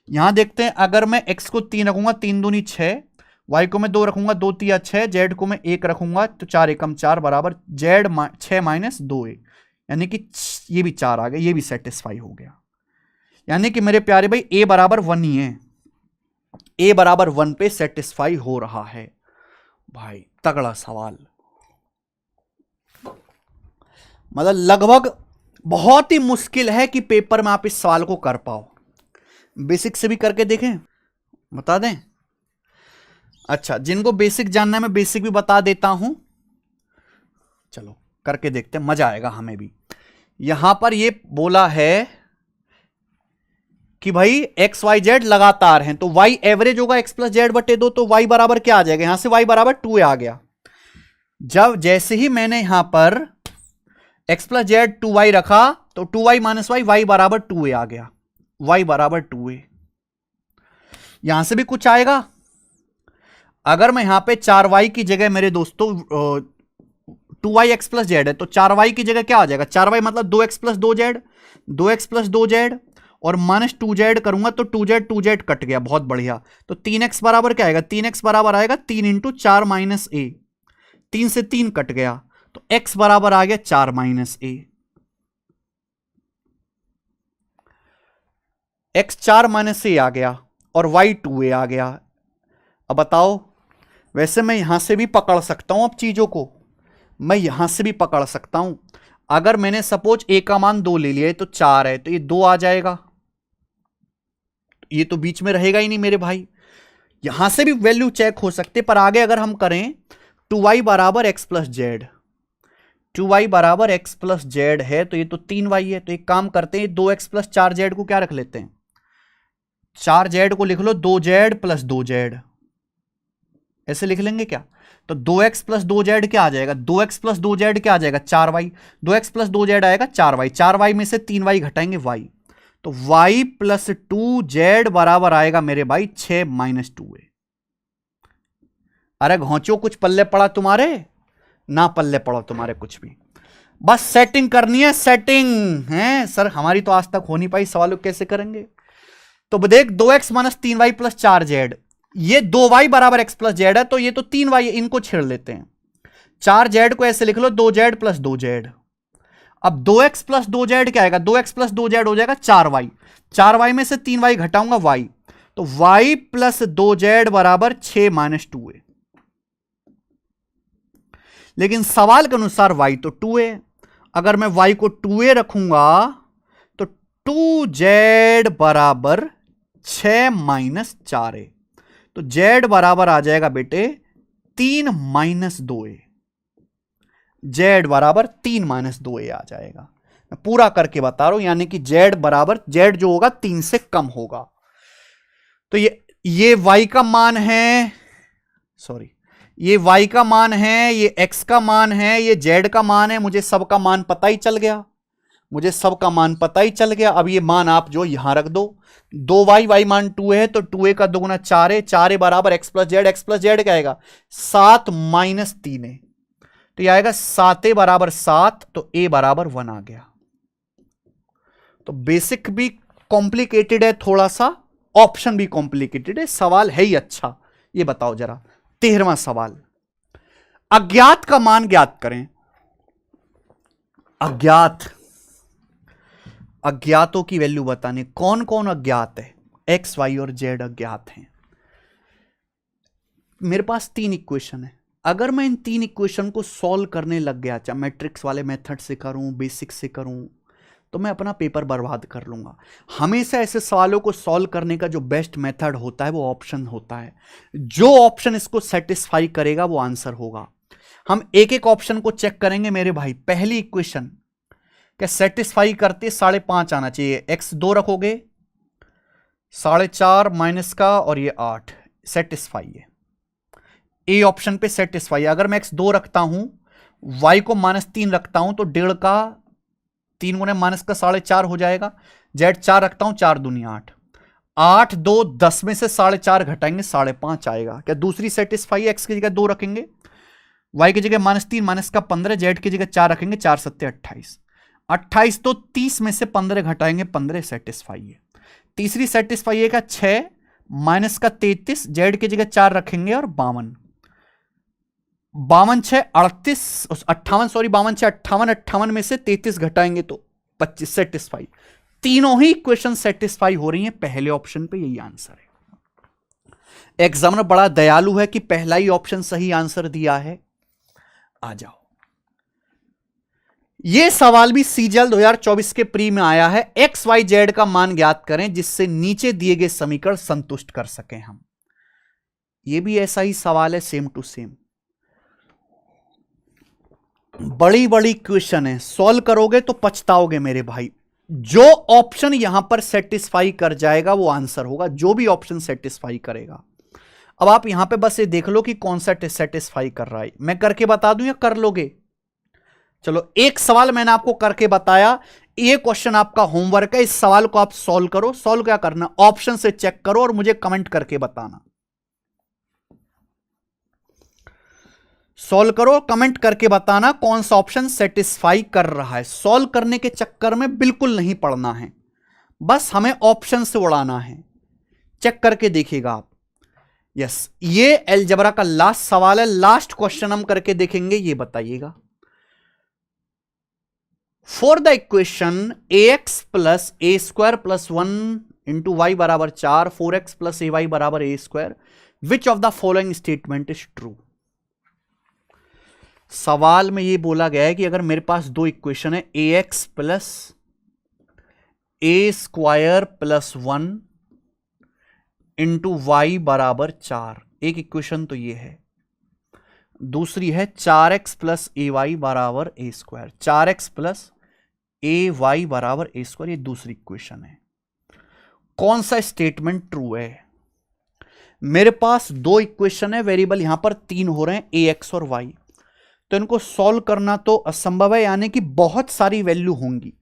यहां देखते हैं, अगर मैं x को 3 रखूंगा, 3 दूनी 6, y को मैं 2 रखूंगा, 2 तिया 6, z को मैं 1 रखूंगा तो 4 एकम 4 बराबर z 6 माइनस 2a, यानी कि ये भी 4 आ गया, ये भी सेटिस्फाई हो गया। यानी कि मेरे प्यारे भाई a बराबर 1 ही है, a बराबर 1 पे सेटिस्फाई हो रहा है। भाई तगड़ा सवाल, मतलब लगभग बहुत ही मुश्किल है कि पेपर में आप इस सवाल को कर पाओ। बेसिक से भी करके देखें, बता दें। अच्छा, जिनको बेसिक जानना है मैं बेसिक भी बता देता हूं, चलो करके देखते हैं, मजा आएगा हमें भी। यहां पर ये बोला है कि भाई एक्स वाई जेड लगातार हैं, तो वाई एवरेज होगा एक्स प्लस जेड बटे 2, तो वाई बराबर क्या आ जाएगा, यहां से वाई बराबर 2a आ गया। जब जैसे ही मैंने यहां पर एक्स प्लस जेड 2y रखा तो 2y माइनस वाई, वाई बराबर 2a आ गया, वाई बराबर 2a। यहां से भी कुछ आएगा, अगर मैं यहां पे 4y की जगह मेरे दोस्तों 2y एक्स प्लस जेड है, तो 4y की जगह क्या आ जाएगा, 4y मतलब 2x plus 2z, 2x plus 2z और माइनस 2z करूंगा तो 2z कट गया, बहुत बढ़िया। तो 3x बराबर क्या आएगा, 3x बराबर आएगा 3 इंटू 4 माइनस a, 3 से 3 कट गया तो x बराबर आ गया 4 minus a, x 4 minus a आ गया और y 2a आ गया। अब बताओ, वैसे मैं यहां से भी पकड़ सकता हूं, अब चीजों को मैं यहां से भी पकड़ सकता हूं। अगर मैंने सपोज a का मान 2 ले लिया है तो 4 है, तो ये 2 आ जाएगा, ये तो बीच में रहेगा ही नहीं मेरे भाई। यहां से भी वैल्यू चेक हो सकते, पर आगे अगर हम करें 2y बराबर एक्स प्लस जेड, 2y बराबर एक्स प्लस जेड है तो ये तो 3y है, तो एक काम करते हैं 2x प्लस 4z को क्या रख लेते हैं, 4z को लिख लो 2z प्लस 2z, ऐसे लिख लेंगे क्या। तो 2x प्लस 2z क्या आ जाएगा, 2x प्लस 2z क्या आ जाएगा 4y, 2x प्लस 2z आएगा 4y, 4y में से 3y घटाएंगे y, तो y प्लस 2z बराबर आएगा मेरे भाई 6 माइनस 2a। अरे घोंचो, कुछ पल्ले पड़ा तुम्हारे, ना पल्ले पड़ो तुम्हारे कुछ भी, बस सेटिंग करनी है, सेटिंग है सर हमारी तो आज तक हो नहीं पाई, सवालों कैसे करेंगे। तो देख 2x minus 3y plus 4z, ये 2y बराबर x प्लस जेड है, तो ये तो 3y, इनको छेड़ लेते हैं। 4z को ऐसे लिख लो 2z प्लस 2z। अब 2x प्लस 2z क्या आएगा, 2x प्लस 2z हो जाएगा 4y, 4y में से 3y घटाऊंगा y, तो y प्लस 2z बराबर 6 माइनस 2a। लेकिन सवाल के अनुसार y तो 2a, अगर मैं y को 2a रखूंगा तो 2z बराबर 6 माइनस 4a, तो z बराबर आ जाएगा बेटे 3 माइनस 2a, z बराबर 3 माइनस 2a आ जाएगा। मैं पूरा करके बता रहा हूं, यानी कि z बराबर, z जो होगा 3 से कम होगा। तो ये y का मान है, सॉरी ये y का मान है, ये x का मान है, ये z का मान है, मुझे सबका मान पता ही चल गया, मुझे सबका मान पता ही चल गया। अब ये मान आप जो यहां रख दो, 2y, y मान 2 है तो 2a का दोगुना 4 है, 4a बराबर x प्लस जेड क्या आएगा 7 माइनस 3a, तो यह आएगा 7a बराबर 7, तो a बराबर 1 आ गया। तो बेसिक भी कॉम्प्लिकेटेड है थोड़ा सा, ऑप्शन भी कॉम्प्लिकेटेड है, सवाल है ही अच्छा। ये बताओ जरा 13वां सवाल, अज्ञात का मान ज्ञात करें। अज्ञातों की वैल्यू बताने, कौन कौन अज्ञात है, एक्स वाई और जेड अज्ञात हैं। मेरे पास 3 इक्वेशन है, अगर मैं इन 3 इक्वेशन को सॉल्व करने लग गया, चाहे मैट्रिक्स वाले मेथड से करूं, बेसिक से करूं, तो मैं अपना पेपर बर्बाद कर लूंगा। हमेशा ऐसे सवालों को सॉल्व करने का जो बेस्ट मेथड होता है वो ऑप्शन होता है, जो ऑप्शन इसको सेटिस्फाई करेगा वो आंसर होगा। हम एक एक ऑप्शन को चेक करेंगे मेरे भाई। पहली इक्वेशन क्या सेटिस्फाई करते, 5.5 आना चाहिए, x 2 रखोगे 4.5 माइनस का और ये 8, सेटिस्फाई है, ए ऑप्शन पे सेटिस्फाई। अगर मैं x 2 रखता हूं, y को -3 रखता हूं, तो 1.5 का 3 गुने माइनस का 4.5 हो जाएगा, z 4 रखता हूं, 4 दूनी 8, 8 2 10 में से 4.5 घटाएंगे 5.5 आएगा। क्या दूसरी सेटिस्फाई, x की जगह 2 रखेंगे, y की जगह -3 माइनस का 15, z की जगह 4 रखेंगे, 4 7 28। 28 तो 30 में से 15 घटाएंगे, 15 सेटिस्फाई है। तीसरी सेटिस्फाई है का 6 माइनस का 33, जेड की जगह 4 रखेंगे और 52, 52 6 38, 58 सॉरी 52 6 58, 58 में से 33 घटाएंगे तो 25 सेटिस्फाई। तीनों ही इक्वेशन सेटिस्फाई हो रही हैं पहले ऑप्शन पे, यही आंसर है। एग्जामिनर बड़ा दयालु है कि पहला ही ऑप्शन सही आंसर दिया है। आ जाओ, यह सवाल भी सीजीएल 2024 के प्री में आया है। एक्स वाई जेड का मान ज्ञात करें जिससे नीचे दिए गए समीकरण संतुष्ट कर सकें हम। यह भी ऐसा ही सवाल है, सेम टू सेम। बड़ी बड़ी क्वेश्चन है, सॉल्व करोगे तो पछताओगे मेरे भाई। जो ऑप्शन यहां पर सेटिस्फाई कर जाएगा वो आंसर होगा, जो भी ऑप्शन सेटिस्फाई करेगा। अब आप यहां पे बस ये देख लो कि कौन सा सेटिस्फाई कर रहा है। मैं करके बता दूं या कर लोगे? चलो, एक सवाल मैंने आपको करके बताया, ये क्वेश्चन आपका होमवर्क है। इस सवाल को आप सॉल्व करो। सॉल्व क्या करना, ऑप्शन से चेक करो और मुझे कमेंट करके बताना। सॉल्व करो, कमेंट करके बताना कौन सा ऑप्शन सेटिस्फाई कर रहा है। सॉल्व करने के चक्कर में बिल्कुल नहीं पड़ना है, बस हमें ऑप्शन से उड़ाना है। चेक करके देखिएगा आप। यस, ये अलजेब्रा का लास्ट सवाल है, लास्ट क्वेश्चन हम करके देखेंगे। ये बताइएगा, for the equation ax plus A square plus 1 into y बराबर 4, 4x प्लस ए वाई बराबर a square, which of the following statement is true. सवाल में यह बोला गया है कि अगर मेरे पास दो इक्वेशन है, ax प्लस ए स्क्वायर प्लस 1 इंटू वाई बराबर 4, एक इक्वेशन तो ये है। दूसरी है 4x प्लस ए वाई बराबर a square, 4x plus a y बराबर ए स्क्वायर, ये दूसरी इक्वेशन है। कौन सा स्टेटमेंट ट्रू है? मेरे पास दो इक्वेशन है, वेरिएबल यहां पर 3 हो रहे हैं, ए एक्स और वाई। तो इनको सॉल्व करना तो असंभव है, यानी कि बहुत सारी वैल्यू होंगी,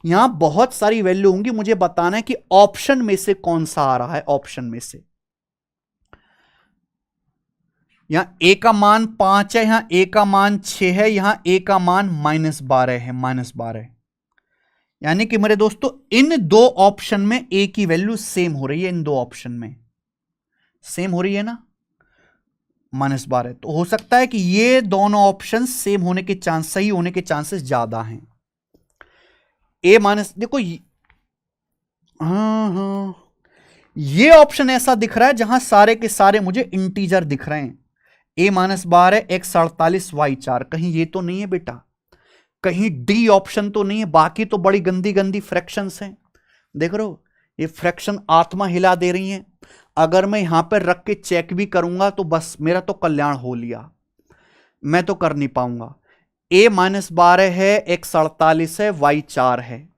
यहां बहुत सारी वैल्यू होंगी। मुझे बताना है कि ऑप्शन में से कौन सा आ रहा है। ऑप्शन में से यहां ए का मान 5 है, यहां ए का मान 6 है, यहां ए का मान -12 है, -12। यानी कि मेरे दोस्तों इन दो ऑप्शन में ए की वैल्यू सेम हो रही है, इन दो ऑप्शन में सेम हो रही है ना, -12। तो हो सकता है कि ये दोनों ऑप्शन सेम होने के चांस, सही होने के चांसेस ज्यादा हैं। ए माइनस, देखो हाँ, ये ऑप्शन ऐसा दिख रहा है जहां सारे के सारे मुझे इंटीजर दिख रहे हैं। a -12, x 48, y 4, कहीं ये तो नहीं है बेटा, कहीं डी ऑप्शन तो नहीं है। बाकी तो बड़ी गंदी गंदी फ्रैक्शंस हैं, देख रहे हो, ये फ्रैक्शन आत्मा हिला दे रही हैं। अगर मैं यहां पर रख के चेक भी करूंगा तो बस मेरा तो कल्याण हो लिया, मैं तो कर नहीं पाऊंगा। a -12 है, x 48 है, y 4 है।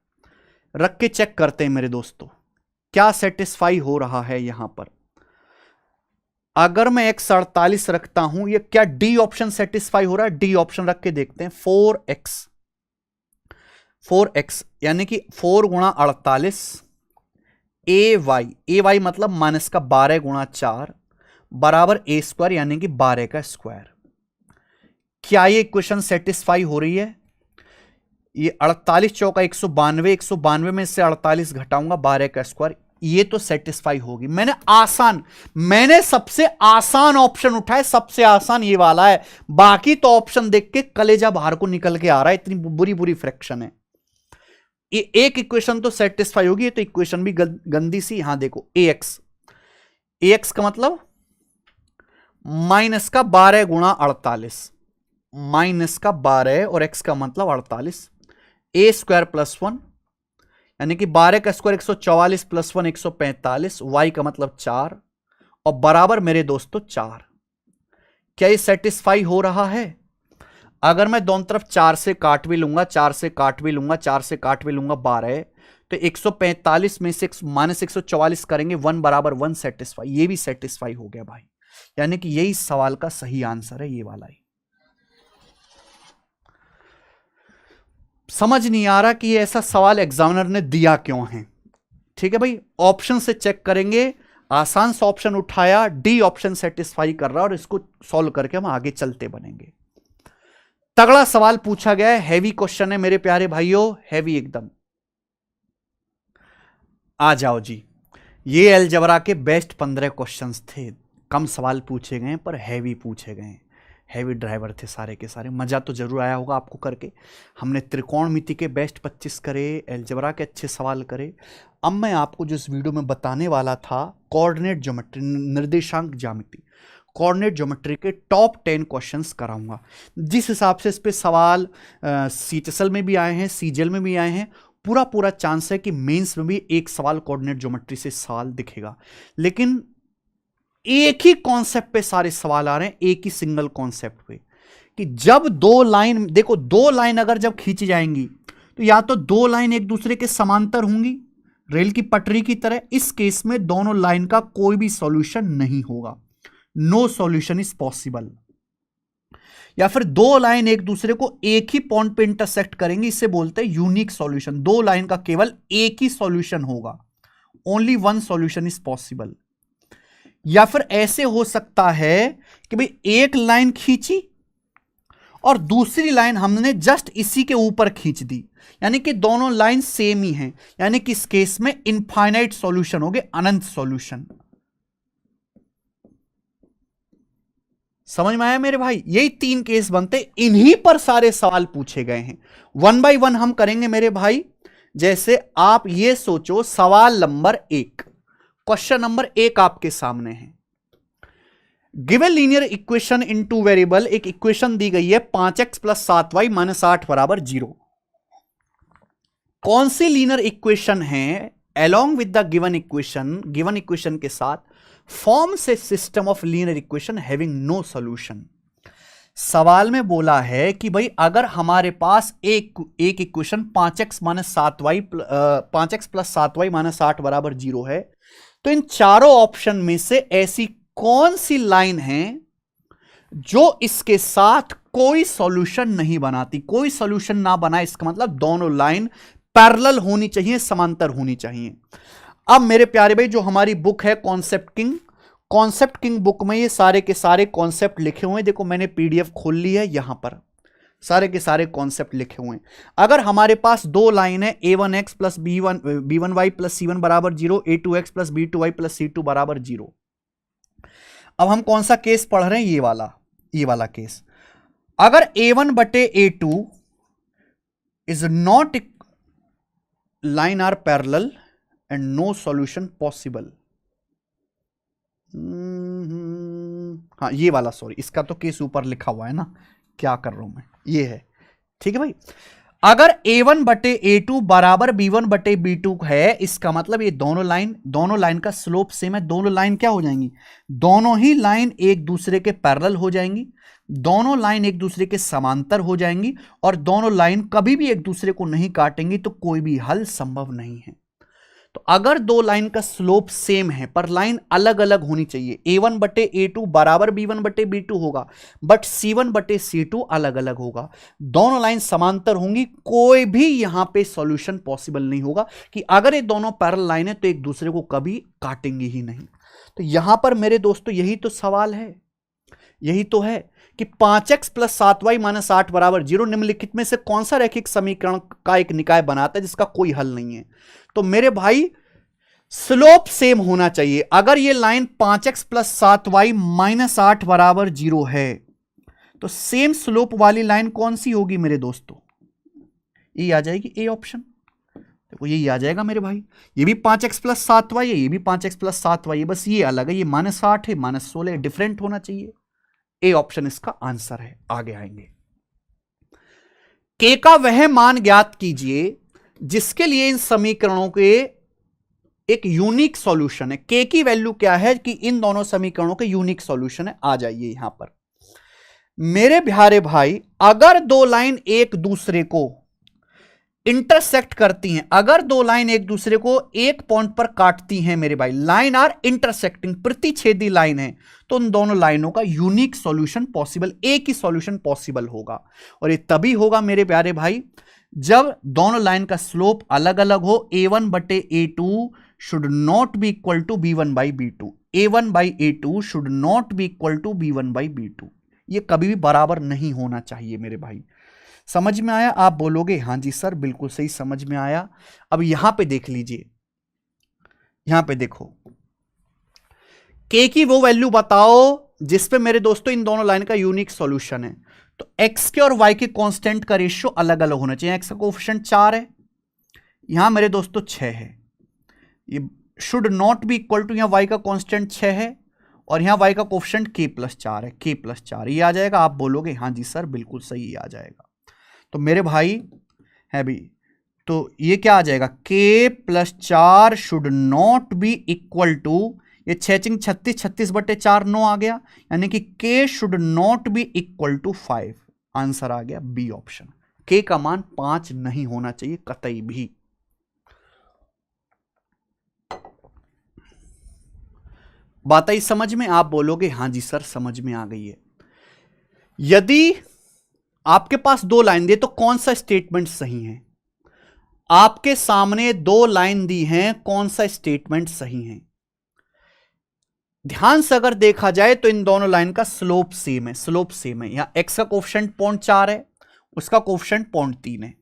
रख के चेक करते हैं मेरे दोस्तों, क्या सेटिस्फाई हो रहा है यहां पर। अगर मैं x 48 रखता हूं, ये क्या डी ऑप्शन सेटिस्फाई हो रहा है? डी ऑप्शन रख के देखते हैं। 4x यानी कि 4 गुणा 48, ए वाई मतलब माइनस का 12 गुणा 4 बराबर ए स्क्वायर, यानी कि 12 का स्क्वायर। क्या ये इक्वेशन सेटिस्फाई हो रही है? ये 48 चौका 192, 192 में से 48 घटाऊंगा, 12 का स्क्वायर, ये तो सेटिस्फाई होगी। मैंने सबसे आसान ऑप्शन उठाया, सबसे आसान ये वाला है। बाकी तो ऑप्शन देख के कलेजा बाहर को निकल के आ रहा है, इतनी बुरी बुरी फ्रैक्शन है। ये एक इक्वेशन तो सेटिस्फाई होगी, तो इक्वेशन भी गंदी सी। यहां देखो ax का मतलब माइनस का 12 गुणा 48, माइनस का 12 और x का मतलब 48, ए स्क्वायर प्लस 1 यानी कि 12 का स्क्वायर 144 प्लस 1 145, y का मतलब 4 और बराबर मेरे दोस्तों 4। क्या ये सेटिस्फाई हो रहा है? अगर मैं दोनों तरफ 4 से काट भी लूंगा, 4 से काट भी लूंगा, 4 से काट भी लूंगा, 12, तो 145 में से -144 करेंगे, 1 बराबर 1 सेटिस्फाई। ये भी सेटिस्फाई हो गया भाई, यानी कि यही सवाल का सही आंसर है, ये वाला ही। समझ नहीं आ रहा कि ये ऐसा सवाल एग्जामिनर ने दिया क्यों है। ठीक है भाई, ऑप्शन से चेक करेंगे। आसान सा ऑप्शन उठाया, डी ऑप्शन सेटिस्फाई कर रहा है, और इसको सॉल्व करके हम आगे चलते बनेंगे। तगड़ा सवाल पूछा गया है, हैवी क्वेश्चन है मेरे प्यारे भाइयों, हैवी एकदम। आ जाओ जी, ये अलजबरा के बेस्ट 15 क्वेश्चंस थे। कम सवाल पूछे गए पर हैवी पूछे गए, हैवी ड्राइवर थे सारे के सारे। मजा तो जरूर आया होगा आपको करके। हमने त्रिकोणमिति के बेस्ट 25 करे, अलजबरा के अच्छे सवाल करे। अब मैं आपको जो इस वीडियो में बताने वाला था, कोऑर्डिनेट ज्योमेट्री, निर्देशांक ज्यामिति, कोऑर्डिनेट ज्योमेट्री के टॉप 10 क्वेश्चंस कराऊंगा। जिस हिसाब से इस पे सवाल सीएचएसएल में भी आए हैं, सीजीएल में भी आए हैं, पूरा पूरा चांस है कि मेंस में भी एक सवाल कोऑर्डिनेट ज्योमेट्री से सवाल दिखेगा। लेकिन एक ही कॉन्सेप्ट पे सारे सवाल आ रहे हैं, एक ही सिंगल कॉन्सेप्ट पे, कि जब दो लाइन, देखो दो लाइन अगर जब खींची जाएंगी तो या तो दो लाइन एक दूसरे के समांतर होंगी रेल की पटरी की तरह, इस केस में दोनों लाइन का कोई भी सॉल्यूशन नहीं होगा, नो सॉल्यूशन इज पॉसिबल। या फिर दो लाइन एक दूसरे को एक ही पॉइंट पे इंटरसेक्ट करेंगे, इससे बोलते हैं यूनिक सॉल्यूशन। दो लाइन का केवल एक ही सॉल्यूशन होगा, only one solution is possible. या फिर ऐसे हो सकता है कि भाई एक लाइन खींची और दूसरी लाइन हमने जस्ट इसी के ऊपर खींच दी, यानी कि दोनों लाइन सेम ही हैं, यानी कि इस केस में इनफाइनाइट सॉल्यूशन हो गए, अनंत सॉल्यूशन। समझ में आया मेरे भाई? यही तीन केस बनते, इन्हीं पर सारे सवाल पूछे गए हैं। वन बाय वन हम करेंगे मेरे भाई। जैसे आप ये सोचो, सवाल नंबर 1, क्वेश्चन नंबर 1 आपके सामने है। Given linear equation in two variable, एक इक्वेशन दी गई है 5x + 7y - 8 = 0। कौन सी लीनियर इक्वेशन है? Along with the given equation के साथ फॉर्म से system of linear equation having no solution. सवाल में बोला है कि भाई अगर हमारे पास एक इक्वेशन 5x + 7y - 8 = 0 है, तो इन चारों ऑप्शन में से ऐसी कौन सी लाइन है जो इसके साथ कोई सॉल्यूशन नहीं बनाती? कोई सॉल्यूशन ना बनाए, इसका मतलब दोनों लाइन पैरेलल होनी चाहिए, समांतर होनी चाहिए। अब मेरे प्यारे भाई, जो हमारी बुक है कॉन्सेप्ट किंग बुक में ये सारे के सारे कॉन्सेप्ट लिखे हुए हैं। देखो मैंने पीडीएफ खोल ली है, यहां पर सारे के सारे कॉन्सेप्ट लिखे हुए हैं। अगर हमारे पास दो लाइन है, a1x + b1y + c1 = 0, a2x + b2y + c2 = 0। अब हम कौन सा केस पढ़ रहे हैं? ये वाला केस। अगर a1/a2 is not line are parallel and no solution possible. हाँ ये वाला, सॉरी, इसका तो केस ऊपर लिखा हुआ है ना, क्या कर रहा हूं मैं, ये है, ठीक है भाई। अगर a1/a2 बराबर b1/b2 है, इसका मतलब ये दोनों लाइन का स्लोप सेम है। दोनों लाइन क्या हो जाएंगी? दोनों ही लाइन एक दूसरे के पैरेलल हो जाएंगी, दोनों लाइन एक दूसरे के समांतर हो जाएंगी, और दोनों लाइन कभी भी एक दूसरे को नहीं काटेंगी, तो कोई भी हल संभव नहीं है। तो अगर दो लाइन का स्लोप सेम है पर लाइन अलग अलग होनी चाहिए, a1/a2 बराबर b1/b2 होगा, बट c1/c2 अलग अलग होगा, दोनों लाइन समांतर होंगी, कोई भी यहां पे सॉल्यूशन पॉसिबल नहीं होगा कि अगर ये दोनों पैरेलल लाइन है तो एक दूसरे को कभी काटेंगे ही नहीं। तो यहां पर मेरे दोस्तों यही तो सवाल है, यही तो है कि 5x + 7y - 8 = 0 निम्नलिखित में से कौन सा रैखिक समीकरण का एक निकाय बनाता है जिसका कोई हल नहीं है? तो मेरे भाई स्लोप सेम होना चाहिए। अगर ये लाइन 5x + 7y - 8 = 0 है, तो सेम स्लोप वाली लाइन कौन सी होगी मेरे दोस्तों? ये आ जाएगी ए ऑप्शन। देखो यही आ जाएगा मेरे भाई, ये भी 5x + 7y है, ये भी 5x + 7y है, बस ये अलग है, ये -8 है, -16, डिफरेंट होना चाहिए। ए ऑप्शन इसका आंसर है। आगे आएंगे। के का वह मान ज्ञात कीजिए जिसके लिए इन समीकरणों के एक यूनिक सॉल्यूशन है। के की वैल्यू क्या है कि इन दोनों समीकरणों के यूनिक सॉल्यूशन है। आ जाइए यहां पर मेरे प्यारे भाई, अगर दो लाइन एक दूसरे को इंटरसेक्ट करती हैं, अगर दो लाइन एक दूसरे को एक पॉइंट पर काटती हैं मेरे भाई, लाइन आर इंटरसेक्टिंग, प्रतिच्छेदी लाइन है, तो उन दोनों लाइनों का यूनिक सॉल्यूशन पॉसिबल, एक ही सॉल्यूशन पॉसिबल होगा। और ये तभी होगा मेरे प्यारे भाई जब दोनों लाइन का स्लोप अलग अलग हो। a1/a2 should not be equal to b1/b2, a1/a2 should not be equal to b1/b2। ये कभी भी बराबर नहीं होना चाहिए मेरे भाई। समझ में आया? आप बोलोगे हाँ जी सर बिल्कुल सही समझ में आया। अब यहां पे देख लीजिए, यहां पे देखो के की वो वैल्यू बताओ जिसपे मेरे दोस्तों इन दोनों लाइन का यूनिक सॉल्यूशन है। तो एक्स के और वाई के कांस्टेंट का रेशियो अलग अलग होना चाहिए। एक्स का कोएफिशिएंट 4 है, यहां मेरे दोस्तों 6 है। ये should not be equal to, यहां वाई का कांस्टेंट 6 है और यहां वाई का कोएफिशिएंट k+4 है, k+4 ये आ जाएगा। आप बोलोगे हाँ जी सर बिल्कुल सही आ जाएगा। तो मेरे भाई है भी, तो ये क्या आ जाएगा, k+4 should not be equal to, ये 6 36 36/4 9 आ गया, यानी कि k should not be equal to 5। Answer आ गया बी ऑप्शन, k का मान 5 नहीं होना चाहिए कतई भी। बात आई समझ में? आप बोलोगे हाँ जी सर समझ में आ गई है। यदि आपके पास दो लाइन दी तो कौन सा स्टेटमेंट सही है? आपके सामने दो लाइन दी हैं, कौन सा स्टेटमेंट सही है? ध्यान से अगर देखा जाए तो इन दोनों लाइन का स्लोप सेम है, स्लोप सेम है। यहां एक्स का कोएफिशिएंट 0.4 है, उसका कोएफिशिएंट 0.3 है।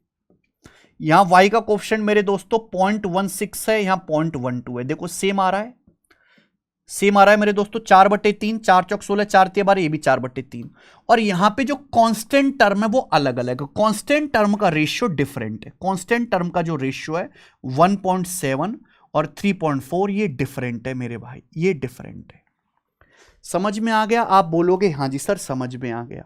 यहां वाई का कोएफिशिएंट मेरे दोस्तों 0.16 है, यहां 0.12 है। देखो सेम आ रहा है, सेम आ रहा है मेरे दोस्तों। 4/3, 4 चौक 16, 4 तिया 12, ये भी 4/3। और यहां पे जो कांस्टेंट टर्म है वो अलग अलग है, कांस्टेंट टर्म का रेशियो डिफरेंट है। कांस्टेंट टर्म का जो रेशियो है 1.7 और 3.4 ये डिफरेंट है मेरे भाई, ये डिफरेंट है। समझ में आ गया? आप बोलोगे हाँ जी सर समझ में आ गया।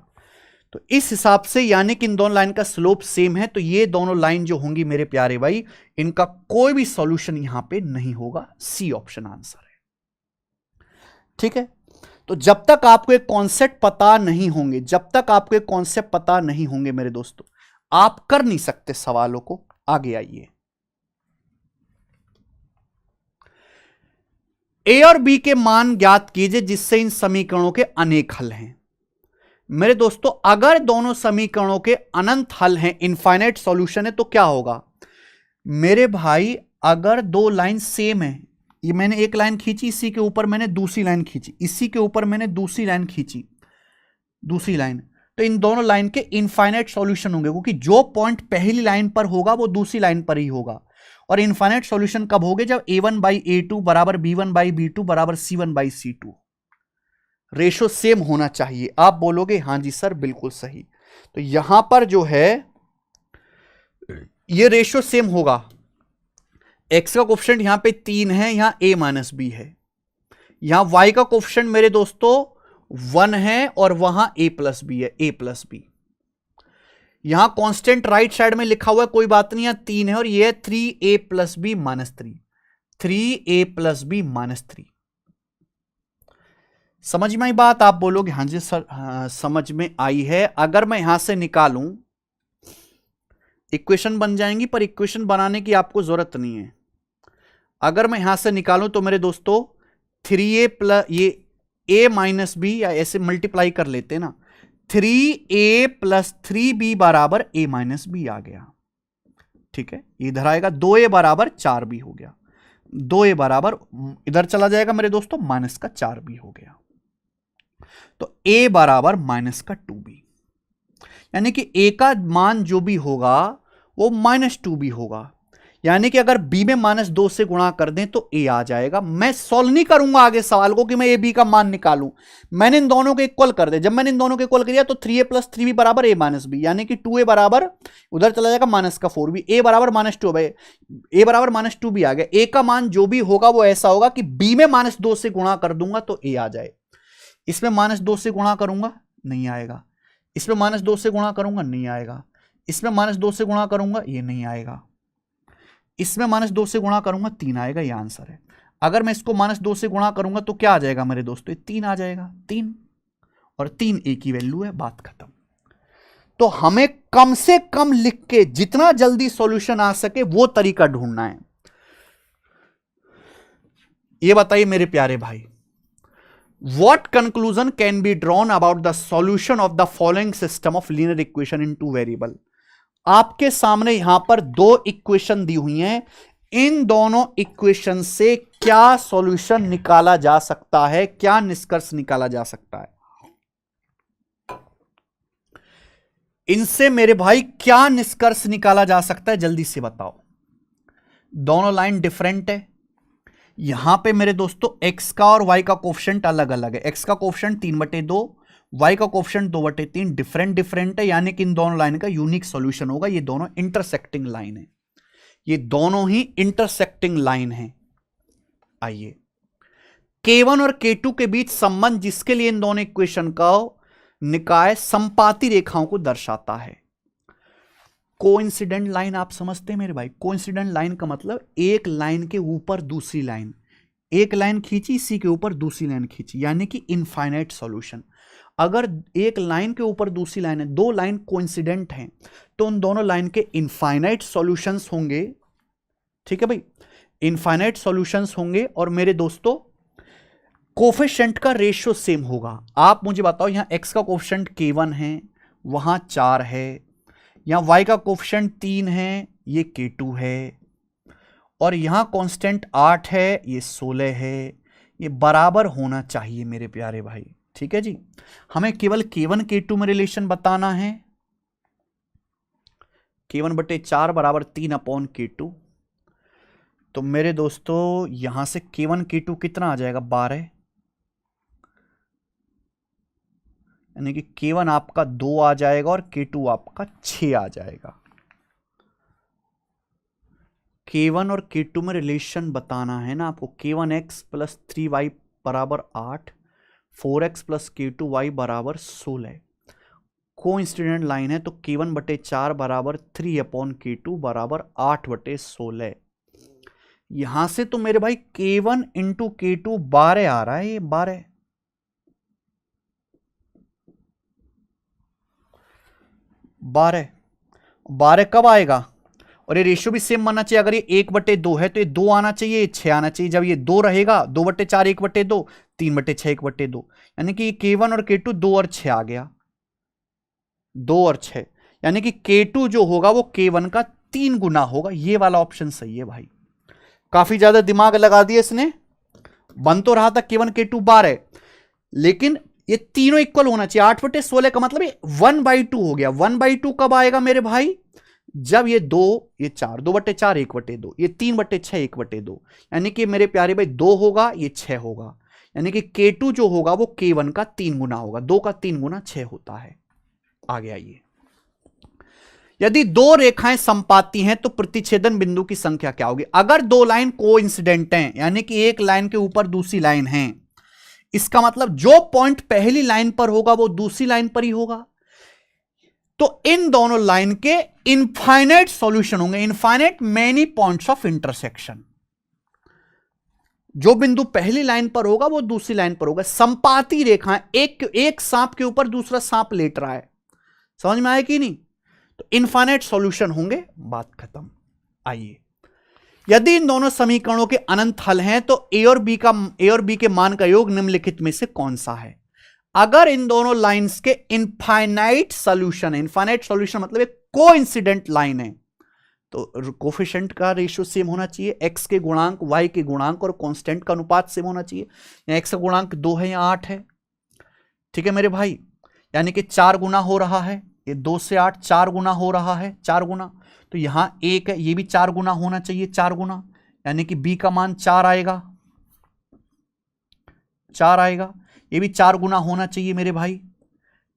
तो इस हिसाब से यानी कि इन दोनों लाइन का स्लोप सेम है, तो ये दोनों लाइन जो होंगी मेरे प्यारे भाई, इनका कोई भी सॉल्यूशन यहां पे नहीं होगा। सी ऑप्शन आंसर है, ठीक है। तो जब तक आपको एक कॉन्सेप्ट पता नहीं होंगे, जब तक आपको एक कॉन्सेप्ट पता नहीं होंगे मेरे दोस्तों, आप कर नहीं सकते सवालों को। आगे आइए, ए और बी के मान ज्ञात कीजिए जिससे इन समीकरणों के अनेक हल हैं। मेरे दोस्तों अगर दोनों समीकरणों के अनंत हल हैं, इनफाइनाइट सॉल्यूशन है, तो क्या होगा मेरे भाई? अगर दो लाइन सेम है, ये मैंने एक लाइन खींची, इसी के ऊपर मैंने दूसरी लाइन खींची, इसी के ऊपर मैंने दूसरी लाइन खींची, दूसरी लाइन, तो इन दोनों लाइन के इनफाइनाइट सॉल्यूशन होंगे, क्योंकि जो पॉइंट पहली लाइन पर होगा वो दूसरी लाइन पर ही होगा। और इनफाइनाइट सॉल्यूशन कब होंगे? जब a1/a2 बराबर b1/b2 बराबर c1/c2। रेशो सेम होना चाहिए। आप बोलोगे हाँ जी सर बिल्कुल सही। तो यहां पर जो है ये रेशो सेम होगा। एक्स का कोएफिशिएंट यहां पे 3 है, यहां a-b है। यहां y का कोएफिशिएंट मेरे दोस्तों 1 है और वहां a+b है, a+b। यहां कांस्टेंट राइट साइड में लिखा हुआ है, कोई बात नहीं, यहां 3 है और ये 3a+b - 3, 3a+b - 3। समझ में आई बात? आप बोलोगे हाँ जी सर हाँ, समझ में आई है। अगर मैं यहां से निकालूं, इक्वेशन बन जाएंगी, पर इक्वेशन बनाने की आपको जरूरत नहीं है। अगर मैं यहां से निकालूं तो मेरे दोस्तों 3a प्लस ये a - b, या ऐसे मल्टीप्लाई कर लेते हैं ना, 3a + 3b बराबर a - b आ गया, ठीक है। इधर आएगा 2a बराबर 4b हो गया, 2a बराबर इधर चला जाएगा मेरे दोस्तों -4b हो गया। तो a बराबर -2b, यानी कि a का मान जो भी होगा वो -2b होगा। यानी कि अगर b में -2 से गुणा कर दें तो a आ जाएगा। मैं सॉल्व नहीं करूंगा आगे सवाल को कि मैं a b का मान निकालूं, मैंने इन दोनों के इक्वल कर दे। जब मैंने इन दोनों के इक्वल किया तो 3a + 3b बराबर a - b, यानी कि 2a बराबर उधर चला जाएगा -4b, a बराबर -2b, a बराबर -2b आ गया। a का मान जो भी होगा वो ऐसा होगा कि b में -2 से गुणा कर दूंगा तो a आ जाए। इसमें -2 से गुणा करूंगा नहीं आएगा, इसमें -2 से गुणा करूंगा नहीं आएगा, इसमें -2 से गुणा करूंगा ये नहीं आएगा, इसमें -2 से गुणा करूंगा 3 आएगा, ये आंसर है। अगर मैं इसको -2 से गुणा करूंगा तो क्या आ जाएगा मेरे दोस्तों? 3 आ जाएगा, 3 और 3 a की वैल्यू है, बात खत्म। तो हमें कम से कम लिख के जितना जल्दी सॉल्यूशन आ सके वो तरीका ढूंढना है। ये बताइए मेरे प्यारे भाई, what conclusion can be drawn about the solution of the following system of linear equation in two variable? आपके सामने यहां पर दो इक्वेशन दी हुई हैं, इन दोनों इक्वेशन से क्या सॉल्यूशन निकाला जा सकता है, क्या निष्कर्ष निकाला जा सकता है? इनसे मेरे भाई क्या निष्कर्ष निकाला जा सकता है, जल्दी से बताओ। दोनों लाइन डिफरेंट है। यहां पे मेरे दोस्तों x का और y का कोफिशिएंट अलग अलग है। x का कोफिशिएंट 3/2, y का कोफिशिएंट 2/3, डिफरेंट है, यानी कि इन दोनों लाइन का यूनिक सॉल्यूशन होगा। ये दोनों इंटरसेक्टिंग लाइन है, ये दोनों ही इंटरसेक्टिंग लाइन है। आइए, K1 और K2 के बीच संबंध, जिसके लिए इन दोनों इक्वेशन का निकाय संपाती रेखाओं को दर्शाता है। कोइंसिडेंट लाइन आप समझते हैं मेरे भाई। कोइंसिडेंट लाइन का मतलब एक लाइन के ऊपर दूसरी लाइन, एक लाइन खींची इसी के ऊपर दूसरी लाइन खींची, यानी कि इनफाइनाइट सॉल्यूशन। अगर एक लाइन के ऊपर दूसरी लाइन है, दो लाइन कोइंसिडेंट हैं, तो उन दोनों लाइन के इनफाइनाइट सॉल्यूशंस होंगे। ठीक है भाई, इनफाइनाइट सॉल्यूशंस होंगे। और मेरे दोस्तों कोफिशिएंट का रेशियो सेम होगा। आप मुझे बताओ, यहां x का कोफिशिएंट K1 है, वहां 4 है, यहां y का कोफिशिएंट 3 है, ये K2 है, और यहां कांस्टेंट 8 है, ये 16 है। ये बराबर होना चाहिए मेरे प्यारे भाई। ठीक है जी, हमें केवल K1 K2 में रिलेशन बताना है। K1/4 बराबर 3/K2। तो मेरे दोस्तों यहां से K1 K2 कितना आ जाएगा, 12, यानी कि K1 आपका 2 आ जाएगा और K2 आपका 6 आ जाएगा। K1 और K2 में रिलेशन बताना है ना आपको। K1x + 3y बराबर 8, 4x + K2y बराबर 16। कोइंसिडेंट लाइन है, तो K1/4 बराबर 3/K2 बराबर 8/16। यहां से तो मेरे भाई K1 × K2 12 आ रहा है, ये 12 कब आएगा। और ये रेशियो भी सेम बनना चाहिए। अगर ये 1/2 है तो ये 2 आना चाहिए, ये 6 आना चाहिए। जब ये 2 रहेगा, 2/4 1/2, 3/6 1/2, यानी कि K1 और K2 2 और 6 आ गया, 2 और 6, यानी कि K2 जो होगा वो K1 का 3 गुना होगा। ये वाला ऑप्शन सही है भाई। काफी ज्यादा दिमाग लगा दिया इसने। बन तो रहा था K1 K2 12, लेकिन ये तीनों इक्वल होना चाहिए। 8/16 का मतलब ये 1/2 हो गया। 1/2 कब आएगा मेरे भाई, जब ये 2, ये 4, 2/4 1/2, ये 3/6 1/2, यानी कि मेरे प्यारे भाई 2 होगा, ये 6 होगा, यानी कि K2 जो होगा वो K1 का 3 गुना होगा। 2 का 3 गुना 6 होता है। आगे आइए, यदि दो रेखाएं संपाती हैं तो प्रतिच्छेदन बिंदु की संख्या क्या होगी। अगर दो लाइन कोइंसिडेंट हैं, यानी कि एक लाइन के ऊपर दूसरी लाइन है, इसका मतलब जो पॉइंट पहली लाइन पर होगा वो दूसरी लाइन पर ही होगा। तो इन दोनों लाइन के इनफाइनाइट सॉल्यूशन होंगे। Infinite many points of intersection. जो बिंदु पहली लाइन पर होगा वो दूसरी लाइन पर होगा। संपाती रेखाएं, एक सांप के ऊपर दूसरा सांप लेट रहा है, समझ में आया कि नहीं। तो इनफाइनाइट सॉल्यूशन होंगे, बात खत्म। आइए, यदि इन दोनों समीकरणों के अनंत हल हैं तो ए और बी के मान का योग निम्नलिखित में से कौन सा है। अगर इन दोनों लाइंस के इनफाइनाइट सॉल्यूशन है, इनफाइनाइट सॉल्यूशन मतलब एक कोइंसिडेंट लाइन है, तो कोफिशिएंट का रेशियो सेम होना चाहिए। x के गुणांक, y के गुणांक और कांस्टेंट का अनुपात सेम होना चाहिए। या x का गुणांक 2 है या 8 है, ठीक है मेरे भाई, यानी कि 4 गुना हो रहा है। ये 2 से 8 4 गुना हो रहा है, 4 गुना। तो यहां 1 है, ये भी 4 गुना होना चाहिए, 4 गुना, यानी कि b का मान 4 आएगा, 4 आएगा। ये भी 4 गुना होना चाहिए मेरे भाई।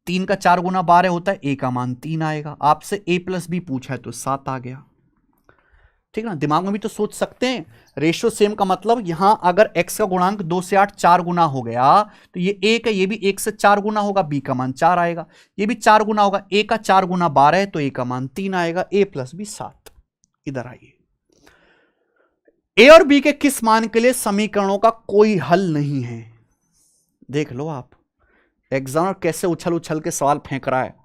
3 का 4 गुना 12 होता है, a का मान 3 आएगा। आपसे a + b पूछा है तो 7 आ गया, ठीक है ना। दिमाग में भी तो सोच सकते हैं। रेशियो सेम का मतलब यहां अगर x का गुणांक 2 से 8 4 गुना हो गया तो ये 1 है, ये भी 1 से 4 गुना होगा, b का मान 4 आएगा। ये भी 4 गुना होगा, a का 4 गुना 12 है तो a का मान 3 आएगा। a + b 7। इधर आइए, a और b के किस मान के लिए समीकरणों का कोई हल नहीं है। देख लो आप, एग्जामिनर कैसे उछल उछल के सवाल फेंक रहा है।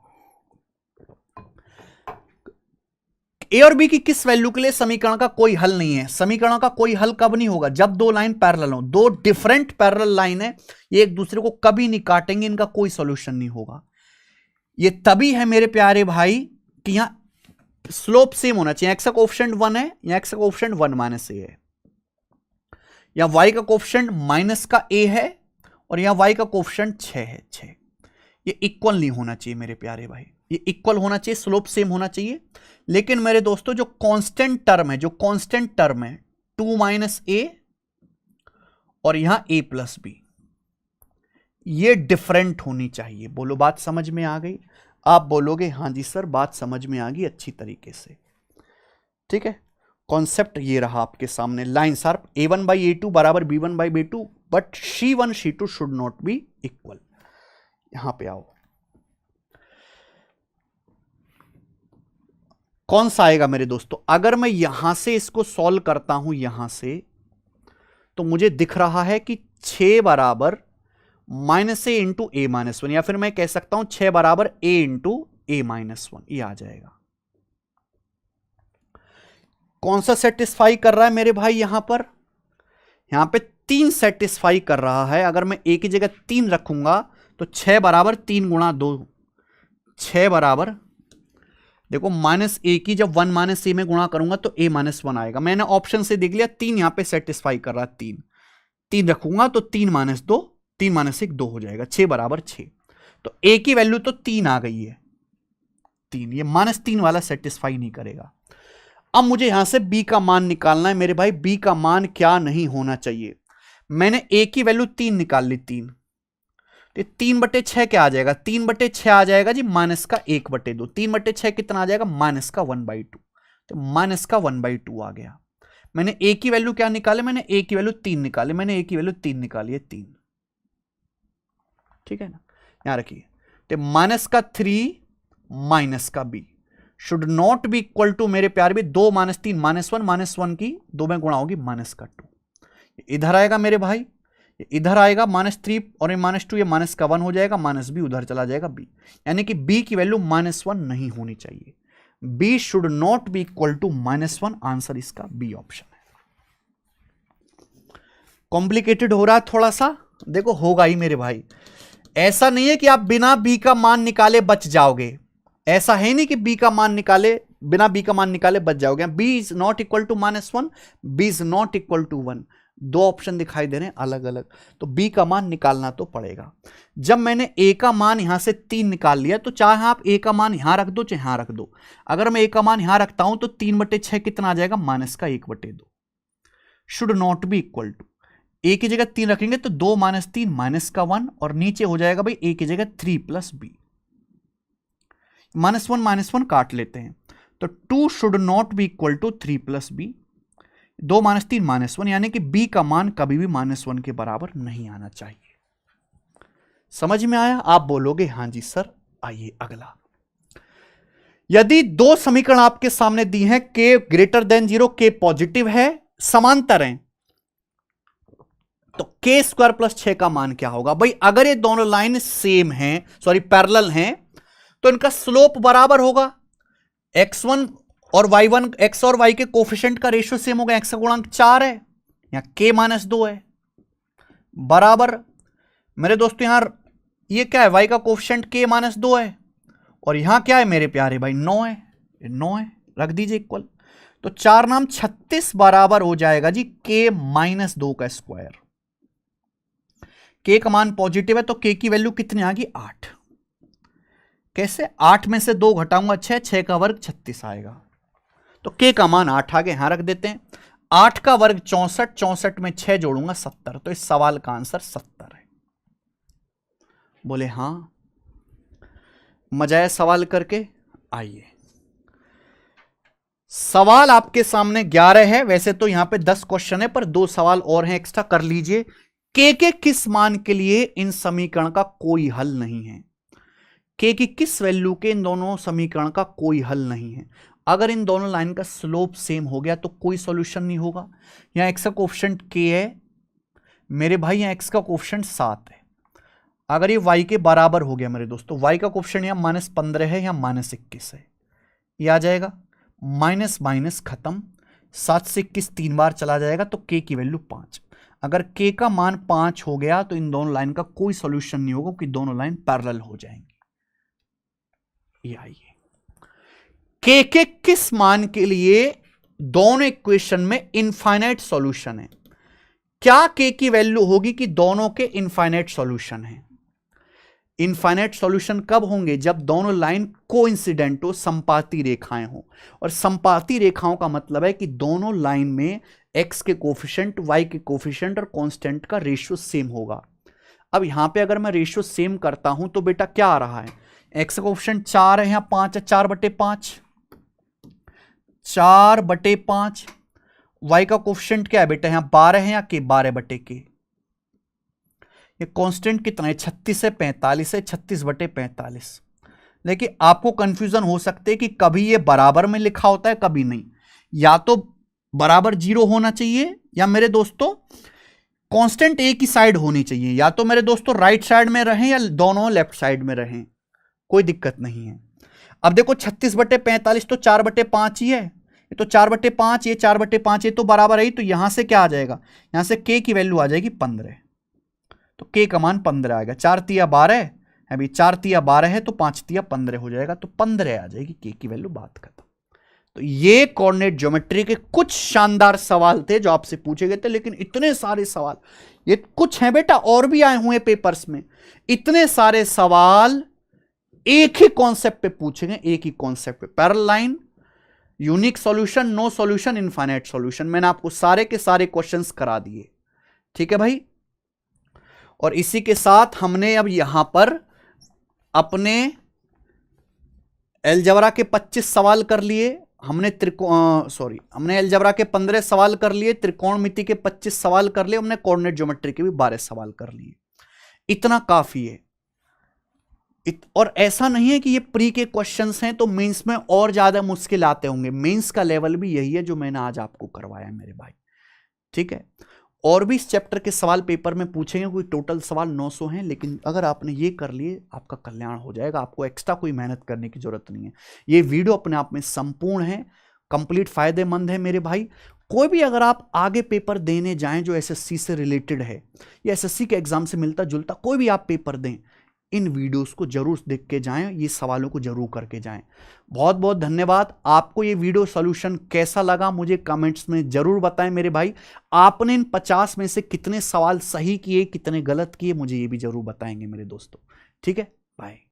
ए और बी की किस वैल्यू के लिए समीकरण का कोई हल नहीं है। समीकरण का कोई हल कब नहीं होगा, जब दो लाइन पैरेलल हो। दो डिफरेंट पैरेलल लाइन है, ये एक दूसरे को कभी नहीं काटेंगे, इनका कोई सॉल्यूशन नहीं होगा। ये तभी है मेरे प्यारे भाई कि यहां स्लोप सेम होना चाहिए। एक्स का कोएफिशिएंट 1 है या एक्स का कोएफिशिएंट 1 - a है, या y का कोएफिशिएंट -a है और यहां y का कोएफिशिएंट 6 है, 6। ये इक्वल नहीं होना चाहिए मेरे प्यारे भाई, ये इक्वल होना चाहिए, स्लोप सेम होना चाहिए। लेकिन मेरे दोस्तों जो कांस्टेंट टर्म है 2 माइनस ए और यहां a प्लस बी, ये डिफरेंट होनी चाहिए। बोलो बात समझ में आ गई? आप बोलोगे हां जी सर बात समझ में आ गई अच्छी तरीके से। ठीक है, कॉन्सेप्ट ये रहा आपके सामने, line sharp a1 by a2 बराबर b1 by b2, but c1 c2 should not be equal. यहां पे आओ, कौन सा आएगा मेरे दोस्तों? अगर मैं यहां से इसको सॉल्व करता हूं यहां से, तो मुझे दिख रहा है कि 6 बराबर माइनस ए इंटू ए माइनस वन, या फिर मैं कह सकता हूं 6 बराबर ए इंटू ए माइनस वन, ये आ जाएगा। कौन सा सेटिस्फाई कर रहा है मेरे भाई? यहां पे 3 सेटिस्फाई कर रहा है। अगर मैं ए की जगह 3 रखूंगा तो 6 बराबर 3 गुणा 2, 6 बराबर, देखो माइनस ए की जब 1 माइनस ए में गुणा करूंगा तो ए माइनस 1 आएगा। मैंने ऑप्शन से देख लिया 3 यहां पे सेटिस्फाई कर रहा है। 3 रखूंगा तो 3 माइनस 2, 3 माइनस 1 2 हो जाएगा, 6 बराबर 6। तो ए की वैल्यू तो 3 आ गई है, 3, ये माइनस 3 वाला सेटिस्फाई नहीं करेगा। अब मुझे यहां से बी का मान निकालना है मेरे भाई। बी का मान क्या नहीं होना चाहिए? मैंने ए की वैल्यू 3 निकाल ली, 3, तो 3/6 क्या आ जाएगा? 3/6 आ जाएगा जी माइनस का 1/2। 3/6 कितना आ जाएगा? माइनस का 1/2। तो माइनस का 1/2 आ गया। मैंने ए की वैल्यू क्या निकाले? मैंने ए की वैल्यू 3 निकाली, मैंने ए की वैल्यू 3 निकाली है, 3। ठीक है ना, यहां रखिए। तो माइनस का 3 माइनस का B should not be equal to मेरे प्यार भी 2 माइनस 3 माइनस वन की 2 में गुणा होगी माइनस का 2। इधर आएगा मेरे भाई, इधर आएगा -3 और ये -2, ये माइनस का 1 हो जाएगा, माइनस बी उधर चला जाएगा बी, यानी कि बी की वैल्यू -1 नहीं होनी चाहिए। B should not be equal to -1। Answer इसका बी ऑप्शन है। कॉम्प्लिकेटेड हो रहा है थोड़ा सा? देखो होगा ही मेरे भाई। ऐसा नहीं है कि आप बिना बी का मान निकाले बच जाओगे, ऐसा है नहीं कि बी का मान निकाले, बिना बी का मान निकाले बच जाओगे। B is not equal to -1, B is not equal to 1, 2 option दिखाई दे रहे हैं अलग अलग, तो बी का मान निकालना तो पड़ेगा। जब मैंने ए का मान यहां से 3 निकाल लिया, तो चाहे आप ए का मान यहां रख दो चाहे यहां रख दो। अगर मैं ए का मान यहां रखता हूं तो 3/6 कितना आ जाएगा? माइनस का 1/2। Should not be equal to, a की जगह 3 रखेंगे तो 2 माइनस 3 माइनस का 1, और नीचे हो जाएगा भाई ए की जगह 3 प्लस बी। -1 काट लेते हैं, तो 2 should not be equal to 3 plus B. 2 minus 3 -1, यानी कि बी का मान कभी भी -1 के बराबर नहीं आना चाहिए। समझ में आया? आप बोलोगे हां जी सर। आइए अगला। यदि 2 समीकरण आपके सामने दी हैं, k greater than 0, k positive है, समांतर हैं, तो k² + 6 का मान क्या होगा? भाई अगर ये दोनों लाइन सेम हैं, सॉरी पैरेलल हैं, तो इनका स्लोप बराबर होगा। x1 और y1, x और y के कोफिशिएंट का रेशियो सेम होगा। x का गुणांक 4 है, यहां k-2 है, बराबर मेरे दोस्तों यहां ये क्या है? y का कोफिशिएंट k-2 है, और यहां क्या है मेरे प्यारे भाई? 9 है, 9 है, रख दीजिए इक्वल। तो 4 नाम 36 बराबर हो जाएगा जी k-2 का स्क्वायर। k का मान पॉजिटिव है तो k की वैल्यू कितनी आ गई? 8। कैसे? 8 में से 2 घटाऊंगा 6, 6 का वर्ग 36 आएगा, तो k का मान 8 आगे यहां रख देते हैं। 8 का वर्ग 64, 64 में 6 जोड़ूंगा 70, तो इस सवाल का आंसर 70 है। बोले हां, मजा आया सवाल करके? आइए, सवाल आपके सामने 11 है, वैसे तो यहां पे 10 क्वेश्चन है, पर 2 सवाल और हैं एक्स्ट्रा, कर लीजिए। k के किस मान के लिए इन समीकरण का कोई हल नहीं है? k की किस वैल्यू के इन दोनों समीकरण का कोई हल नहीं है? अगर इन दोनों लाइन का स्लोप सेम हो गया तो कोई सॉल्यूशन नहीं होगा। यहां x का कोफिशिएंट k है मेरे भाई, यहां x का कोफिशिएंट 7 है। अगर ये y के बराबर हो गया मेरे दोस्तों, y का कोफिशिएंट यहां -15 है, यहां -21 है, ये आ जाएगा, माइनस माइनस खत्म, 7 से 21 3 बार चला जाएगा, तो k की वैल्यू 5। अगर k का मान 5 हो गया तो इन दोनों लाइन का कोई सॉल्यूशन नहीं होगा, कि दोनों लाइन पैरेलल हो जाएंगी। ये आइए, k के किस मान के लिए दोनों इक्वेशन में इनफाइनाइट सॉल्यूशन है? क्या k की वैल्यू होगी कि दोनों के इनफाइनाइट सॉल्यूशन है? इनफाइनाइट सॉल्यूशन कब होंगे? जब दोनों लाइन कोइंसिडेंट हो, संपाती रेखाएं हो। और संपाती रेखाओं का मतलब है कि दोनों लाइन में x के कोफिशिएंट, y के कोफिशिएंट और कांस्टेंट का रेशियो सेम होगा। अब यहां पे अगर मैं रेशियो सेम करता हूं तो बेटा क्या आ रहा है? x का कोफिशिएंट 4 है, यहां 5 है, 4/5, 4/5। y का कोफिशिएंट क्या है बेटा? यहां 12 है, या 12/k। ये कांस्टेंट कितना है? 36 है, 45 है, 36/45। लेकिन आपको कंफ्यूजन हो सकते है कि कभी ये बराबर में लिखा होता है, कभी नहीं। या तो बराबर 0 होना चाहिए, या मेरे दोस्तों कांस्टेंट एक ही साइड होनी चाहिए। या तो मेरे दोस्तों राइट साइड में रहें या दोनों लेफ्ट साइड में रहें, कोई दिक्कत नहीं है। अब देखो 36/45 तो 4/5 ही है, ये तो 4/5, ये 4/5, ये तो बराबर है ही। तो यहां से क्या आ जाएगा? यहां से k की वैल्यू आ जाएगी 15। तो k का मान 15 आएगा। 4 तिया 12 है, अभी 4 तिया 12 है, तो 5 तिया 15 हो जाएगा। तो 15 आ जाएगी k की वैल्यू, बात खत्म। तो ये कोऑर्डिनेट ज्योमेट्री के कुछ शानदार सवाल थे जो आपसे पूछे गए थे। लेकिन इतने सारे सवाल, ये कुछ हैं बेटा, और भी आए हुए पेपर्स में। इतने सारे सवाल एक ही कॉन्सेप्ट पे पूछे गए, एक ही कॉन्सेप्ट पे। Parallel line, unique solution, no solution, infinite solution, मैंने आपको सारे के सारे क्वेश्चंस करा दिए। ठीक है भाई। और इसी के साथ हमने अब यहां पर अपने अलजेब्रा के 25 सवाल कर लिए, हमने हमने अलजेब्रा के 15 सवाल कर लिए, त्रिकोणमिति के 25 सवाल कर लिए, हमने कोऑर्डिनेट ज्योमेट्री के भी 12 सवाल कर लिए। इतना काफी है। और ऐसा नहीं है कि ये प्री के क्वेश्चंस हैं तो मेंस में और ज्यादा मुश्किल आते होंगे। मेंस का लेवल भी यही है जो मैंने आज आपको करवाया है मेरे भाई। ठीक है। और भी इस चैप्टर के सवाल पेपर में पूछेंगे, कोई टोटल सवाल 900 हैं। लेकिन अगर आपने ये कर लिए, आपका कल्याण हो जाएगा, आपको एक्स्ट्रा कोई मेहनत करने की जरूरत नहीं है। ये वीडियो अपने आप में संपूर्ण है, कंप्लीट फायदेमंद है मेरे भाई। कोई भी अगर आप आगे पेपर देने जाएं जो एसएससी से रिलेटेड है या एसएससी के एग्जाम से मिलता जुलता कोई भी आप पेपर दें, इन वीडियोस को जरूर देख के जाएं, ये सवालों को जरूर करके जाएं। बहुत बहुत धन्यवाद। आपको ये वीडियो सॉल्यूशन कैसा लगा मुझे कमेंट्स में जरूर बताएं मेरे भाई। आपने इन 50 में से कितने सवाल सही किए, कितने गलत किए, मुझे ये भी जरूर बताएंगे मेरे दोस्तों। ठीक है, बाय।